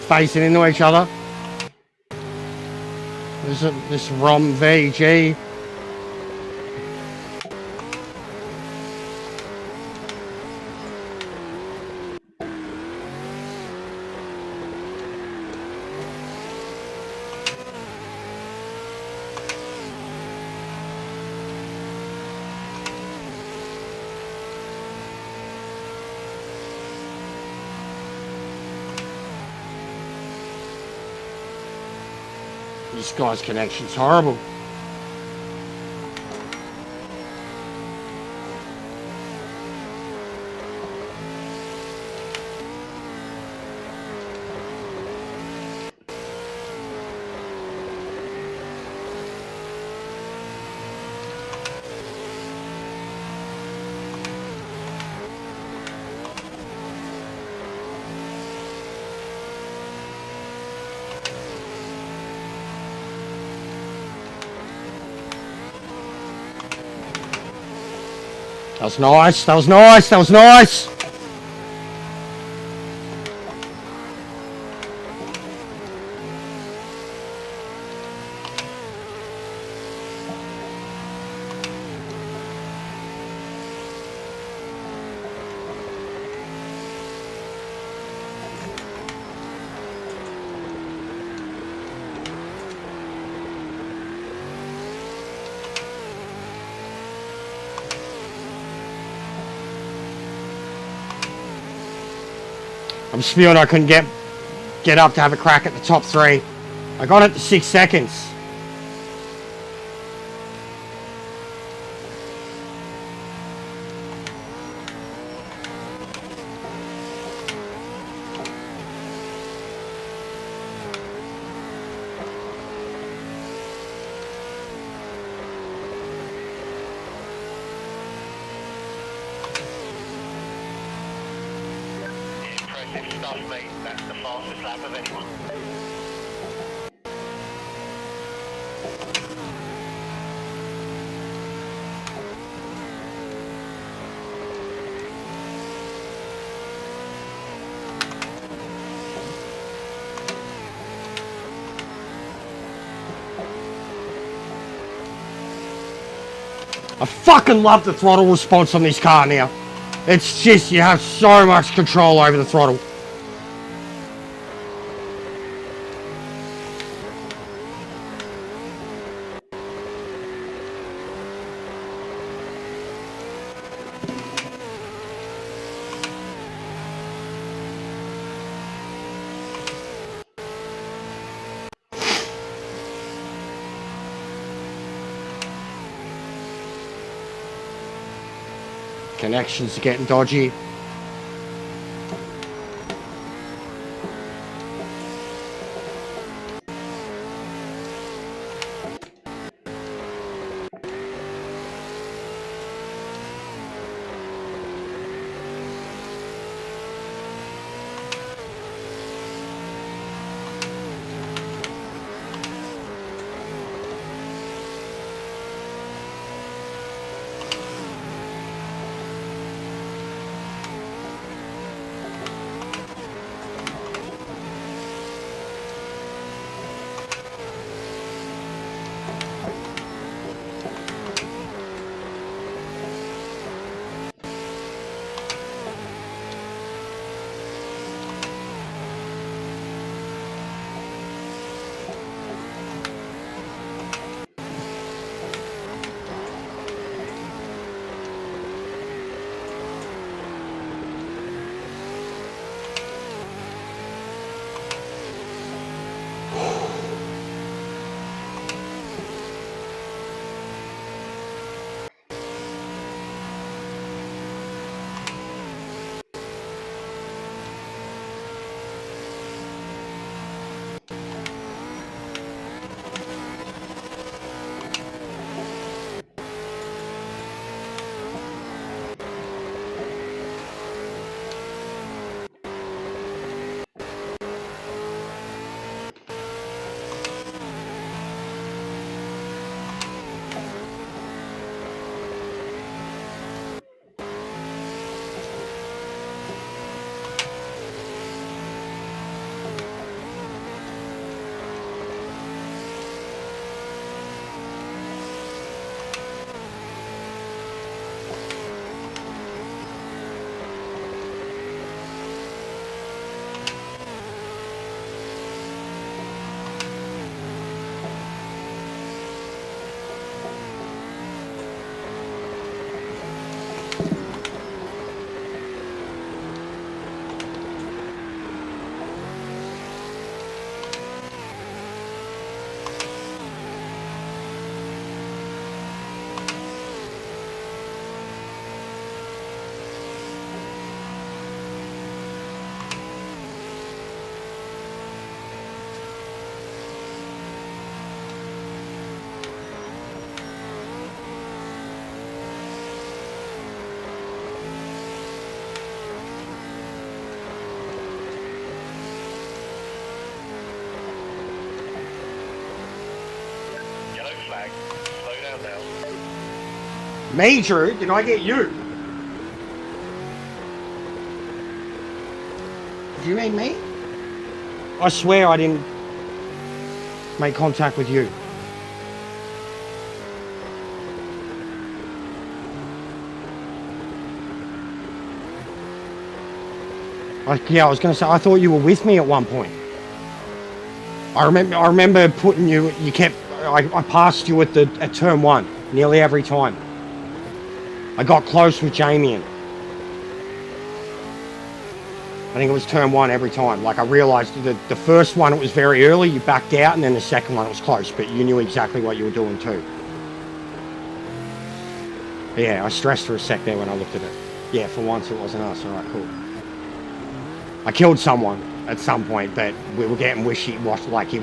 Facing into each other. This ROM VG. This guy's connection's horrible. That was nice, that was nice, that was nice! I'm spewing I couldn't get up to have a crack at the top three. I got it to 6 seconds. Impressive stuff, mate. That's the fastest lap of anyone. I fucking love the throttle response on this car now. It's just, you have so much control over the throttle. Connections are getting dodgy. Yellow flag. Slow down now. Me, Drew? Did I get you? Did you mean me? I swear I didn't make contact with you. Yeah, I was going to say, I thought you were with me at one point. I remember putting you, I passed you at turn 1, nearly every time. I got close with Jamie and I think it was turn 1 every time. Like I realized that the first one, it was very early, you backed out, and then the second one, it was close, but you knew exactly what you were doing too. But yeah, I stressed for a sec there when I looked at it. Yeah, for once it wasn't us, alright, cool. I killed someone at some point, but we were getting wishy-washy, like we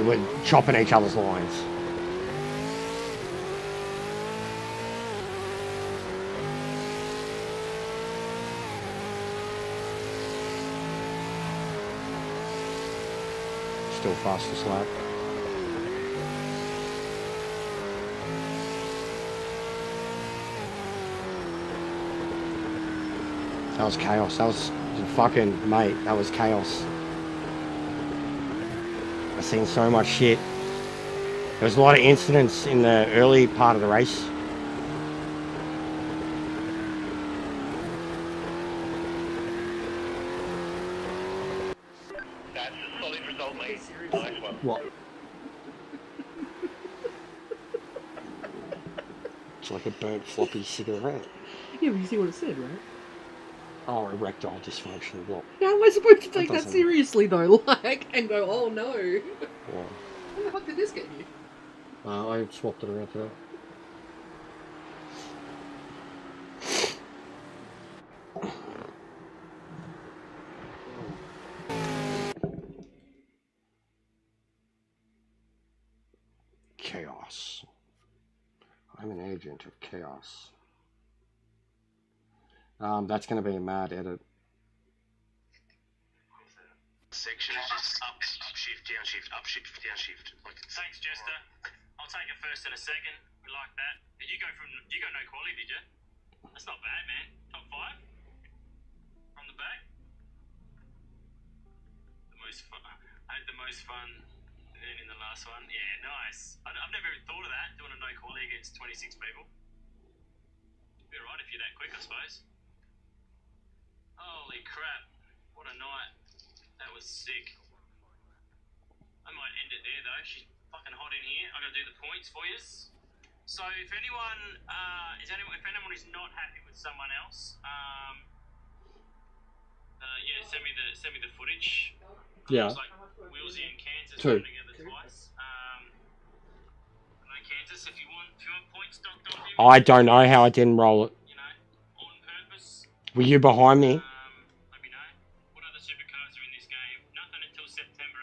were chopping each other's lines. Still fastest lap. That was chaos. That was fucking, mate, that was chaos. I've seen so much shit. There was a lot of incidents in the early part of the race. That's a solid result, mate. Nice one. What? It's like a burnt floppy cigarette. Yeah, but you see what it said, right? Oh, erectile dysfunction. What? How am I supposed to take that doesn't- seriously though? Like, and go, oh no. What? How the fuck did this get you? I swapped it around today. Chaos. I'm an agent of chaos. That's going to be a mad edit. Section is just up, shift, downshift, up, shift, downshift. Like it's, Thanks, Jester. I'll take it first in a second. We like that. Did you go no quality, did you? That's not bad, man. Top 5? From the back? The most fun. I had the most fun in the last one. Yeah, nice. I've never even thought of that, doing a no quality against 26 people. Be alright if you're that quick, I suppose. Holy crap. What a night. That was sick. I might end it there though. She's fucking hot in here. I'm gonna do the points for you. So if anyone if anyone is not happy with someone else, yeah, send me the footage. Yeah. Looks like Willsy and Kansas 2. come together twice. No, Kansas, if you want points, don't do it. I don't know how I didn't roll it. You know, on purpose. Were you behind me? Let me know. What other supercars are in this game? Nothing until September.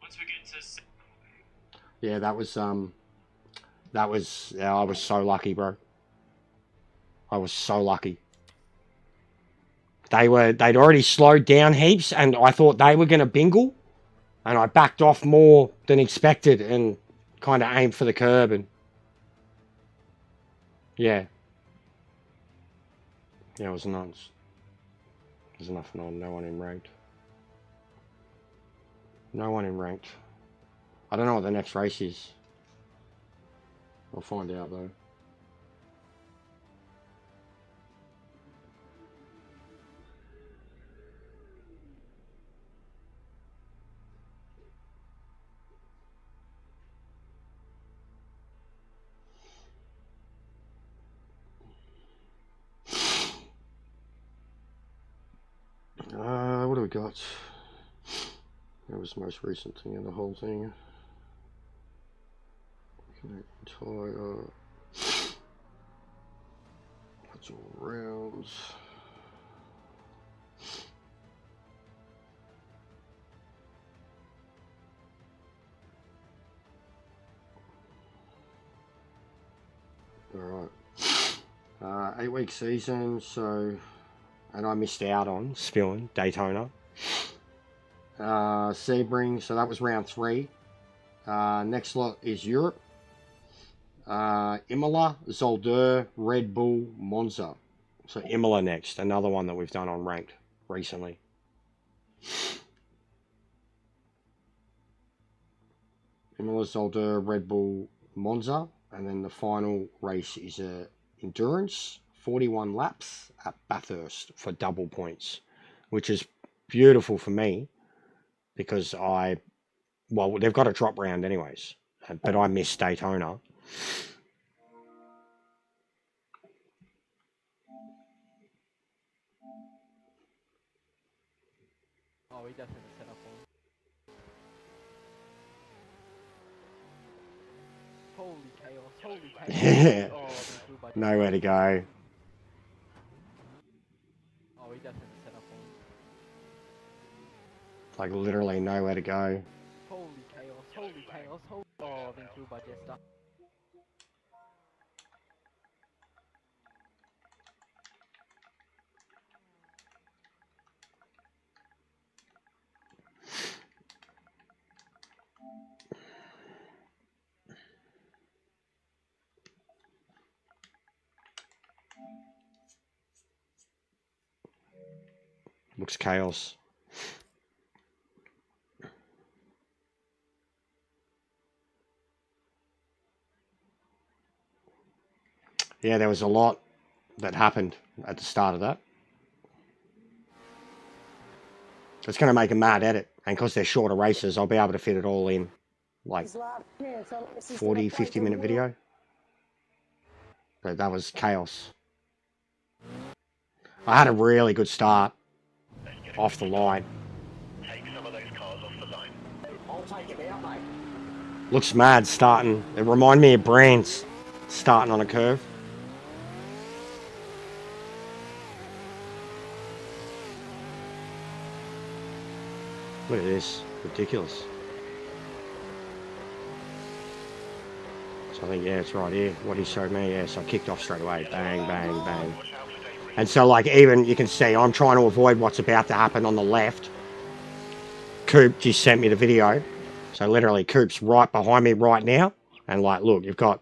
Once we get to Yeah, that was, yeah, I was so lucky, bro. I was so lucky. They'd already slowed down heaps, and I thought they were going to bingle, and I backed off more than expected and kind of aimed for the curb, and yeah. Yeah, it was nuts. There's nothing on, no one in ranked. No one in ranked. I don't know what the next race is. I'll find out though. What do we got? That was the most recent thing in the whole thing. Entire. That's all rounds. Alright. 8-week season, so. And I missed out on spilling Daytona. Sebring, so that was round 3. Next lot is Europe. Imola, Zolder, Red Bull, Monza. So Imola next, another one that we've done on ranked recently. Imola, Zolder, Red Bull, Monza. And then the final race is endurance, 41 laps at Bathurst for double points, which is beautiful for me because well, they've got a drop round anyways, but I missed Daytona. Oh, he definitely set up on. Holy chaos, holy chaos. Oh, this blew by Nowhere to go. Oh, he definitely set up on. Like literally nowhere to go. Holy chaos, holy chaos, holy. Oh, been killed by Jester. Looks chaos. Yeah, there was a lot that happened at the start of that. It's going to make a mad edit. And because they're shorter races, I'll be able to fit it all in like 40, 50-minute video. But that was chaos. I had a really good start off the line. Take some of those cars off the line. I'll take it out, mate. Looks mad starting. It reminded me of Brands starting on a curve. Look at this. Ridiculous. So I think, yeah, it's right here. What he showed me, yeah. So I kicked off straight away. Bang, bang, bang. And so, like, even you can see I'm trying to avoid what's about to happen on the left. Coop just sent me the video. So literally, Coop's right behind me right now. And like, look, you've got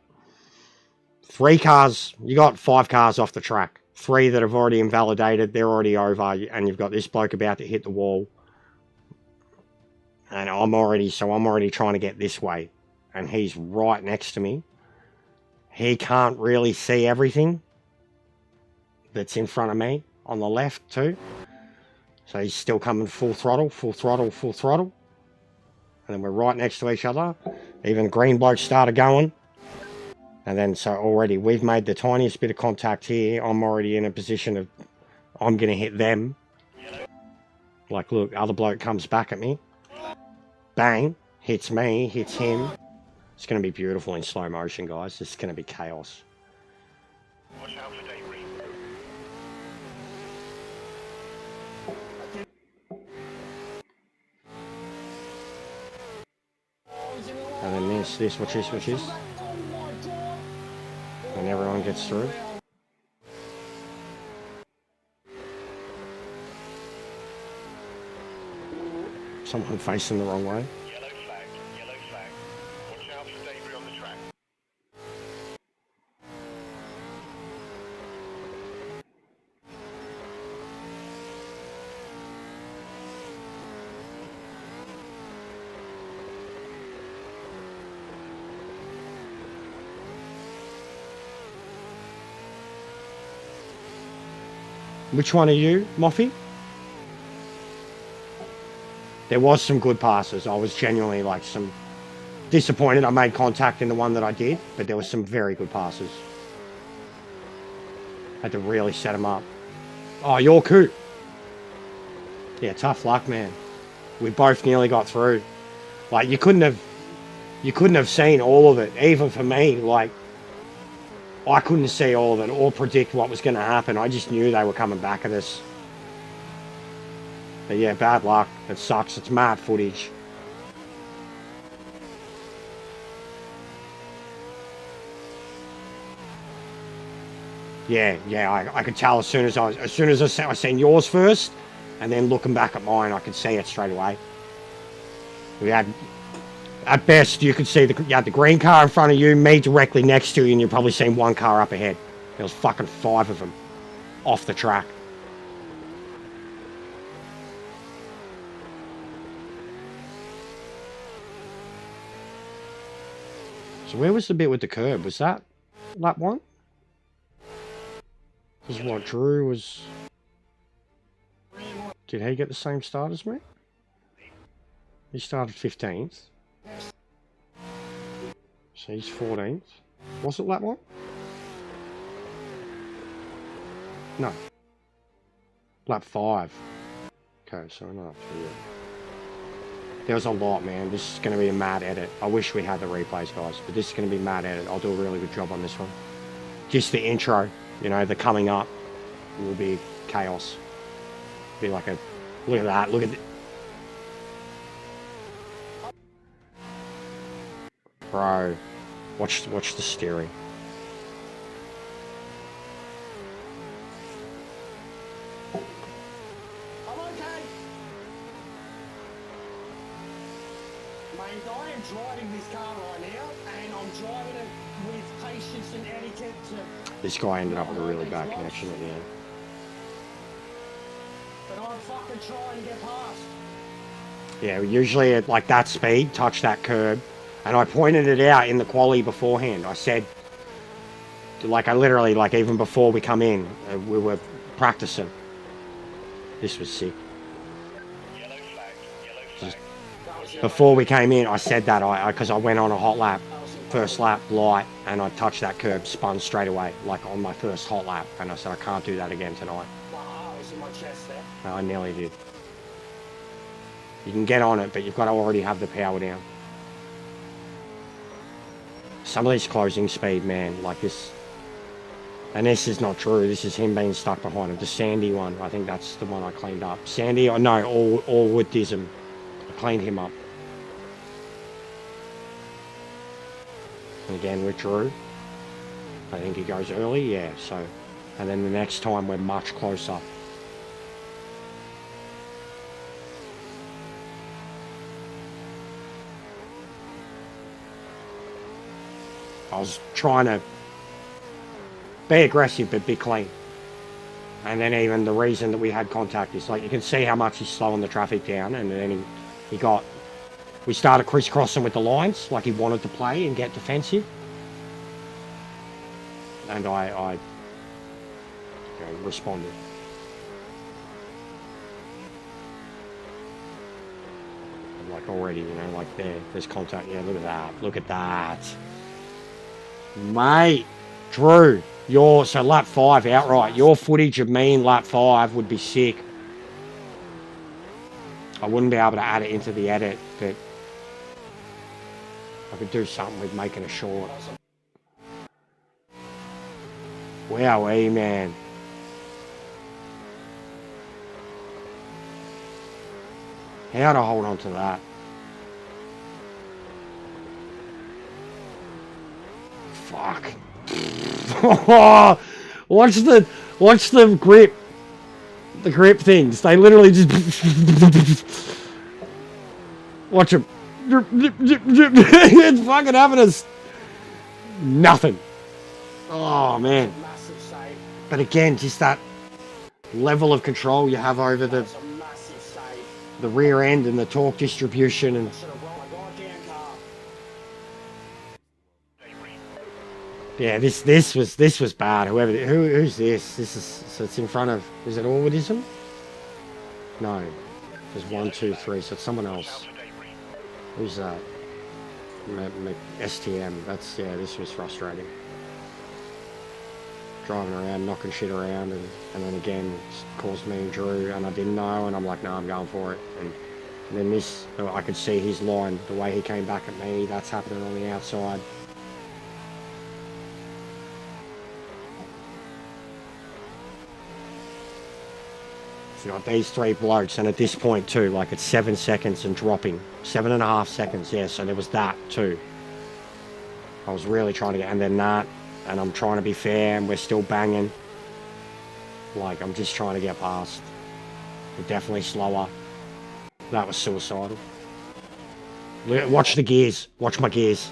3 cars. You got 5 cars off the track. 3 that have already invalidated. They're already over. And you've got this bloke about to hit the wall. And I'm already trying to get this way. And he's right next to me. He can't really see everything that's in front of me on the left too. So he's still coming full throttle, full throttle, full throttle. And then we're right next to each other. Even the green bloke started going. And then so already we've made the tiniest bit of contact here. I'm already in a position of I'm going to hit them. Like, look, other bloke comes back at me. Bang, hits me, hits him. It's going to be beautiful in slow motion, guys. This is going to be chaos. Watch out for debris. And then this, watch this. And everyone gets through. Someone facing the wrong way. Yellow flag, yellow flag. Watch out for debris on the track. Which one are you, Moffy? There was some good passes. I was genuinely like disappointed I made contact in the one that I did, but there was some very good passes. Had to really set them up. Oh, you're Coop. Yeah, tough luck, man. We both nearly got through. Like you couldn't have seen all of it, even for me. Like I couldn't see all of it or predict what was going to happen. I just knew they were coming back at us. But yeah, bad luck. It sucks. It's mad footage. Yeah, I could tell as soon as I seen yours first, and then looking back at mine, I could see it straight away. We had, at best, you could see you had the green car in front of you, me directly next to you, and you've probably seen 1 car up ahead. There was fucking 5 of them off the track. So where was the bit with the curb? Was that lap 1? Because what, Drew was... Did he get the same start as me? He started 15th. So he's 14th. Was it lap 1? No. Lap 5. Okay, so another 3. There was a lot, man. This is going to be a mad edit. I wish we had the replays, guys, but this is going to be a mad edit. I'll do a really good job on this one. Just the intro, you know, the coming up will be chaos. Be like a... Look at that. Look at... Bro. Watch the steering. I'm okay. Mate, I am driving this car right now, and I'm driving it with patience and etiquette to... This guy ended up with a really bad connection at the end. But I'm fucking trying to get past. Yeah, usually at like that speed, touch that curb. And I pointed it out in the quali beforehand. I said, like, I literally, like, even before we come in, we were practicing. This was sick. Yellow flag, yellow Just flag. That was before we came in, I said that because I went on a hot lap, That was first lap light, and I touched that curb, spun straight away, like on my first hot lap, and I said I can't do that again tonight. My heart was in my chest there. I nearly did. You can get on it, but you've got to already have the power down. Some of these closing speed, man, like this. And this is not true. This is him being stuck behind him. The Sandy one, I think that's the one I cleaned up. Sandy, or no, all Woodism. I cleaned him up. And again with Drew. I think he goes early, yeah, so. And then the next time we're much closer. I was trying to be aggressive but be clean. And then even the reason that we had contact is like you can see how much he's slowing the traffic down, and then we started crisscrossing with the lines like he wanted to play and get defensive. And I responded. And like already, like there's contact. Yeah, look at that. Look at that. Mate, Drew, so lap 5 outright. Your footage of me in lap 5 would be sick. I wouldn't be able to add it into the edit, but I could do something with making it short. Wowee, man. How to hold on to that? Fuck. Watch the grip. The grip things. They literally just watch them. It's fucking having us nothing. Oh man. Massive save. But again, just that level of control you have over the That's a massive save. rear end and the torque distribution and I should have rolled my goddamn car. yeah, this was bad. Who's this? This is so it's in front of. Is it Orwoodism? No, there's 1, 2, 3. So it's someone else. Who's that? STM. That's This was frustrating. Driving around, knocking shit around, and then again caused me and Drew, and I didn't know, and I'm like, no, I'm going for it. And then this, I could see his line, the way he came back at me. That's happening on the outside. You got these 3 blokes, and at this point too, like it's 7 seconds and dropping, 7.5 seconds, yeah, so there was that too. I was really trying to get, and then that, and I'm trying to be fair, and we're still banging. Like, I'm just trying to get past. We're definitely slower. That was suicidal. Watch the gears, watch my gears.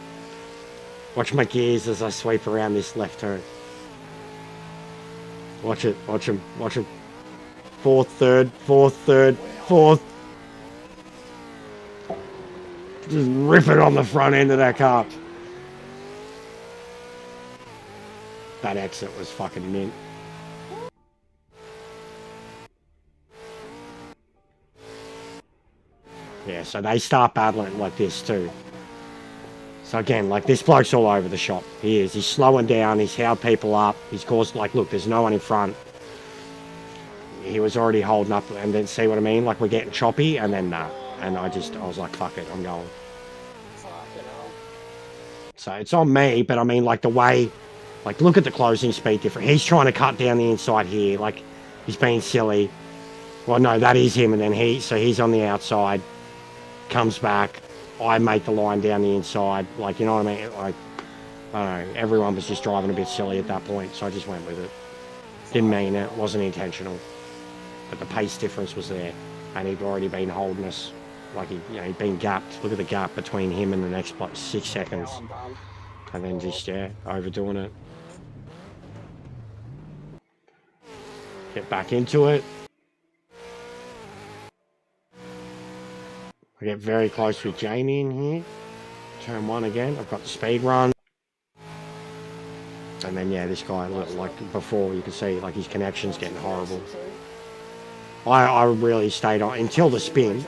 Watch my gears as I sweep around this left turn. Watch it, watch him, watch him. Fourth, third, fourth. Just rip it on the front end of that car. That exit was fucking mint. Yeah, so they start battling like this too. So again, like this bloke's all over the shop. He is. He's slowing down. He's held people up. He's caused, like, look, there's no one in front. He was already holding up, and then see what I mean? Like, we're getting choppy, and then nah. And I was like, fuck it, I'm going. Fucking hell. So it's on me, but I mean, like, the way, like, look at the closing speed difference. He's trying to cut down the inside here, like, he's being silly. Well, no, that is him, and then he's on the outside, comes back. I make the line down the inside, like, you know what I mean? Like, I don't know, everyone was just driving a bit silly at that point, so I just went with it. Didn't mean it, wasn't intentional. But the pace difference was there, and he'd already been holding us, like he'd been gapped. Look at the gap between him and the next bloke, 6 seconds, I'm done. and then just overdoing it. Get back into it. I get very close with Jamie in here. Turn 1 again. I've got the speed run, and And then yeah, this guy, like before, you can see like his connection's getting horrible. I really stayed on until the spin,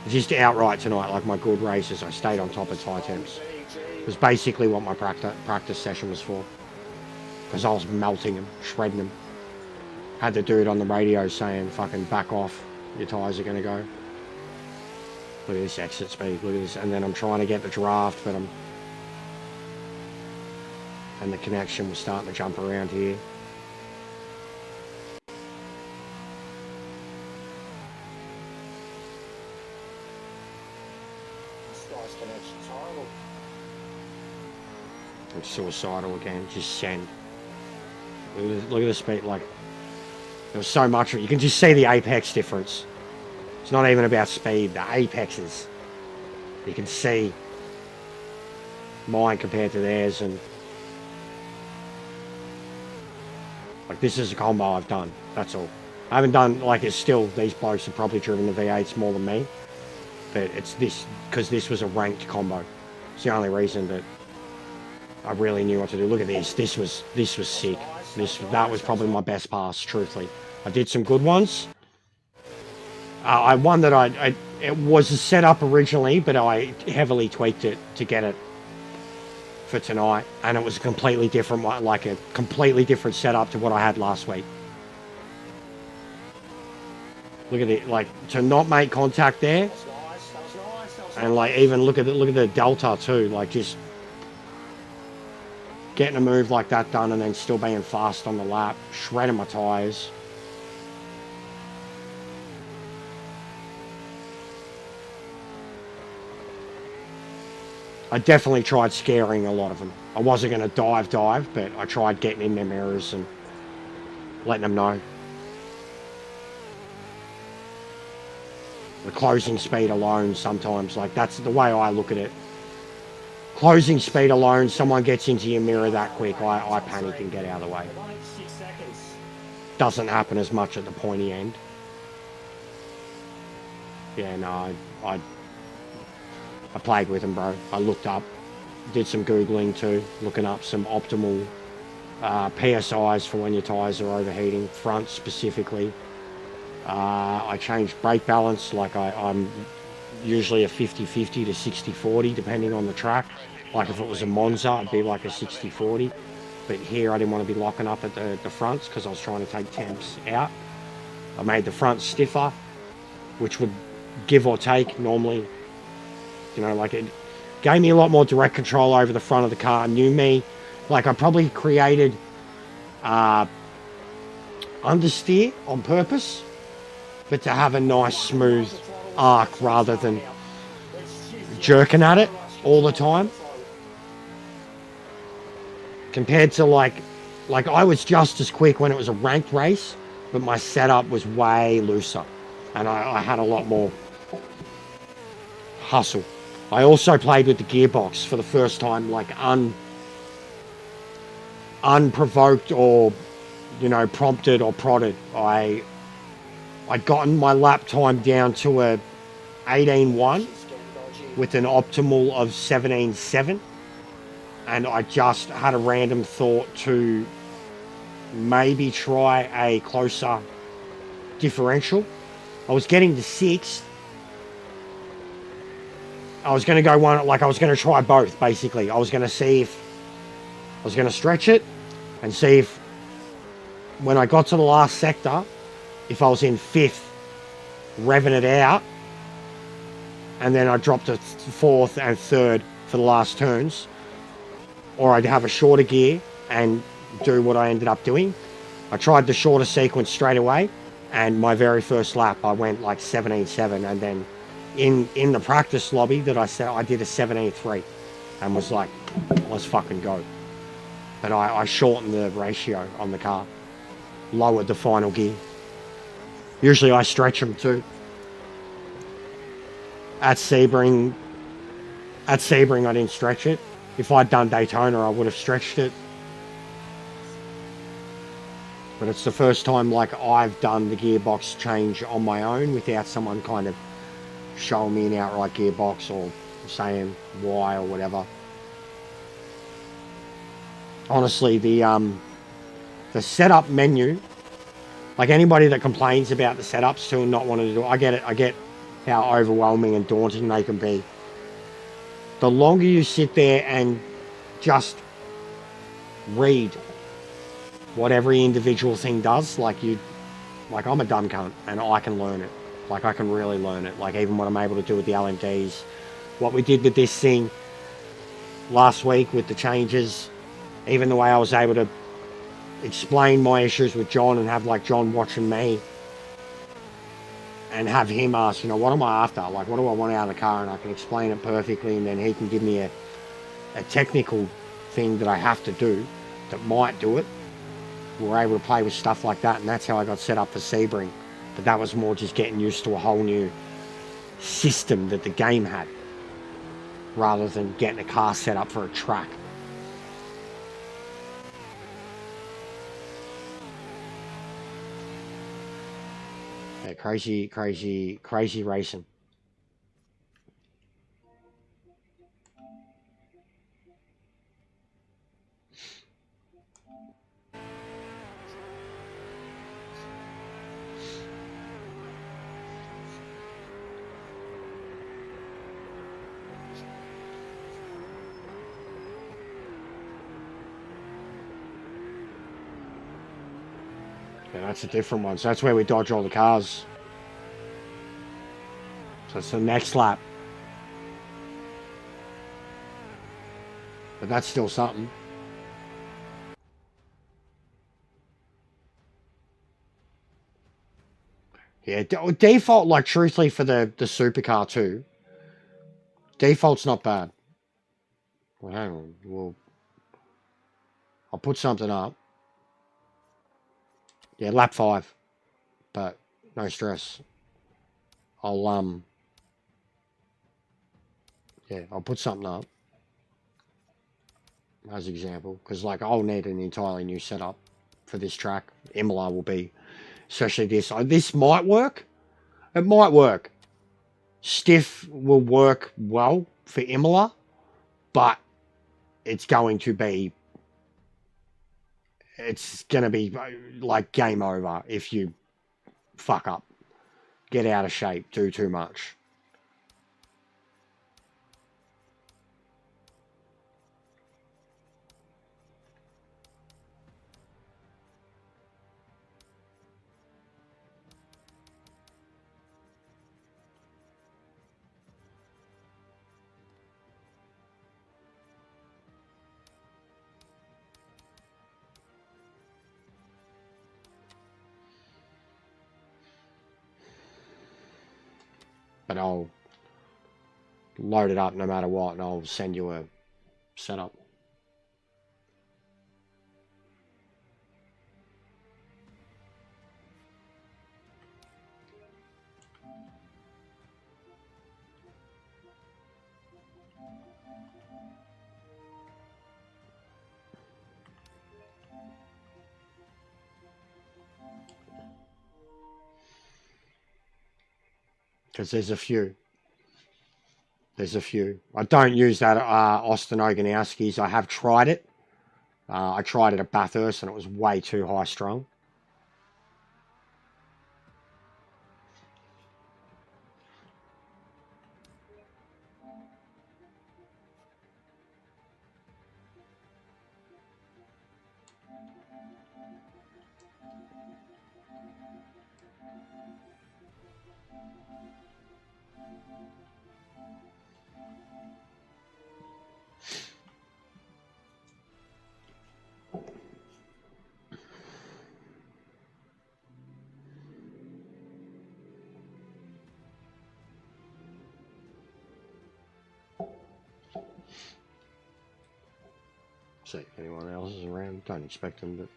just outright tonight. Like my good races, I stayed on top of tie temps. It was basically what my practice session was for, because I was melting them, shredding them. Had the dude on the radio saying, "Fucking back off, your tires are gonna go." Look at this exit speed. Look at this, and then I'm trying to get the draft, but and the connection was starting to jump around here. Connection's horrible. I'm suicidal again. Just send. Look at the speed. Like there was so much of it. You can just see the apex difference. It's not even about speed. The apexes. You can see mine compared to theirs, and like this is a combo I've done. That's all. I haven't done like it's still. These blokes have probably driven the V8s more than me. But it's this, because this was a ranked combo. It's the only reason that I really knew what to do. Look at this. This was sick. That was probably my best pass, truthfully. I did some good ones. I won that it was a setup originally, but I heavily tweaked it to get it for tonight. And it was a completely different one, like a completely different setup to what I had last week. Look at it, like to not make contact there. And like even look at the delta too, like just getting a move like that done and then still being fast on the lap, shredding my tyres. I definitely tried scaring a lot of them. I wasn't going to dive, but I tried getting in their mirrors and letting them know. The closing speed alone sometimes, like that's the way I look at it. Closing speed alone, someone gets into your mirror that quick, I panic and get out of the way. Doesn't happen as much at the pointy end. Yeah, no, I played with them, bro. I looked up, did some Googling too, looking up some optimal PSIs for when your tyres are overheating, front specifically. I changed brake balance, like I'm usually a 50-50 to 60-40 depending on the track. Like if it was a Monza, it'd be like a 60-40. But here I didn't want to be locking up at the fronts because I was trying to take temps out. I made the front stiffer, which would give or take normally, you know, like it gave me a lot more direct control over the front of the car. Knew me, like I probably created understeer on purpose, but to have a nice smooth arc rather than jerking at it all the time. Compared to like I was just as quick when it was a ranked race, but my setup was way looser and I had a lot more hustle. I also played with the gearbox for the first time, like unprovoked or, you know, prompted or prodded. I'd gotten my lap time down to a 18.1 with an optimal of 17.7, and I just had a random thought to maybe try a closer differential. I was getting to 6th. I was going to go one, like I was going to try both basically. I was going to see if I was going to stretch it and see if when I got to the last sector, if I was in 5th, revving it out, and then I dropped to 4th and 3rd for the last turns, or I'd have a shorter gear and do what I ended up doing. I tried the shorter sequence straight away, and my very first lap I went like 17.7, and then in the practice lobby that I said, I did a 17.3 and was like, let's fucking go. But I shortened the ratio on the car, lowered the final gear. Usually I stretch them too. At Sebring I didn't stretch it. If I'd done Daytona, I would have stretched it. But it's the first time like I've done the gearbox change on my own without someone kind of showing me an outright gearbox or saying why or whatever. honestly, the setup menu, like anybody that complains about the setups still not wanting to do it, I get it. I get how overwhelming and daunting they can be. The longer you sit there and just read what every individual thing does, like I'm a dumb cunt and I can learn it. Like I can really learn it. Like even what I'm able to do with the LMDs, what we did with this thing last week with the changes, even the way I was able to explain my issues with John and have like John watching me and have him ask, what am I after? Like, what do I want out of the car? And I can explain it perfectly, and then he can give me a technical thing that I have to do that might do it. We're able to play with stuff like that, and that's how I got set up for Sebring. But that was more just getting used to a whole new system that the game had, rather than getting a car set up for a track. Yeah, crazy racing. Yeah, that's a different one. So that's where we dodge all the cars. So it's the next lap. But that's still something. Yeah, default, like, truthfully, for the supercar too, default's not bad. Well, hang on. I'll put something up. Yeah, lap 5. But no stress. I'll put something up as an example, because like I'll need an entirely new setup for this track. Imola will be, especially this. This might work. It might work. Stiff will work well for Imola, but it's going to be like game over if you fuck up, get out of shape, do too much. But I'll load it up no matter what, and I'll send you a setup. Because there's a few. I don't use that Austin Oganowski's. I have tried it. I tried it at Bathurst and it was way too high strung. See if anyone else is around. Don't expect them, but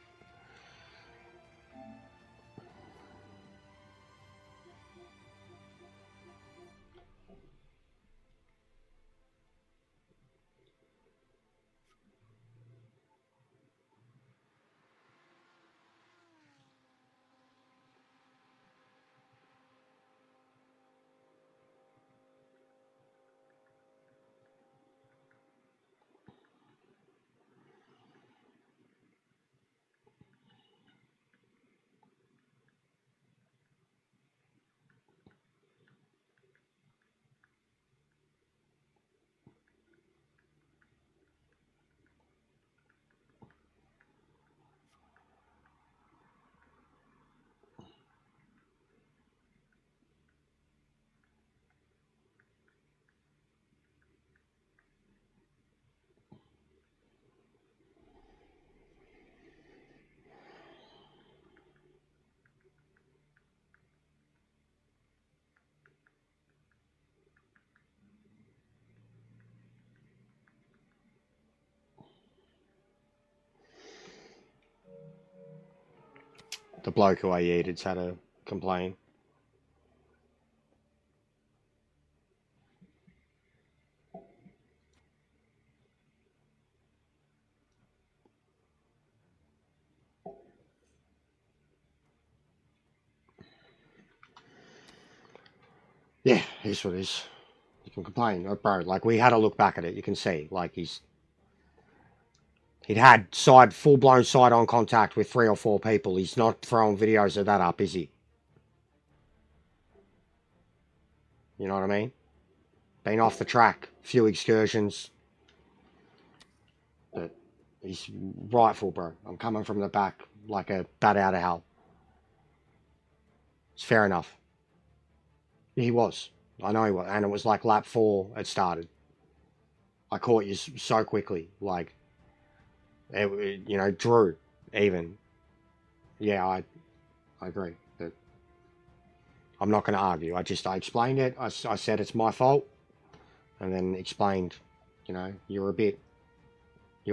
The bloke who I yeeted's had a complain. Yeah, here's what it is. You can complain, oh, bro. Like, we had a look back at it. You can see, like, he'd had full-blown side-on contact with 3 or 4 people. He's not throwing videos of that up, is he? You know what I mean? Been off the track, few excursions. But he's rightful, bro. I'm coming from the back like a bat out of hell. It's fair enough. He was. I know he was. And it was like lap 4 it started. I caught you so quickly. Like, you know, Drew, even. Yeah, I agree. But I'm not going to argue. I explained it. I said it's my fault. And then explained, you know, you were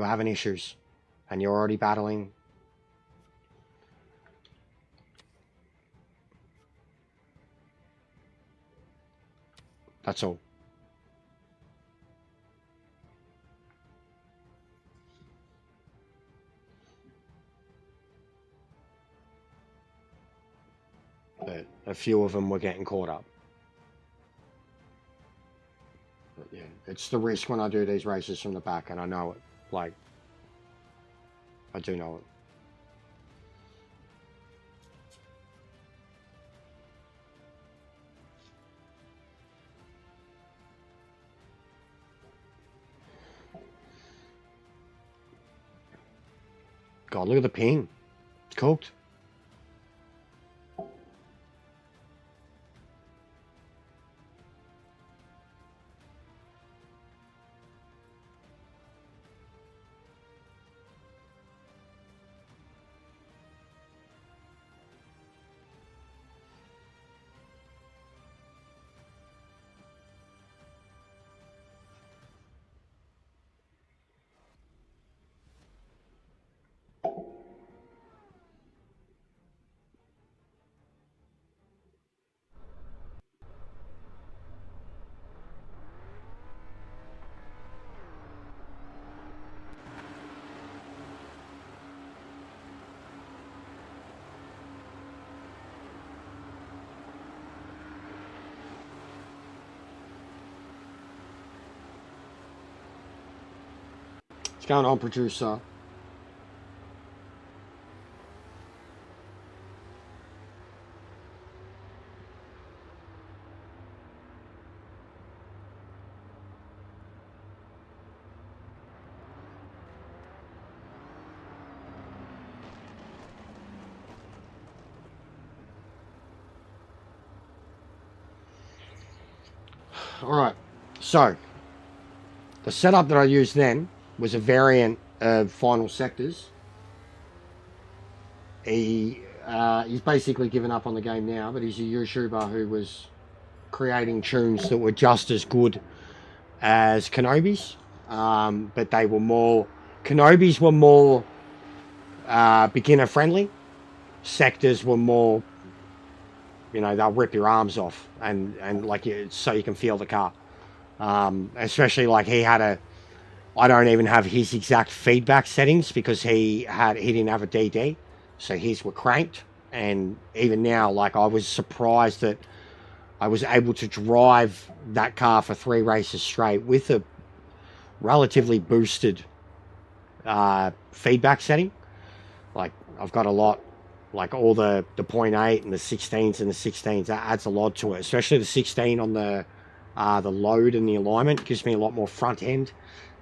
having issues. And you're already battling. That's all. But a few of them were getting caught up. But yeah, it's the risk when I do these races from the back, and I know it. Like, I do know it. God, look at the ping. It's cooked. What's going on, producer? Alright, so the setup that I used then was a variant of Final Sectors. He's basically given up on the game now, but he's a YouTuber who was creating tunes that were just as good as Kenobi's, but they were more... Kenobi's were more beginner friendly. Sectors were more, you know, they'll rip your arms off and like so you can feel the car. Especially like he had a... I don't even have his exact feedback settings because he didn't have a DD, so his were cranked. And even now, like, I was surprised that I was able to drive that car for 3 races straight with a relatively boosted feedback setting. Like, I've got a lot, like all the 0.8 and the 16s and the 16s, that adds a lot to it, especially the 16 on the load and the alignment gives me a lot more front end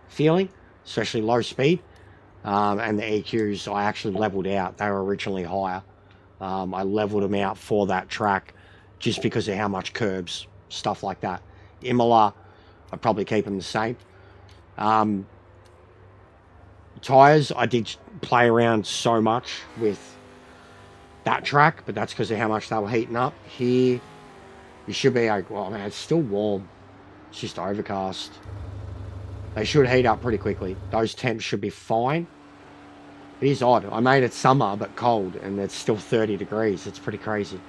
feeling, especially low speed. And the EQs I actually leveled out. They were originally higher. I leveled them out for that track just because of how much curbs, stuff like that. Imola, I'd probably keep them the same. Tires, I did play around so much with that track, but that's because of how much they were heating up. Here, you should be like, well, man, it's still warm. It's just overcast. They should heat up pretty quickly. Those temps should be fine. It is odd. I made it summer but cold, and it's still 30 degrees. It's pretty crazy.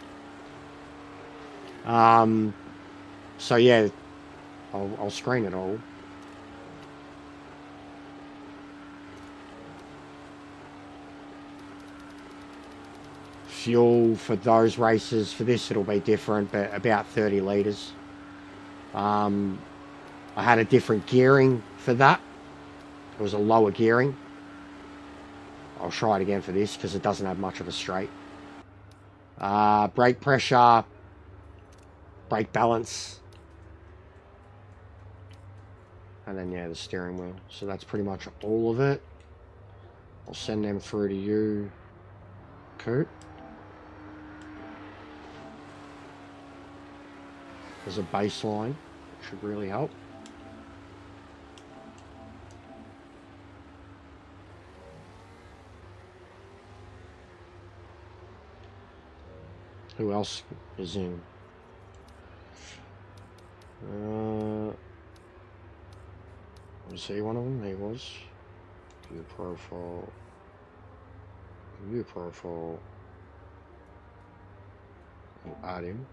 So yeah, I'll screen it all. Fuel for those races, for this it'll be different, but about 30 litres. I had a different gearing for that. It was a lower gearing. I'll try it again for this because it doesn't have much of a straight. Brake pressure, brake balance, and then yeah, the steering wheel. So that's pretty much all of it. I'll send them through to you, Coot. As a baseline, should really help. Who else is in? Was he one of them? He was. View profile. View profile. I'll add him.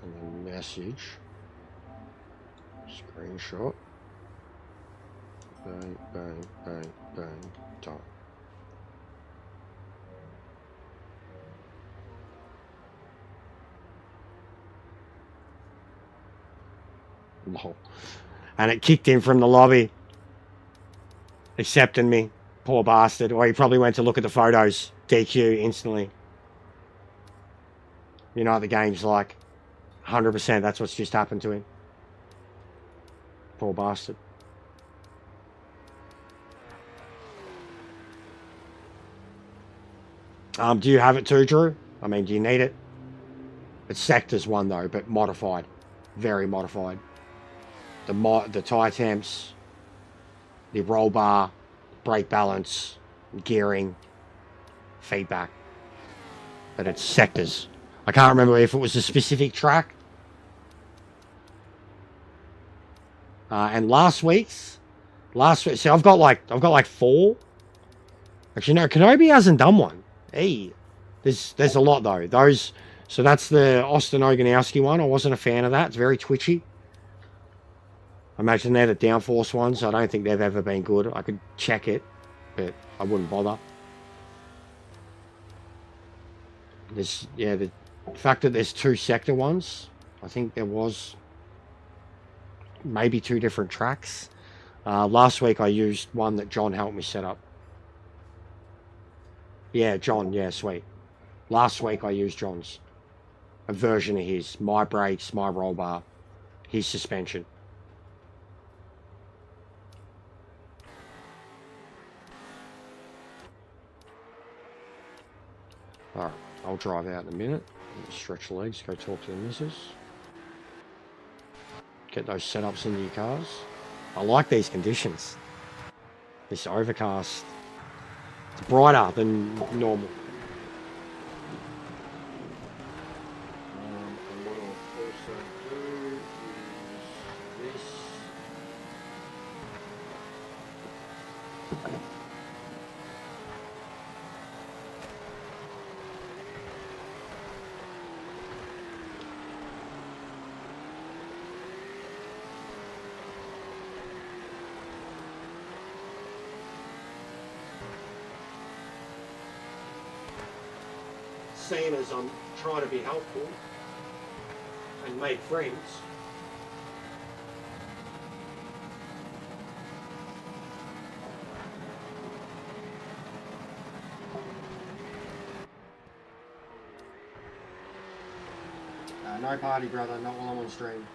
And then message. Screenshot. Bang, bang, bang, bang. Done. Lol. And it kicked him from the lobby, accepting me. Poor bastard. Or he probably went to look at the photos. DQ instantly. You know what the game's like. 100%. That's what's just happened to him. Poor bastard. Do you have it too, Drew? I mean, do you need it? It's Sectors 1 though, but modified. Very modified. The tyre temps, the roll bar, brake balance, gearing, feedback. But it's Sectors. I can't remember if it was a specific track. And last week, so I've got like 4. Actually, no, Kenobi hasn't done one. Hey, there's a lot though. So that's the Austin Oganowski one. I wasn't a fan of that. It's very twitchy. I imagine they're the downforce ones. I don't think they've ever been good. I could check it, but I wouldn't bother. The fact that there's 2 sector ones, I think there was maybe 2 different tracks. Last week I used one that John helped me set up. Yeah, John, yeah, sweet. Last week I used John's. A version of his. My brakes, my roll bar, his suspension. Alright, I'll drive out in a minute. Stretch the legs, go talk to the missus. Get those setups into your cars. I like these conditions. This overcast. It's brighter than normal. And what I'll also do is this. Seeing as I'm trying to be helpful and make friends, no party, brother, not while I'm on stream.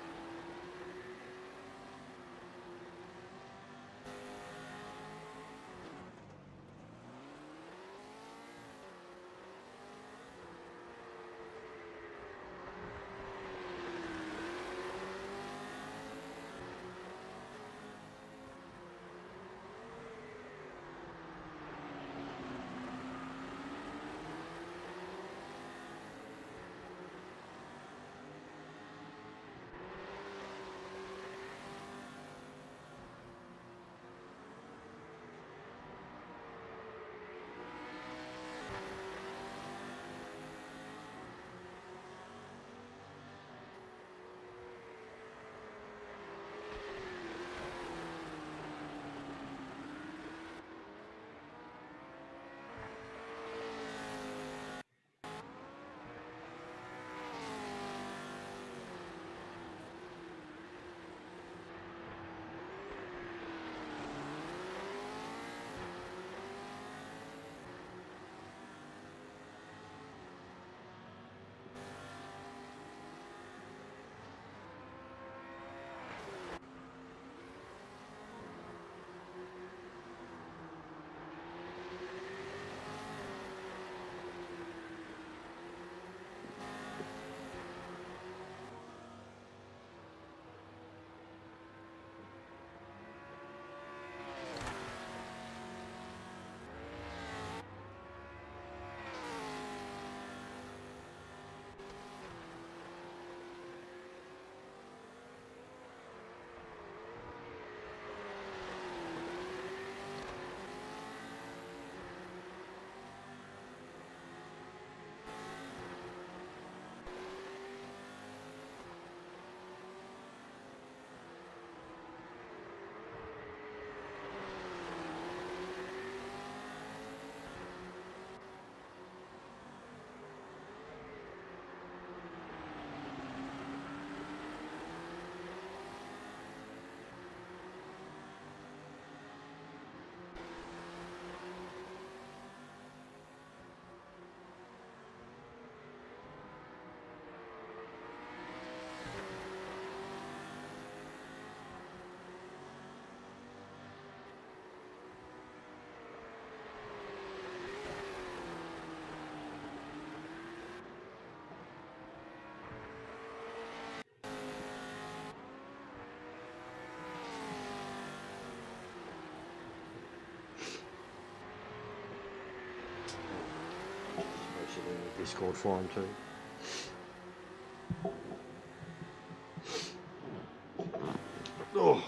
Discord forum too. Oh.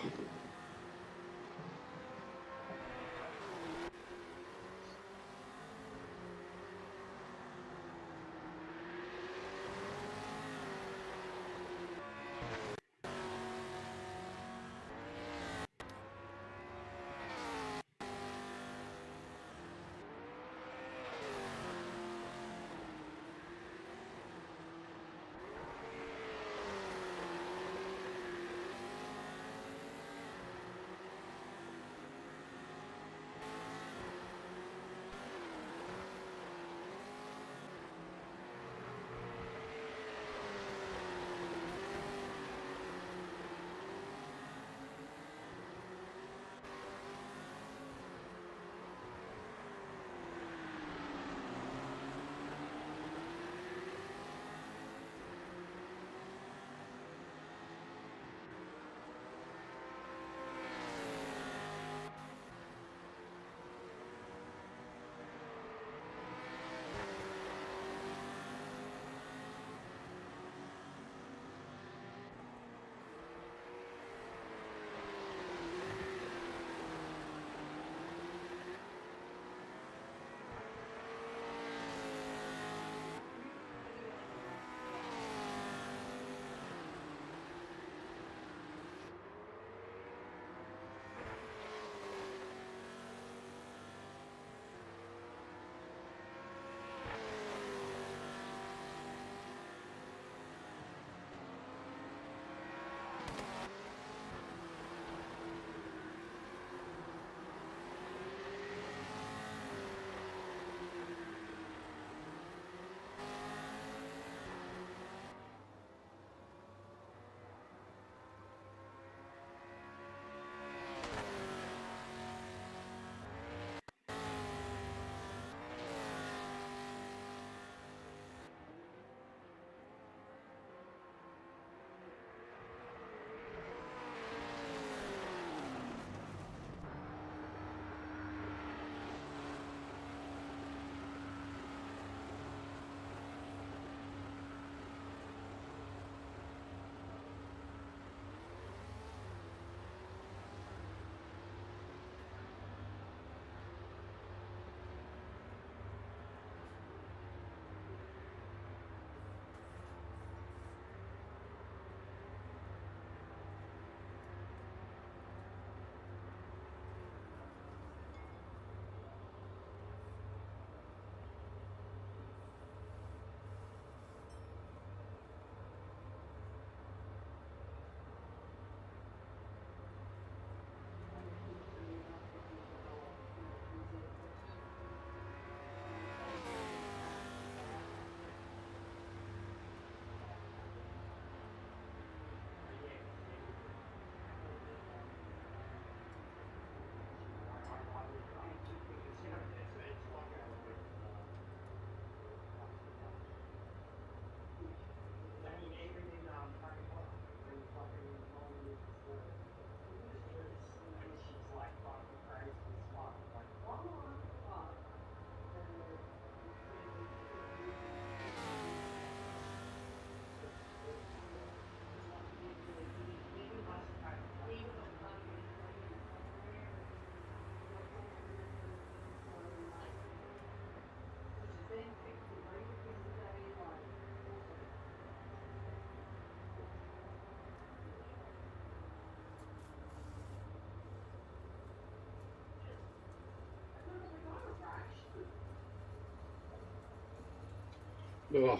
Oh.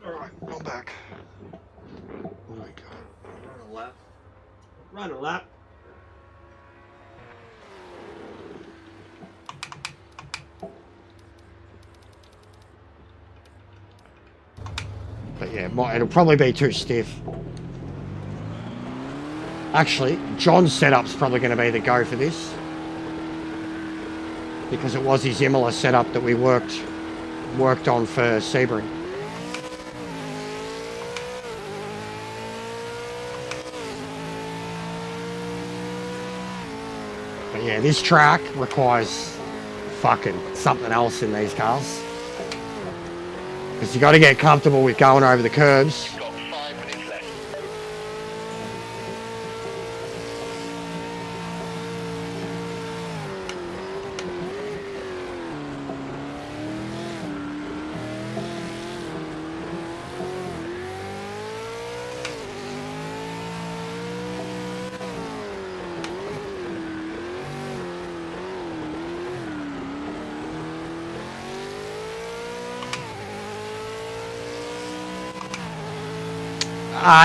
All right, I'm back. What do we got? Run a lap. Run a lap. But yeah, it'll probably be too stiff. Actually, John's setup's probably going to be the go for this, because it was his Imola setup that we worked on for Sebring. Yeah, this track requires fucking something else in these cars. because you got to get comfortable with going over the curves. Got 5 minutes left.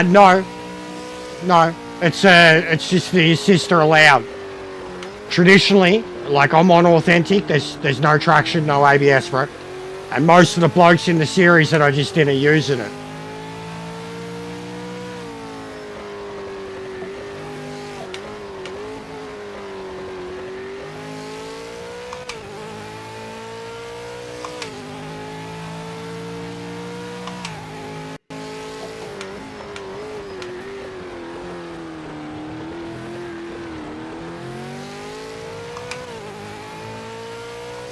No. No. It's just the assist are allowed. Traditionally, like I'm on authentic, there's no traction, no ABS, bro. And most of the blokes in the series that I just did are using it.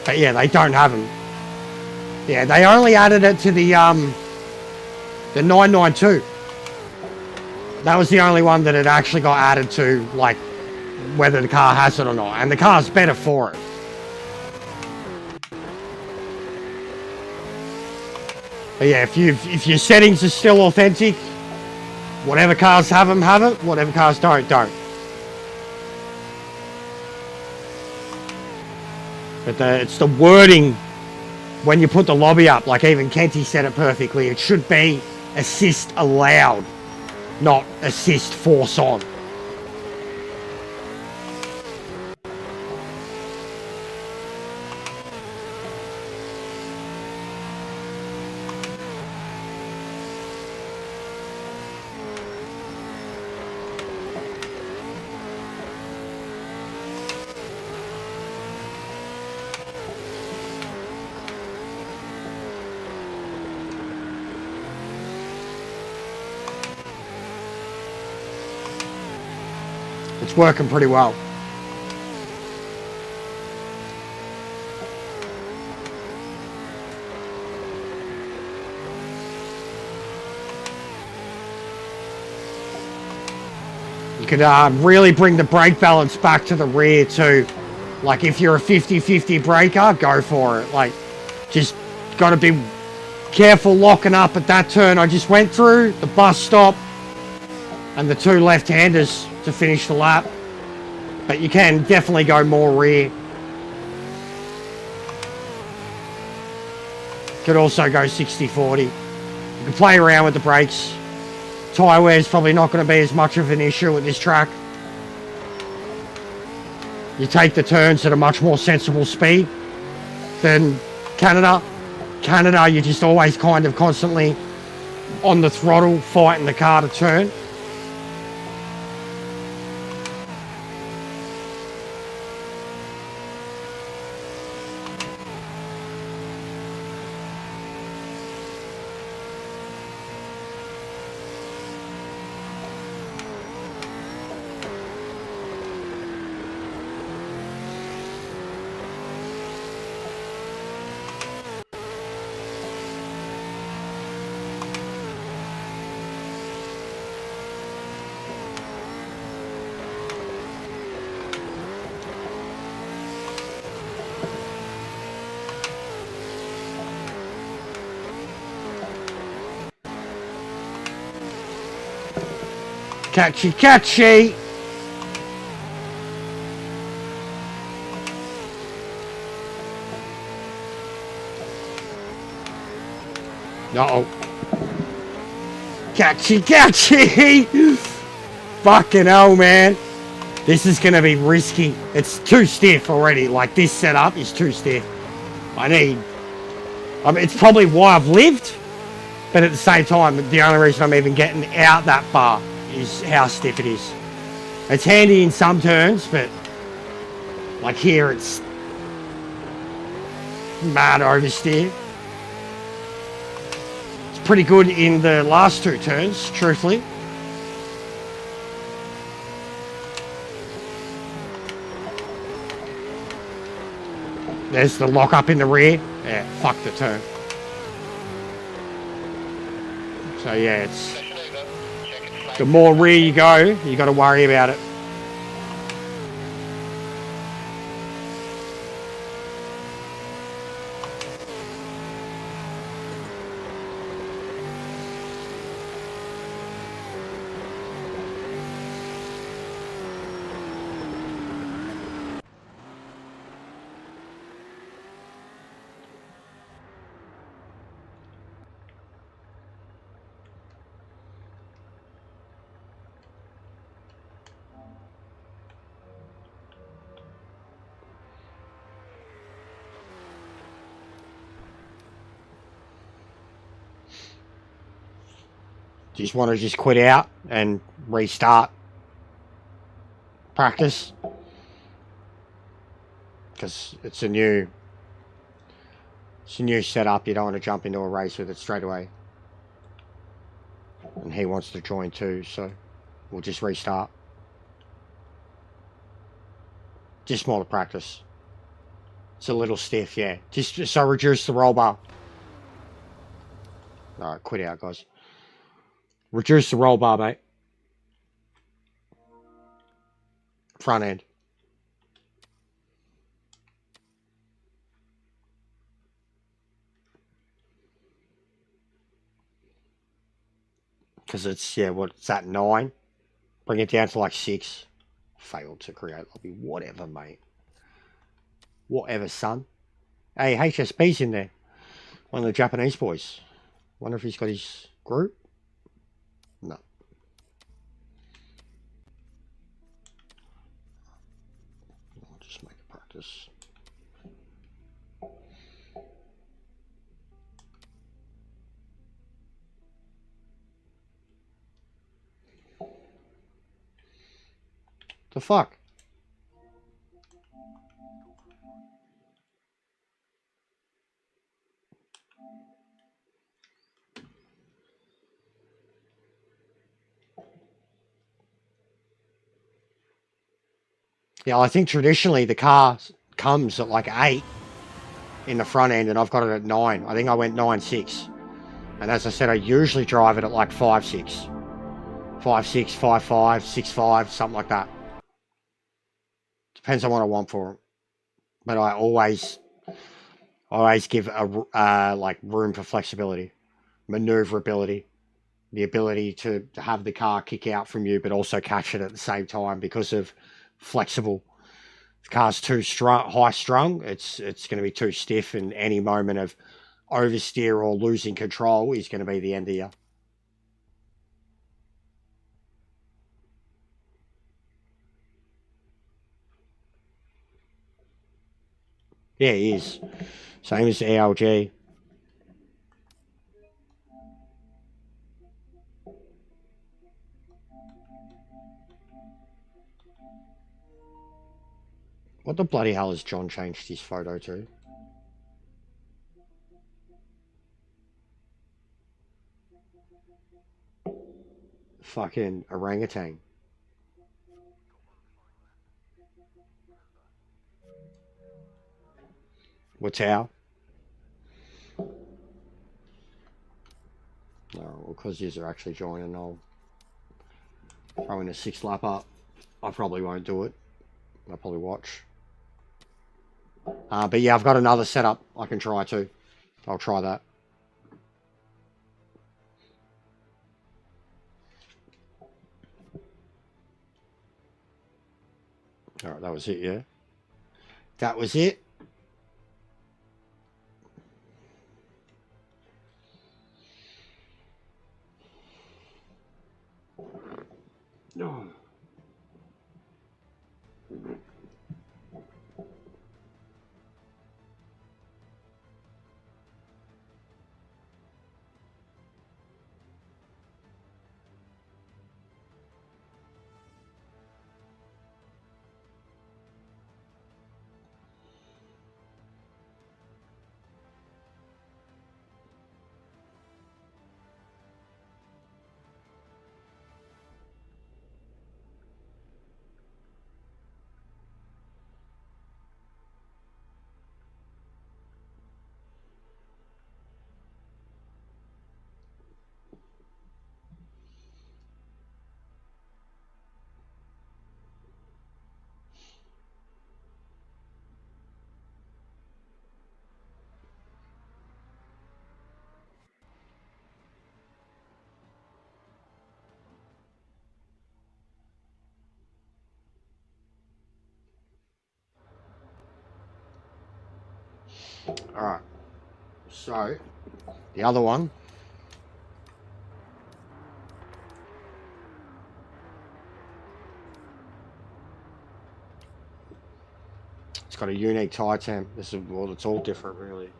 But yeah, they don't have them. Yeah, they only added it to the 992. That was the only one that it actually got added to, like, whether the car has it or not. And the car's better for it. But yeah, if your settings are still authentic, whatever cars have them, have it. Whatever cars don't. But it's the wording when you put the lobby up, like even Kenty said it perfectly, it should be assist allowed, not assist force on. It's working pretty well. You could really bring the brake balance back to the rear too. Like if you're a 50-50 braker, go for it. Like, just got to be careful locking up at that turn I just went through, the bus stop, and the two left-handers to finish the lap. But you can definitely go more rear. Could also go 60-40. You can play around with the brakes. Tyre wear is probably not going to be as much of an issue at this track. You take the turns at a much more sensible speed than Canada. Canada, you're just always kind of constantly on the throttle, fighting the car to turn. Catchy, catchy. Uh-oh. Catchy, catchy. Fucking hell, man. This is going to be risky. It's too stiff already. Like, this setup is too stiff. I mean, it's probably why I've lived. But at the same time, the only reason I'm even getting out that far is how stiff it is. It's handy in some turns, but like here it's mad oversteer. It's pretty good in the last two turns, truthfully. There's the lock up in the rear. Yeah, fuck the turn. So yeah, it's the more rear you go, you got to worry about it. Do you just want to just quit out and restart practice? Because it's a new setup. You don't want to jump into a race with it straight away. And he wants to join too, so we'll just restart. Just more to practice. It's a little stiff, yeah. Just so reduce the roll bar. Alright, quit out, guys. Reduce the roll bar, mate. Front end. Because it's, yeah, what's that, 9? Bring it down to like 6. Failed to create lobby. Whatever, mate. Whatever, son. Hey, HSB's in there. One of the Japanese boys. Wonder if he's got his group? No. I'll just make a practice. The fuck? Yeah, I think traditionally the car comes at like 8 in the front end and I've got it at 9. I think I went 9.6. And as I said, I usually drive it at like 5.6. 5.6, 5.5, 6.5, something like that. Depends on what I want for it. But I always give a like room for flexibility, maneuverability, the ability to have the car kick out from you, but also catch it at the same time because of flexible. If the car's too high strung, it's going to be too stiff, and any moment of oversteer or losing control is going to be the end of you. Yeah, he is. Same as the ALG. What the bloody hell has John changed his photo to? Fucking orangutan. What's how? No, well, because yous are actually joining, I'll throw in a 6 lap up. I probably won't do it. I'll probably watch. But yeah, I've got another setup I can try too. I'll try that. Alright, that was it, yeah? That was it. No. Alright. So, the other one. It's got a unique tyre temp. This is, well, it's all different, really.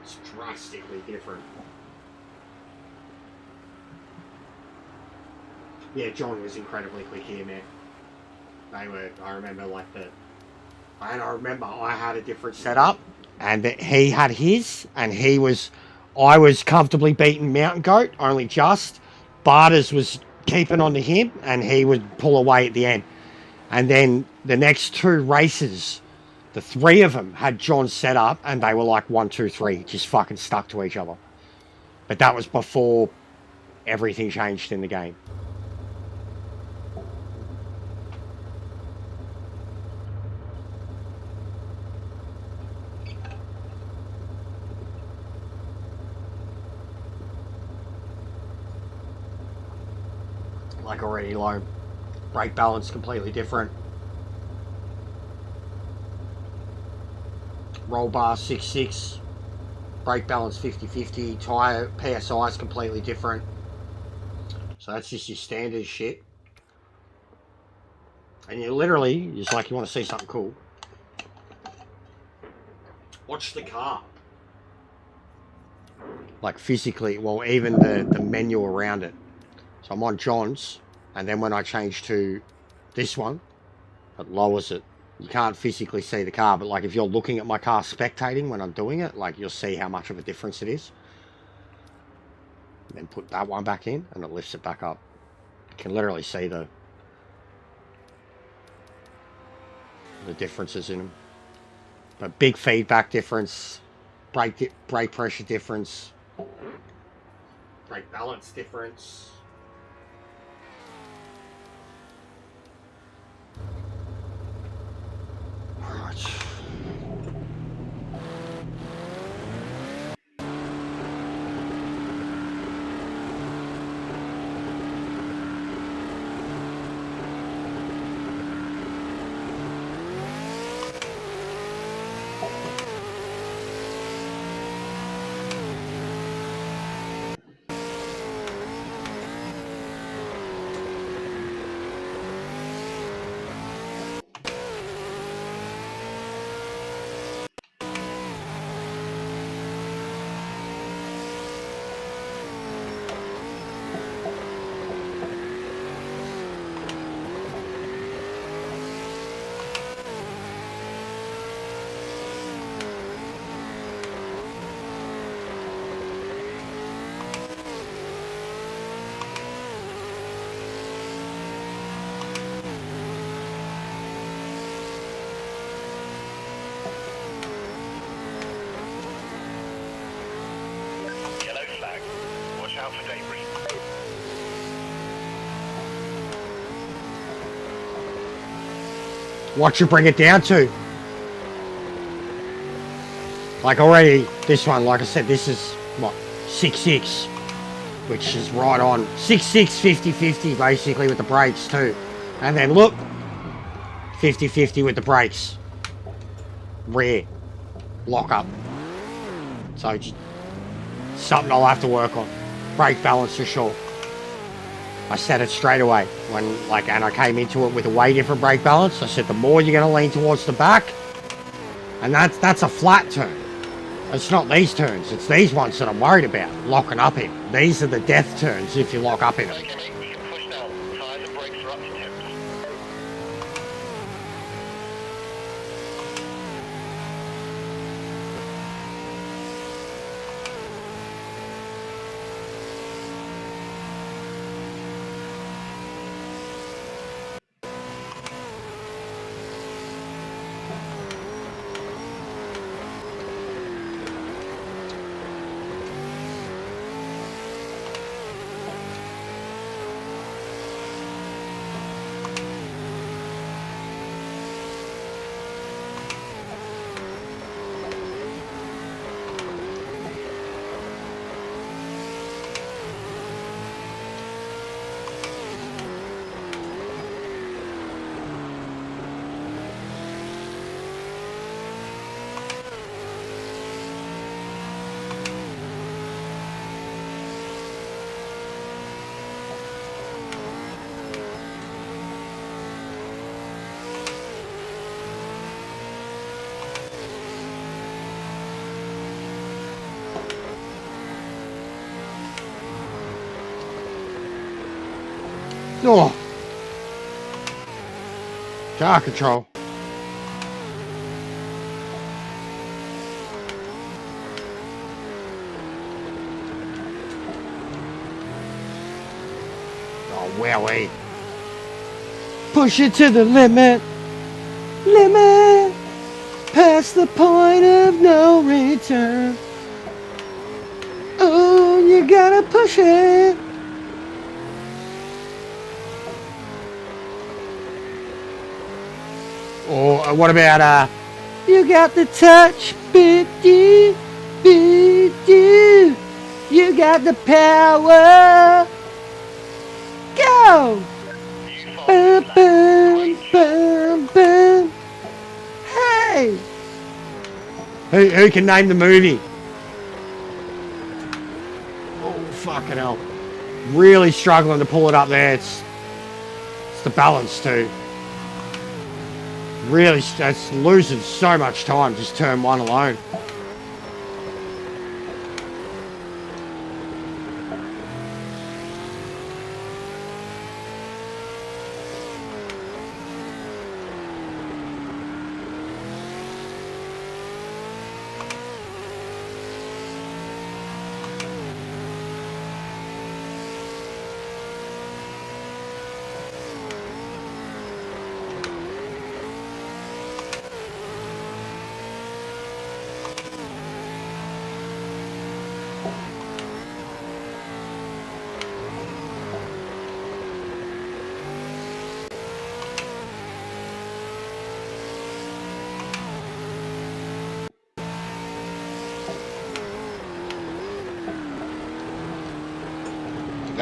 It's drastically different. Yeah, John was incredibly quick here, man. They were, I remember like the, and I remember I had a different setup and that he had his and I was comfortably beating Mountain Goat, only just. Barters was keeping on to him and he would pull away at the end. And then the next two races, the three of them had John set up and they were like 1, 2, 3, just fucking stuck to each other. But that was before everything changed in the game. Like already low. Brake balance completely different. Roll bar 6.6. Brake balance 50-50. Tyre PSI is completely different. So that's just your standard shit. And you literally, just like you want to see something cool. Watch the car. Like physically, well, even the menu around it. So I'm on John's, and then when I change to this one, it lowers it. You can't physically see the car, but like if you're looking at my car spectating when I'm doing it, like you'll see how much of a difference it is. And then put that one back in, and it lifts it back up. You can literally see the differences in them. But big feedback difference, brake pressure difference, brake balance difference. Right. Yellow flag. Watch out for debris. What you bring it down to? Like already, this one, like I said, this is what 6.6, which is right on 6.6, 50-50 basically with the brakes too. And then look, 50-50 with the brakes. Rear, lock up. So just something I'll have to work on. Brake balance for sure. I said it straight away when and I came into it with a way different brake balance. I said the more you're going to lean towards the back, and that's a flat turn. It's not these turns, it's these ones that I'm worried about locking up in. These are the death turns if you lock up in them. You can push now. Tires and brakes are up to temps. Oh. Car control. Oh, wowie. Push it to the limit. Limit. Past the point of no return. Oh, you gotta push it. Or what about you got the touch, bidoo, bidoo. You got the power. Go. Boom, boom, boom, boom. Hey. Who can name the movie? Oh, fucking hell. Really struggling to pull it up there. It's the balance too. Really, it's losing so much time, just turn one alone.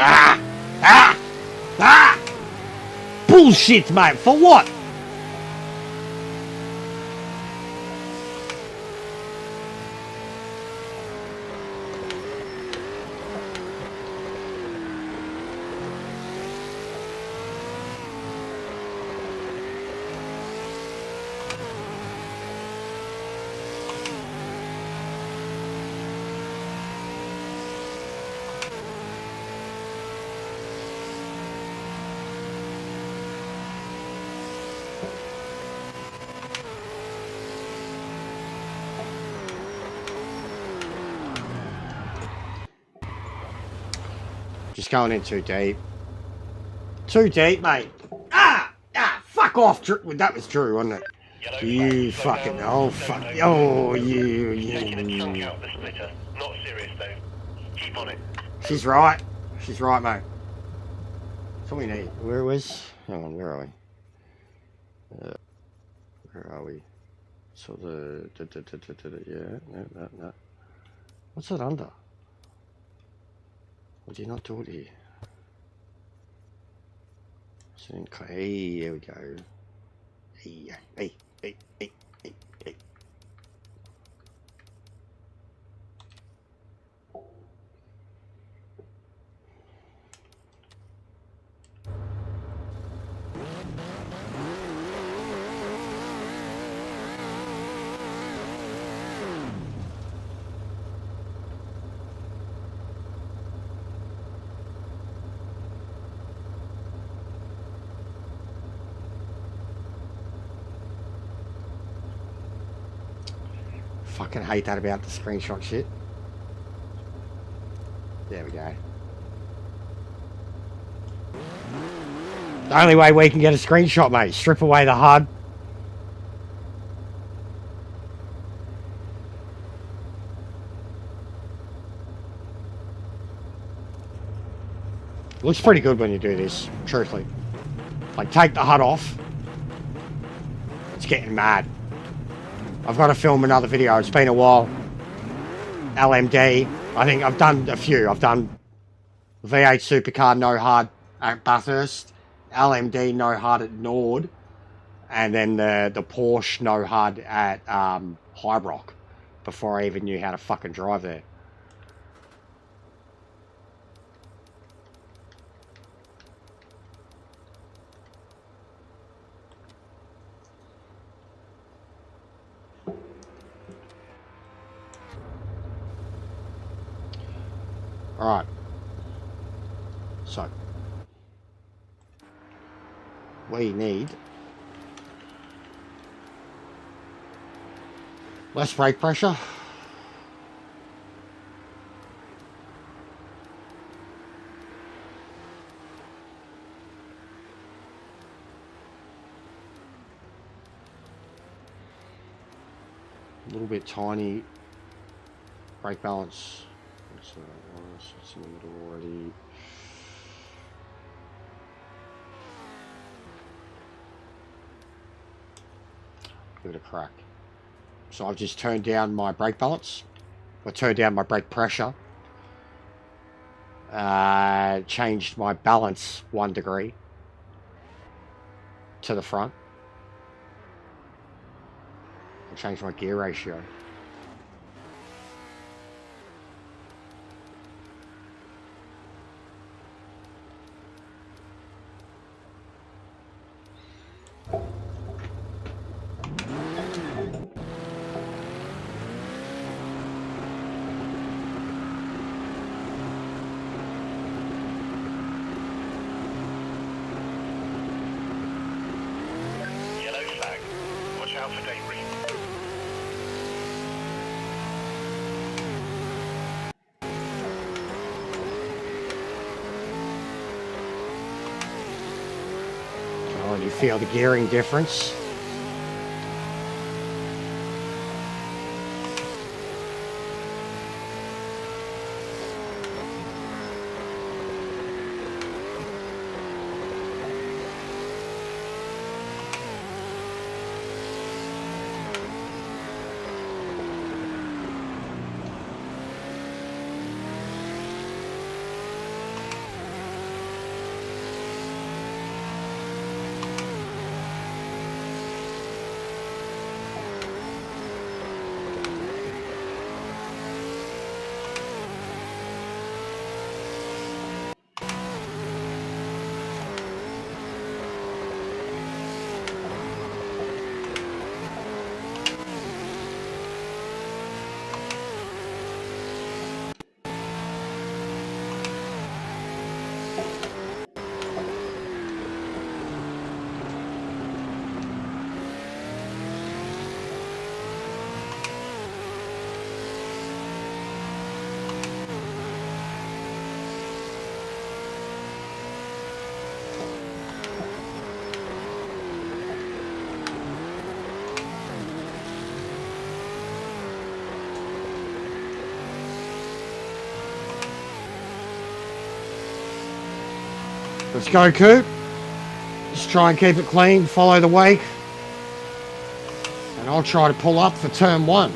Ah! Ah! Ah! Bullshit, mate. For what? Just going in too deep. Too deep, mate. Ah! Ah! Fuck off, Drew. That was Drew, wasn't it? You fucking... Oh, fuck. Oh, you... Not serious though. Keep on it. She's right. She's right, mate. That's all we need. Where was... Hang on, where are we? Where are we? So the... Yeah, no. What's that under? Would you not do it here? Hey, there we go. Hey. Fucking hate that about the screenshot shit. There we go. The only way we can get a screenshot, mate. Strip away the HUD. Looks pretty good when you do this, truthfully. Like, take the HUD off. It's getting mad. I've got to film another video. It's been a while. LMD. I think I've done a few. I've done V8 Supercar no HUD at Bathurst, LMD no HUD at Nord, and then the Porsche no HUD at High Rock before I even knew how to fucking drive there. Alright. So. we need less brake pressure. A little bit tiny brake balance. It's in the middle already. Give it a crack. So I've just turned down my brake balance. I turned down my brake pressure. Changed my balance 1 degree to the front. And changed my gear ratio. Yellow flag. Watch out for debris. Oh, and you feel the gearing difference. Let's go, Coop. Just try and keep it clean, follow the wake. And I'll try to pull up for turn 1.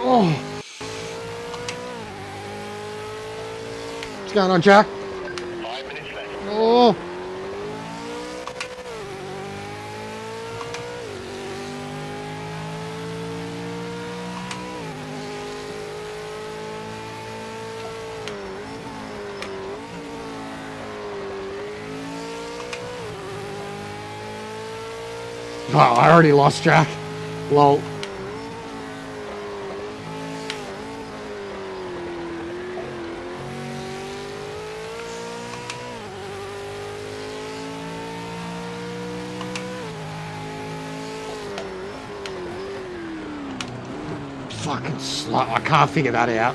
Oh. What's going on, Jack? 5 minutes left. Oh. Oh, I already lost Jack. Lol. Fucking slut. I can't figure that out.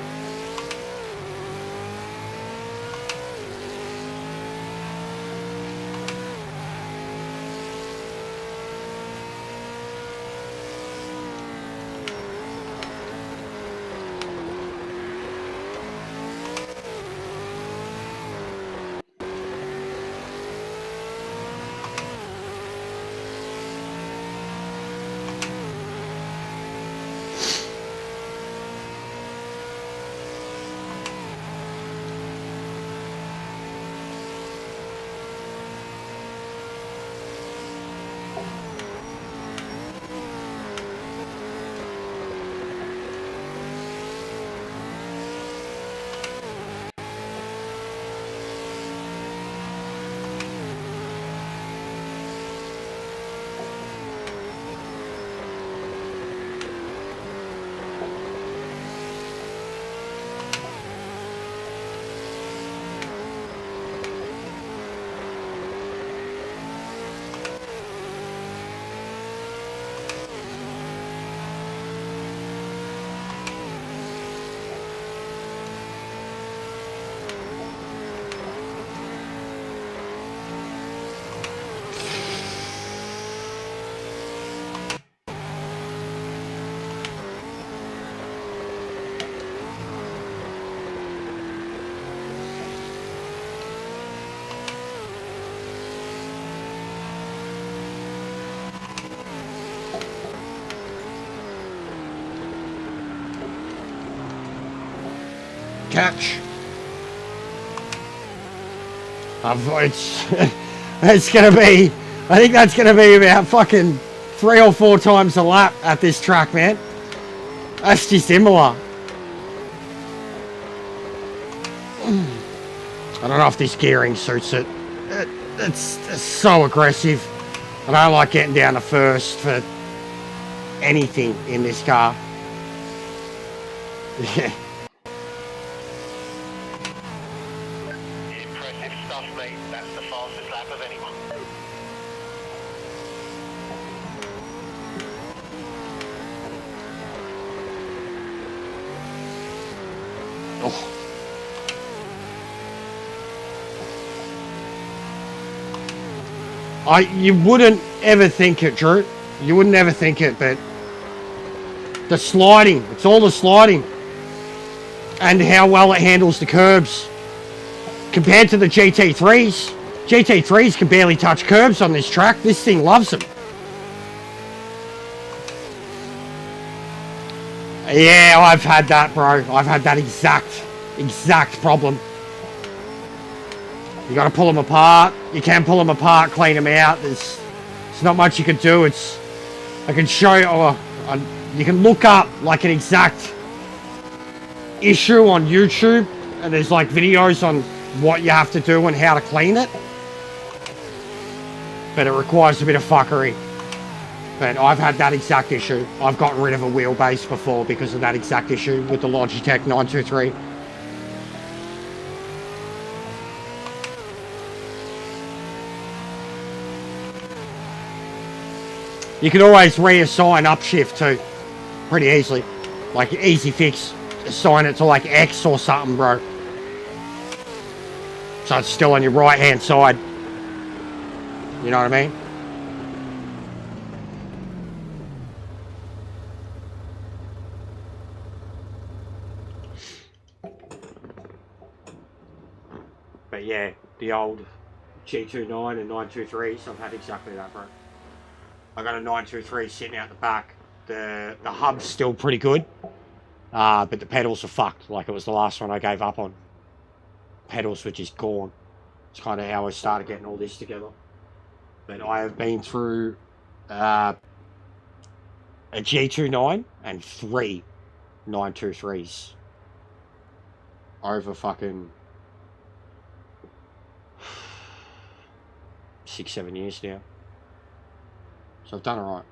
catch. It's it's gonna be. I think that's gonna be about fucking 3 or 4 times a lap at this track, man. That's just similar. I don't know if this gearing suits it. It's so aggressive. I don't like getting down to first for anything in this car. Yeah. Impressive stuff, mate. That's the fastest lap of anyone. Oh. You wouldn't ever think it, Drew. You wouldn't ever think it, but the sliding, it's all the sliding and how well it handles the curbs compared to the GT3s. GT3s can barely touch curbs on this track. This thing loves them. Yeah, I've had that, bro. I've had that exact problem. You got to pull them apart. You can pull them apart, clean them out. There's not much you can do. I can show you. You can look up like an exact issue on YouTube, and there's like videos on what you have to do and how to clean it. But it requires a bit of fuckery. But I've had that exact issue. I've gotten rid of a wheelbase before because of that exact issue with the Logitech 923. You can always reassign upshift too, pretty easily. Like easy fix, assign it to like X or something, bro. So it's still on your right hand side. You know what I mean? But yeah, the old G29 and 923s, I've had exactly that, bro. I got a 923 sitting out the back. The hub's still pretty good, but the pedals are fucked. Like it was the last one I gave up on. Pedals were just gone. It's kind of how I started getting all this together. But I have been through a G29 and 3 923s over fucking 6-7 years now. So I've done alright.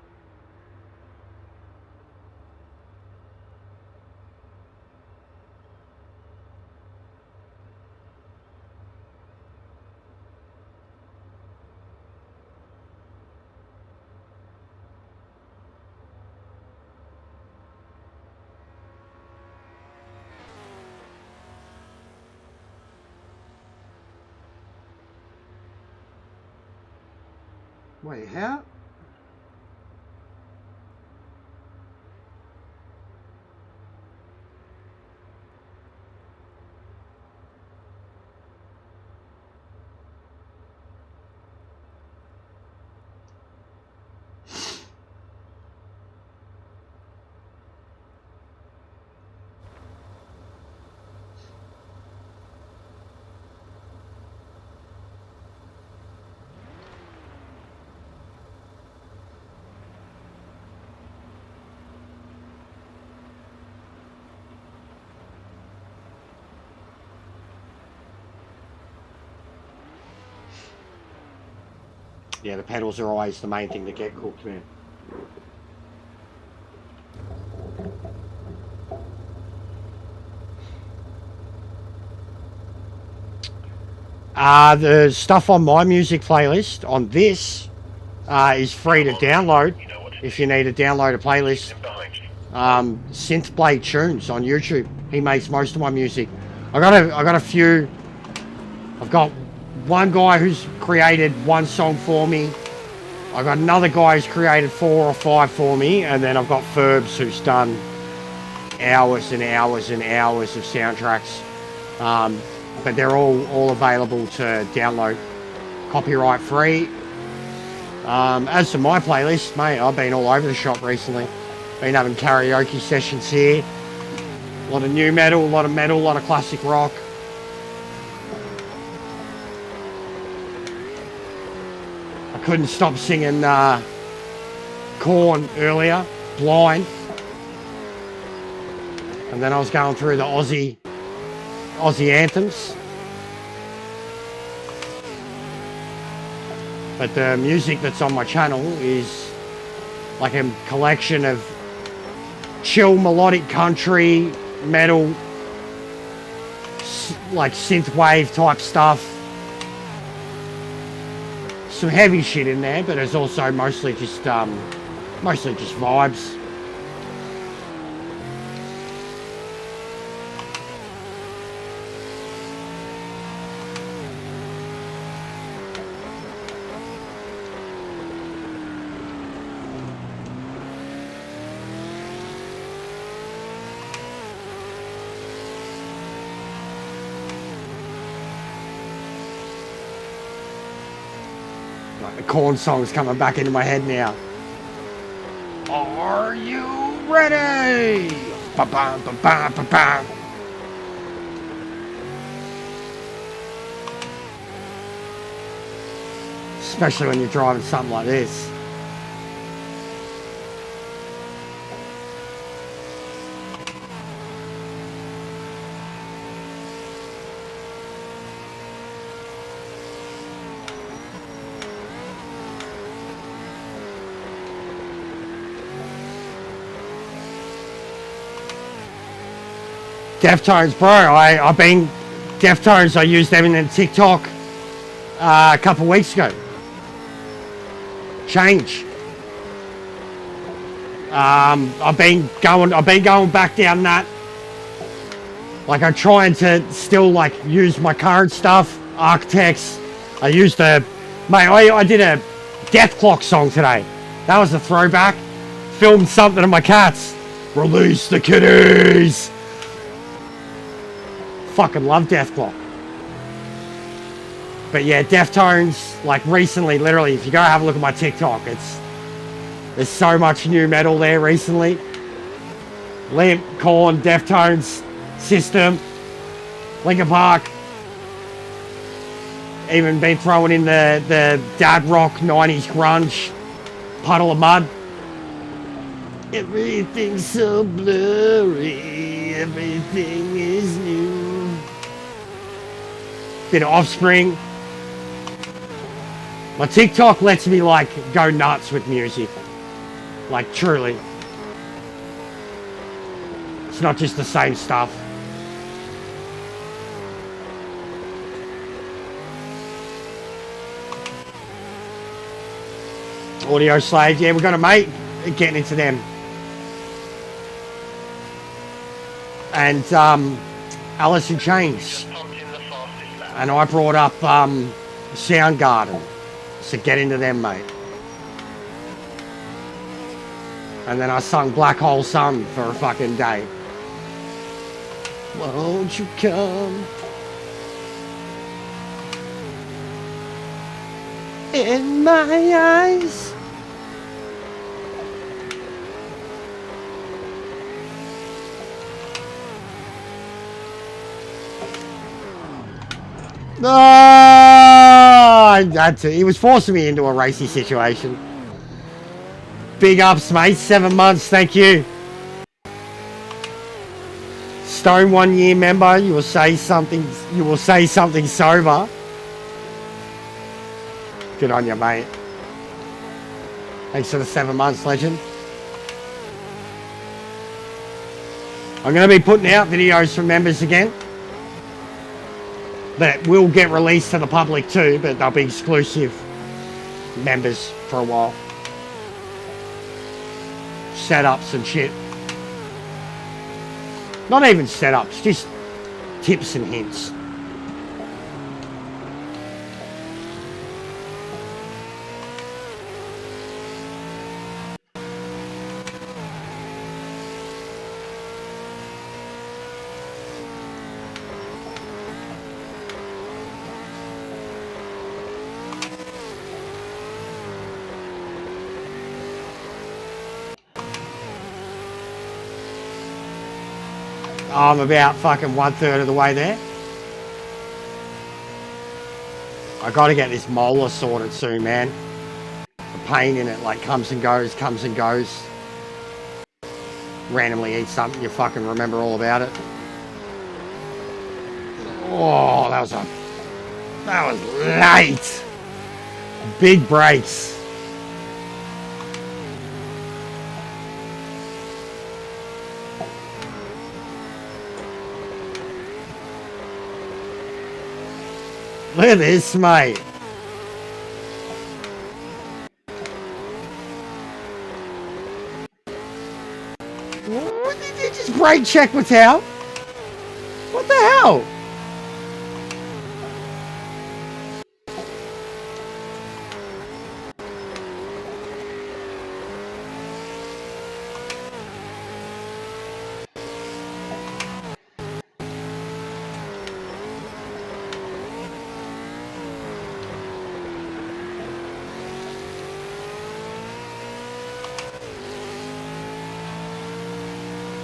Wait, how? Yeah, the pedals are always the main thing to get cooked, man. The stuff on my music playlist on this is free to download if you need to download a playlist. Synthblade Tunes on YouTube. He makes most of my music. I got a few. I've got one guy who's created one song for me. I've got another guy who's created 4 or 5 for me, and then I've got Ferbs who's done hours and hours and hours of soundtracks. But they're all available to download, copyright free. As to my playlist, mate, I've been all over the shop recently. Been having karaoke sessions here. A lot of new metal, a lot of metal, a lot of classic rock. I couldn't stop singing Korn earlier, Blind. And then I was going through the Aussie anthems. But the music that's on my channel is like a collection of chill melodic country, metal, like synthwave type stuff. Some heavy shit in there, but it's also mostly just vibes. Like the Korn song's coming back into my head now. Are you ready? Ba-bam, ba-bam, ba-bam. Especially when you're driving something like this. Deftones, bro. I've been Deftones. I used them in TikTok a couple of weeks ago. Change. I've been going back down that. Like I'm trying to still like use my current stuff. Architects. I used I did a Death Clock song today. That was a throwback. Filmed something of my cats. Release the kitties. Fucking love Death Clock. But yeah, Deftones, like recently, literally, if you go have a look at my TikTok, there's so much new metal there recently. Limp, Korn, Deftones, System, Linkin Park. Even been throwing in the dad rock 90s grunge, Puddle of Mud. Everything's so blurry, everything is new. Bit of Offspring. My TikTok lets me like go nuts with music. Like truly. It's not just the same stuff. Audio Slave, yeah, we're gonna getting into them. And Alice in Chains. And I brought up Soundgarden. So get into them, mate. And then I sung Black Hole Sun for a fucking day. Won't you come in my eyes? No, I had to. He was forcing me into a racy situation. Big ups, mate. 7 months, thank you. Stone 1 year member. You will say something sober. Good on you, mate. Thanks for the 7 months, legend. I'm going to be putting out videos for members again. That will get released to the public too, but they'll be exclusive members for a while. Setups and shit. Not even setups, just tips and hints. I'm about fucking 1/3 of the way there. I gotta get this molar sorted soon, man. The pain in it, like, comes and goes, comes and goes. Randomly eat something, you fucking remember all about it. Oh, that was late. Big brakes. Look at this, mate. What did you just brake check with how? What the hell?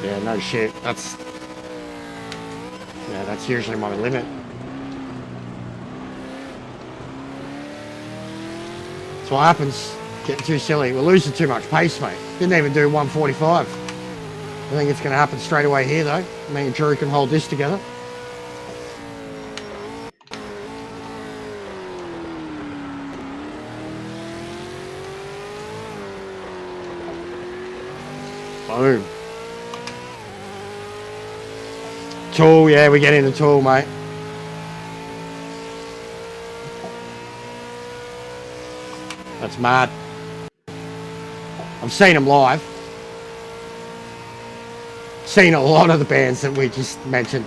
Yeah, no shit. That's usually my limit. That's what happens. Getting too silly. We're losing too much pace, mate. Didn't even do 145. I think it's going to happen straight away here, though. Me and Drew can hold this together. Boom. Tool, yeah, we get in the tool, mate. That's mad. I've seen them live. Seen a lot of the bands that we just mentioned.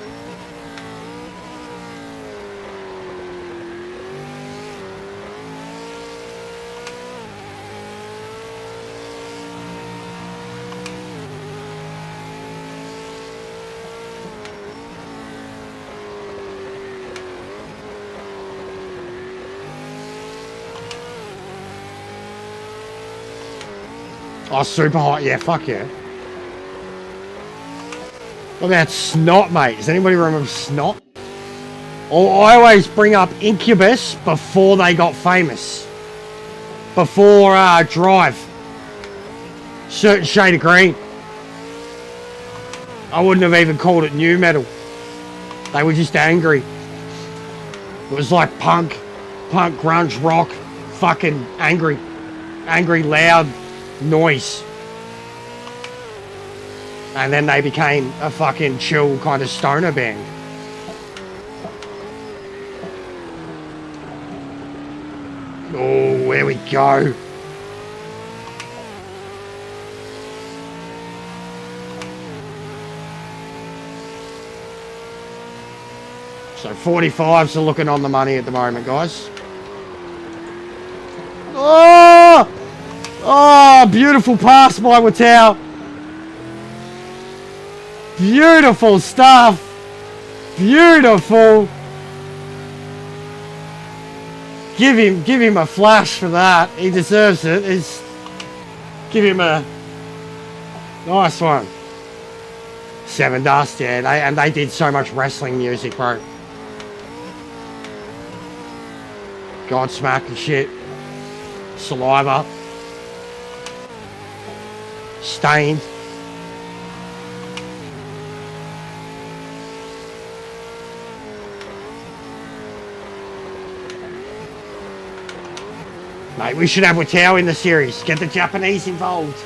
Oh, super hot. Yeah, fuck yeah. What about Snot, mate? Does anybody remember Snot? Oh, I always bring up Incubus before they got famous. Before Drive. Certain shade of green. I wouldn't have even called it new metal. They were just angry. It was like punk, grunge, rock, fucking angry. Angry, loud noise. And then they became a fucking chill kind of stoner band. Oh, there we go. So 45s are looking on the money at the moment, guys. Oh! Oh, beautiful pass by Watau. Beautiful stuff. Beautiful. Give him a flash for that. He deserves it. Give him a nice one. Seven Dust, yeah. They did so much wrestling music, bro. Godsmack and shit. Saliva. Stained. Mate, we should have Watau in the series. Get the Japanese involved.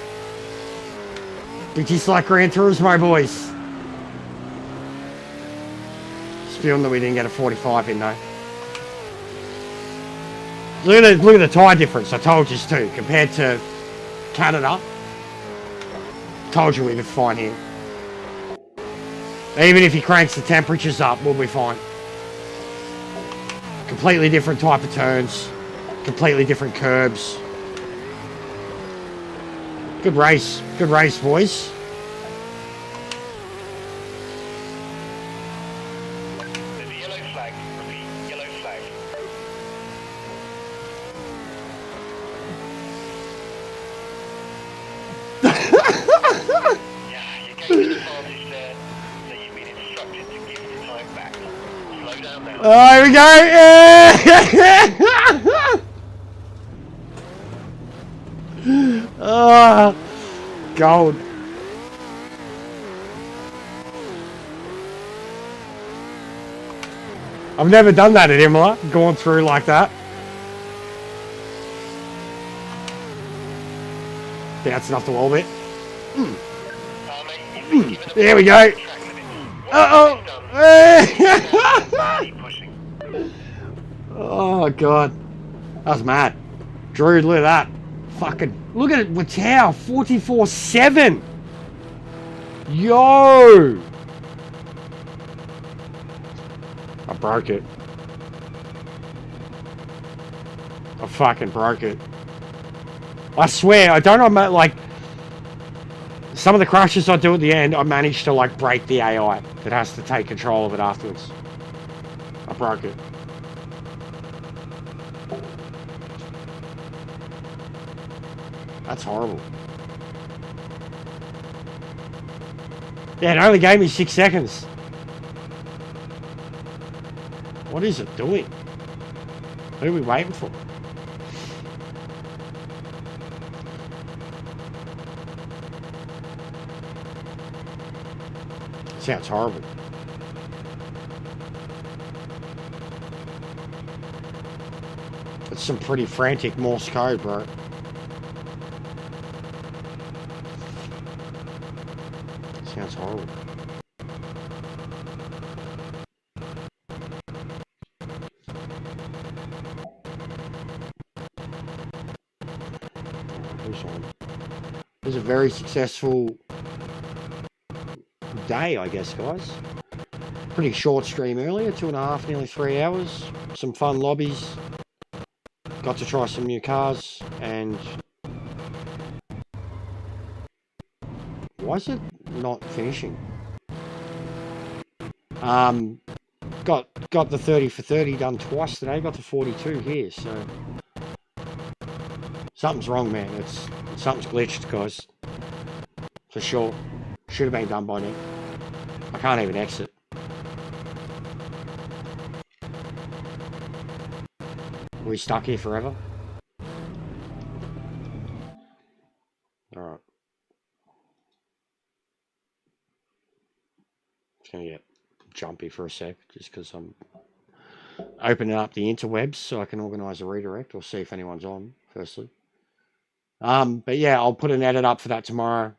Be just like Gran Turismo, boys. Spewing that we didn't get a 45 in, though. Look at the tyre difference. I told you too. Compared to Canada. Told you we'd be fine here. Even if he cranks the temperatures up, we'll be fine. Completely different type of turns. Completely different curbs. Good race. Good race, boys. There's a yellow flag. Repeat, yellow flag. Yeah, you gave me the advantage there, so you've been Oh, here we go. Oh, gold. I've never done that at Imola, going through like that. Bouncing off the wall bit. There we go. Uh-oh. Oh, God. That was mad. Drew, look at that. Fucking, look at it. Watau, 44-7. Yo. I broke it. I fucking broke it. I swear, I don't know, like, some of the crashes I do at the end, I managed to, like, break the AI that has to take control of it afterwards. I broke it. That's horrible. Yeah, it only gave me 6 seconds. What is it doing? Who are we waiting for? Sounds horrible. It's some pretty frantic Morse code, bro. Sounds horrible. Who's on? It was a very successful day, I guess, guys. Pretty short stream earlier, 2.5, nearly 3 hours. Some fun lobbies. Got to try some new cars, and why is it not finishing? Got the 30 for 30 done twice today. Got the 42 here, so something's wrong, man. Something's glitched, guys. For sure. Should have been done by now. I can't even exit. Are we stuck here forever? Alright. It's gonna get jumpy for a sec, just because I'm opening up the interwebs so I can organise a redirect or see if anyone's on, firstly. But yeah, I'll put an edit up for that tomorrow.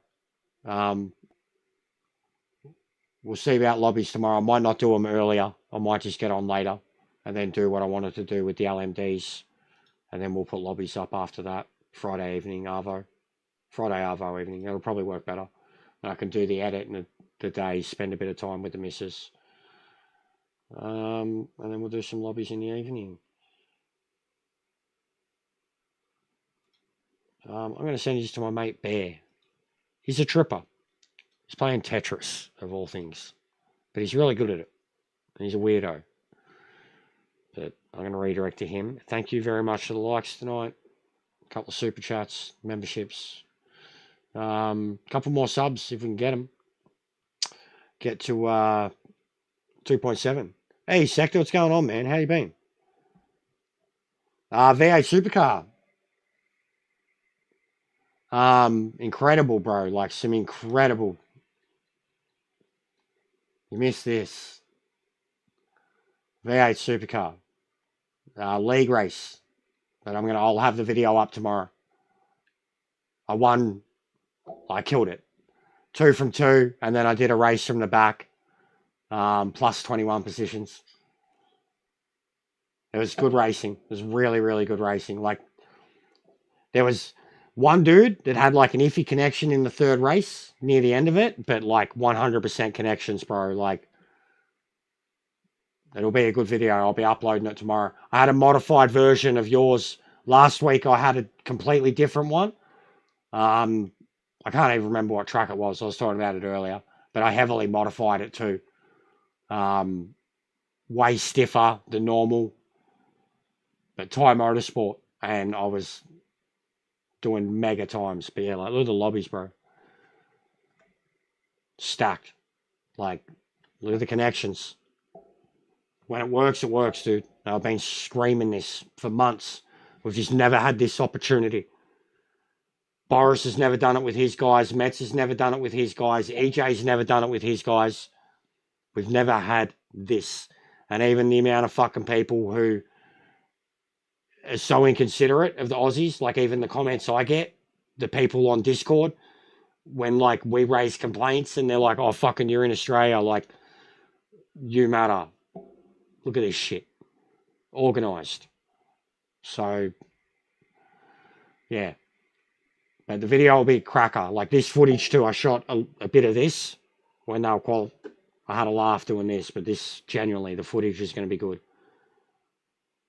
We'll see about lobbies tomorrow. I might not do them earlier. I might just get on later and then do what I wanted to do with the LMDs. And then we'll put lobbies up after that. Friday evening, Arvo. Friday Arvo evening. That'll probably work better. And I can do the edit in the day, spend a bit of time with the missus. And then we'll do some lobbies in the evening. I'm going to send this to my mate Bear. He's a tripper. He's playing Tetris, of all things. But he's really good at it. And he's a weirdo. But I'm going to redirect to him. Thank you very much for the likes tonight. A couple of super chats, memberships. Couple more subs if we can get them. Get to 2.7. Hey, Sector, what's going on, man? How you been? V8 Supercar. Incredible, bro. Like, some incredible. You missed this. V8 Supercar. League race. But I'll have the video up tomorrow. I won. I killed it. 2 from 2, and then I did a race from the back. Plus 21 positions. It was good racing. It was really, really good racing. Like, there was one dude that had like an iffy connection in the third race near the end of it, but like 100% connections, bro. Like, it'll be a good video. I'll be uploading it tomorrow. I had a modified version of yours. Last week I had a completely different one. I can't even remember what track it was. I was talking about it earlier, but I heavily modified it too. Way stiffer than normal, but Thai Motorsport, and I was doing mega times. But yeah, like, look at the lobbies, bro. Stacked. Like, look at the connections. When it works, dude. I've been screaming this for months. We've just never had this opportunity. Boris has never done it with his guys. Metz has never done it with his guys. EJ's never done it with his guys. We've never had this. And even the amount of fucking people who are so inconsiderate of the Aussies, like even the comments I get, the people on Discord, when like we raise complaints and they're like, oh, fucking, you're in Australia. Like, you matter. Look at this shit. Organised. So, yeah. But the video will be a cracker. Like this footage too, I shot a bit of this when they were I had a laugh doing this, but this, genuinely, the footage is going to be good.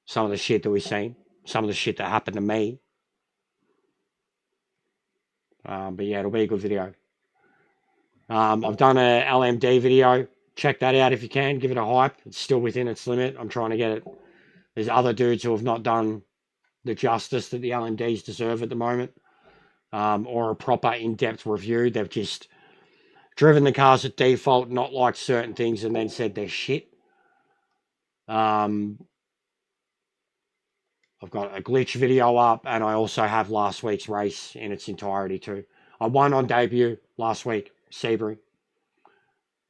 Some of the shit that we've seen. Some of the shit that happened to me. But yeah, it'll be a good video. I've done a LMD video. Check that out if you can. Give it a hype. It's still within its limit. I'm trying to get it. There's other dudes who have not done the justice that the LMDs deserve at the moment. Or a proper in-depth review. They've just driven the cars at default, not liked certain things, and then said they're shit. I've got a glitch video up, and I also have last week's race in its entirety too. I won on debut last week, Sebring.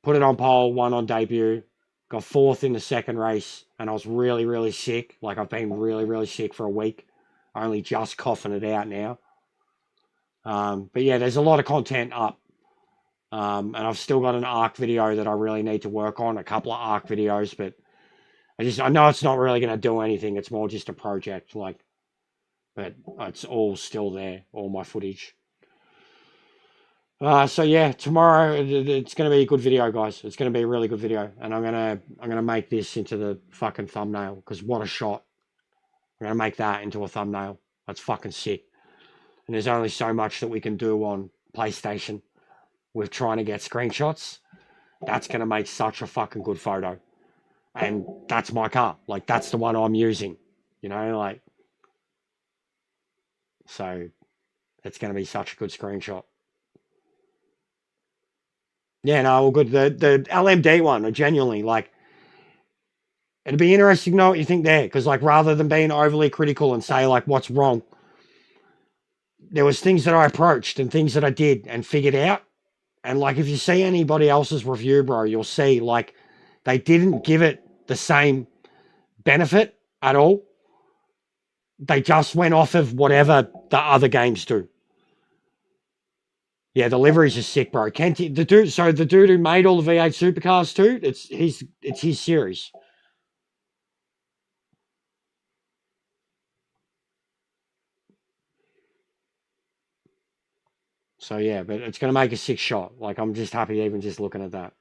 Put it on pole, won on debut. Got fourth in the second race, and I was really, really sick. Like, I've been really, really sick for a week. Only just coughing it out now. But yeah, there's a lot of content up. And I've still got an ARC video that I really need to work on. A couple of ARC videos, but I know it's not really going to do anything. It's more just a project, like, but it's all still there, all my footage. So yeah, tomorrow it's going to be a good video, guys. It's going to be a really good video, and I'm gonna make this into the fucking thumbnail, because what a shot! I'm gonna make that into a thumbnail. That's fucking sick. And there's only so much that we can do on PlayStation with trying to get screenshots. That's going to make such a fucking good photo. And that's my car. Like, that's the one I'm using. You know, like... So, it's going to be such a good screenshot. Yeah, no, all good. The LMD one, genuinely, like... It'd be interesting to know what you think there. Because, like, rather than being overly critical and say, like, what's wrong, there was things that I approached and things that I did and figured out. And, like, if you see anybody else's review, bro, you'll see, like, they didn't give it the same benefit at all. They just went off of whatever the other games do. Yeah, the liveries are sick, bro. The dude who made all the V8 supercars too, it's his series. So yeah, but it's going to make a sick shot. Like, I'm just happy even just looking at that.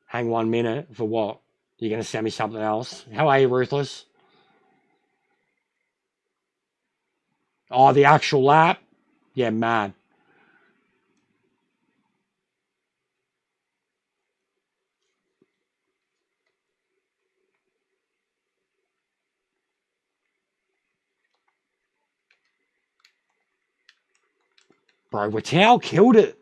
Hang 1 minute for what? You're going to send me something else? How are you, Ruthless? Oh, the actual lap? Yeah, mad. Bro, Watau killed it.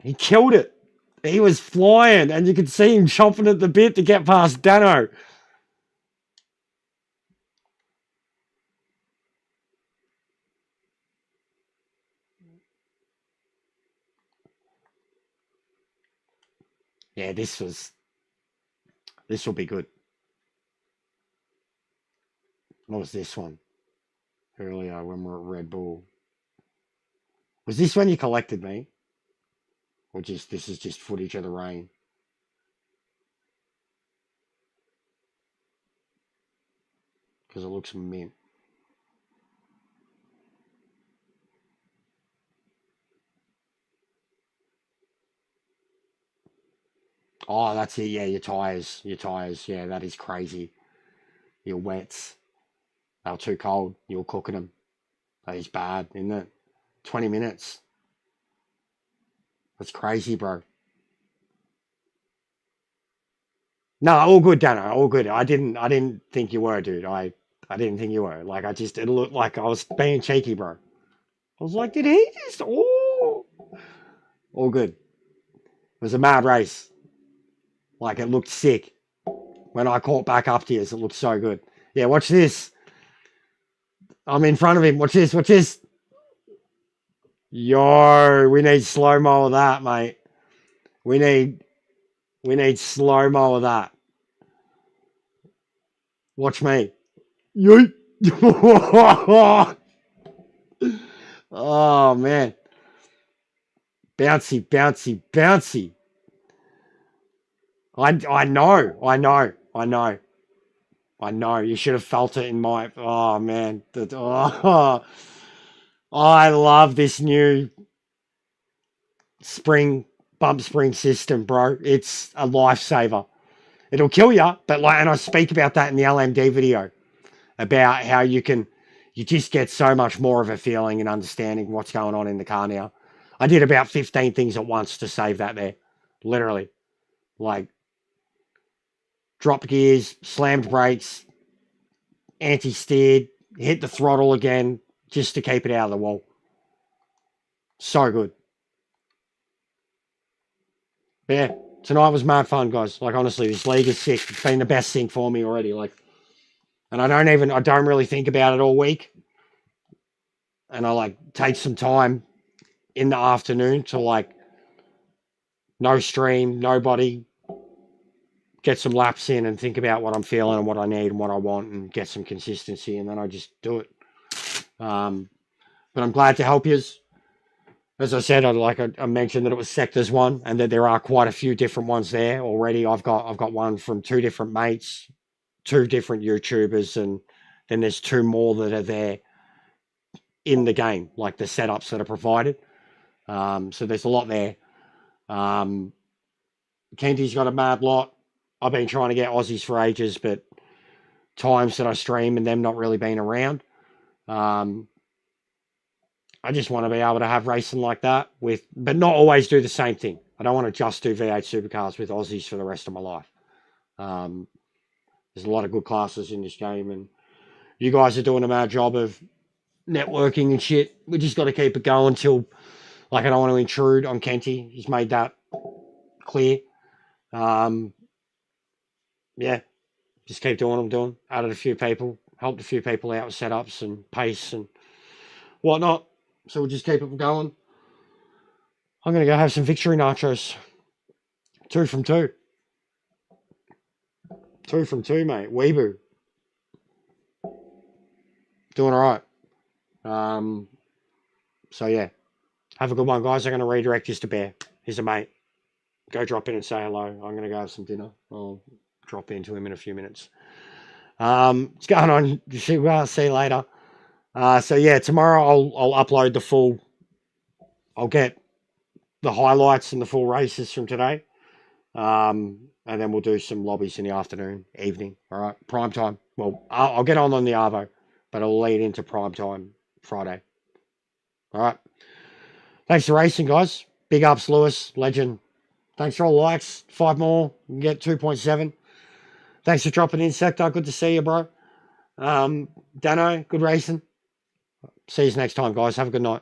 He killed it. He was flying, and you could see him chomping at the bit to get past Dano. Yeah, this will be good. What was this one? Earlier when we were at Red Bull. Was this when you collected me? Or this is just footage of the rain? Because it looks mint. Oh, that's it. Yeah, your tires. Yeah, that is crazy. Your wets. They were too cold. You were cooking them. That is bad, isn't it? 20 minutes. That's crazy, bro. No, all good, Dano. All good. I didn't think you were, dude. I didn't think you were. Like, it looked like I was being cheeky, bro. I was like, did he just... Oh! All good. was a mad race. Like, it looked sick. When I caught back up to you, it looked so good. Yeah, watch this. I'm in front of him. Watch this, watch this. Yo, we need slow-mo of that, mate. We need slow-mo of that. Watch me. Yeet. Oh, man. Bouncy, bouncy, bouncy. I know. You should have felt it in my... Oh, man. Oh, I love this new bump spring system, bro. It's a lifesaver. It'll kill you, but and I speak about that in the LMD video about how you just get so much more of a feeling and understanding what's going on in the car now. I did about 15 things at once to save that there. Literally. Like, dropped gears, slammed brakes, anti-steered, hit the throttle again, just to keep it out of the wall. So good. But yeah, tonight was mad fun, guys. Like, honestly, this league is sick. It's been the best thing for me already. Like, and I don't really think about it all week. And I, like, take some time in the afternoon to, like, no stream, nobody, get some laps in and think about what I'm feeling and what I need and what I want and get some consistency, and then I just do it. But I'm glad to help you. As I said, I mentioned that it was Sectors 1 and that there are quite a few different ones there already. I've got one from 2 different mates, 2 different YouTubers, and then there's 2 more that are there in the game, like the setups that are provided. So there's a lot there. Kenty's got a mad lot. I've been trying to get Aussies for ages, but times that I stream and them not really being around. I just want to be able to have racing like that but not always do the same thing. I don't want to just do V8 supercars with Aussies for the rest of my life. There's a lot of good classes in this game, and you guys are doing a mad job of networking and shit. We just got to keep it going till, like, I don't want to intrude on Kenty. He's made that clear. Yeah, just keep doing what I'm doing. Added a few people, helped a few people out with setups and pace and whatnot. So we'll just keep it going. I'm going to go have some victory nachos. 2 from 2. 2 from 2, mate. Weeboo. Doing all right. So, yeah. Have a good one, guys. I'm going to redirect you to Bear. He's a mate. Go drop in and say hello. I'm going to go have some dinner. I'll drop into him in a few minutes. What's going on? See you later. So, yeah, tomorrow I'll upload the full... I'll get the highlights and the full races from today. And then we'll do some lobbies in the afternoon, evening. All right, prime time. Well, I'll get on the Arvo, but it'll lead into prime time Friday. All right. Thanks for racing, guys. Big ups, Lewis, legend. Thanks for all the likes. 5 more, you can get 2.7. Thanks for dropping in, Sector. Good to see you, bro. Dano, good racing. See you next time, guys. Have a good night.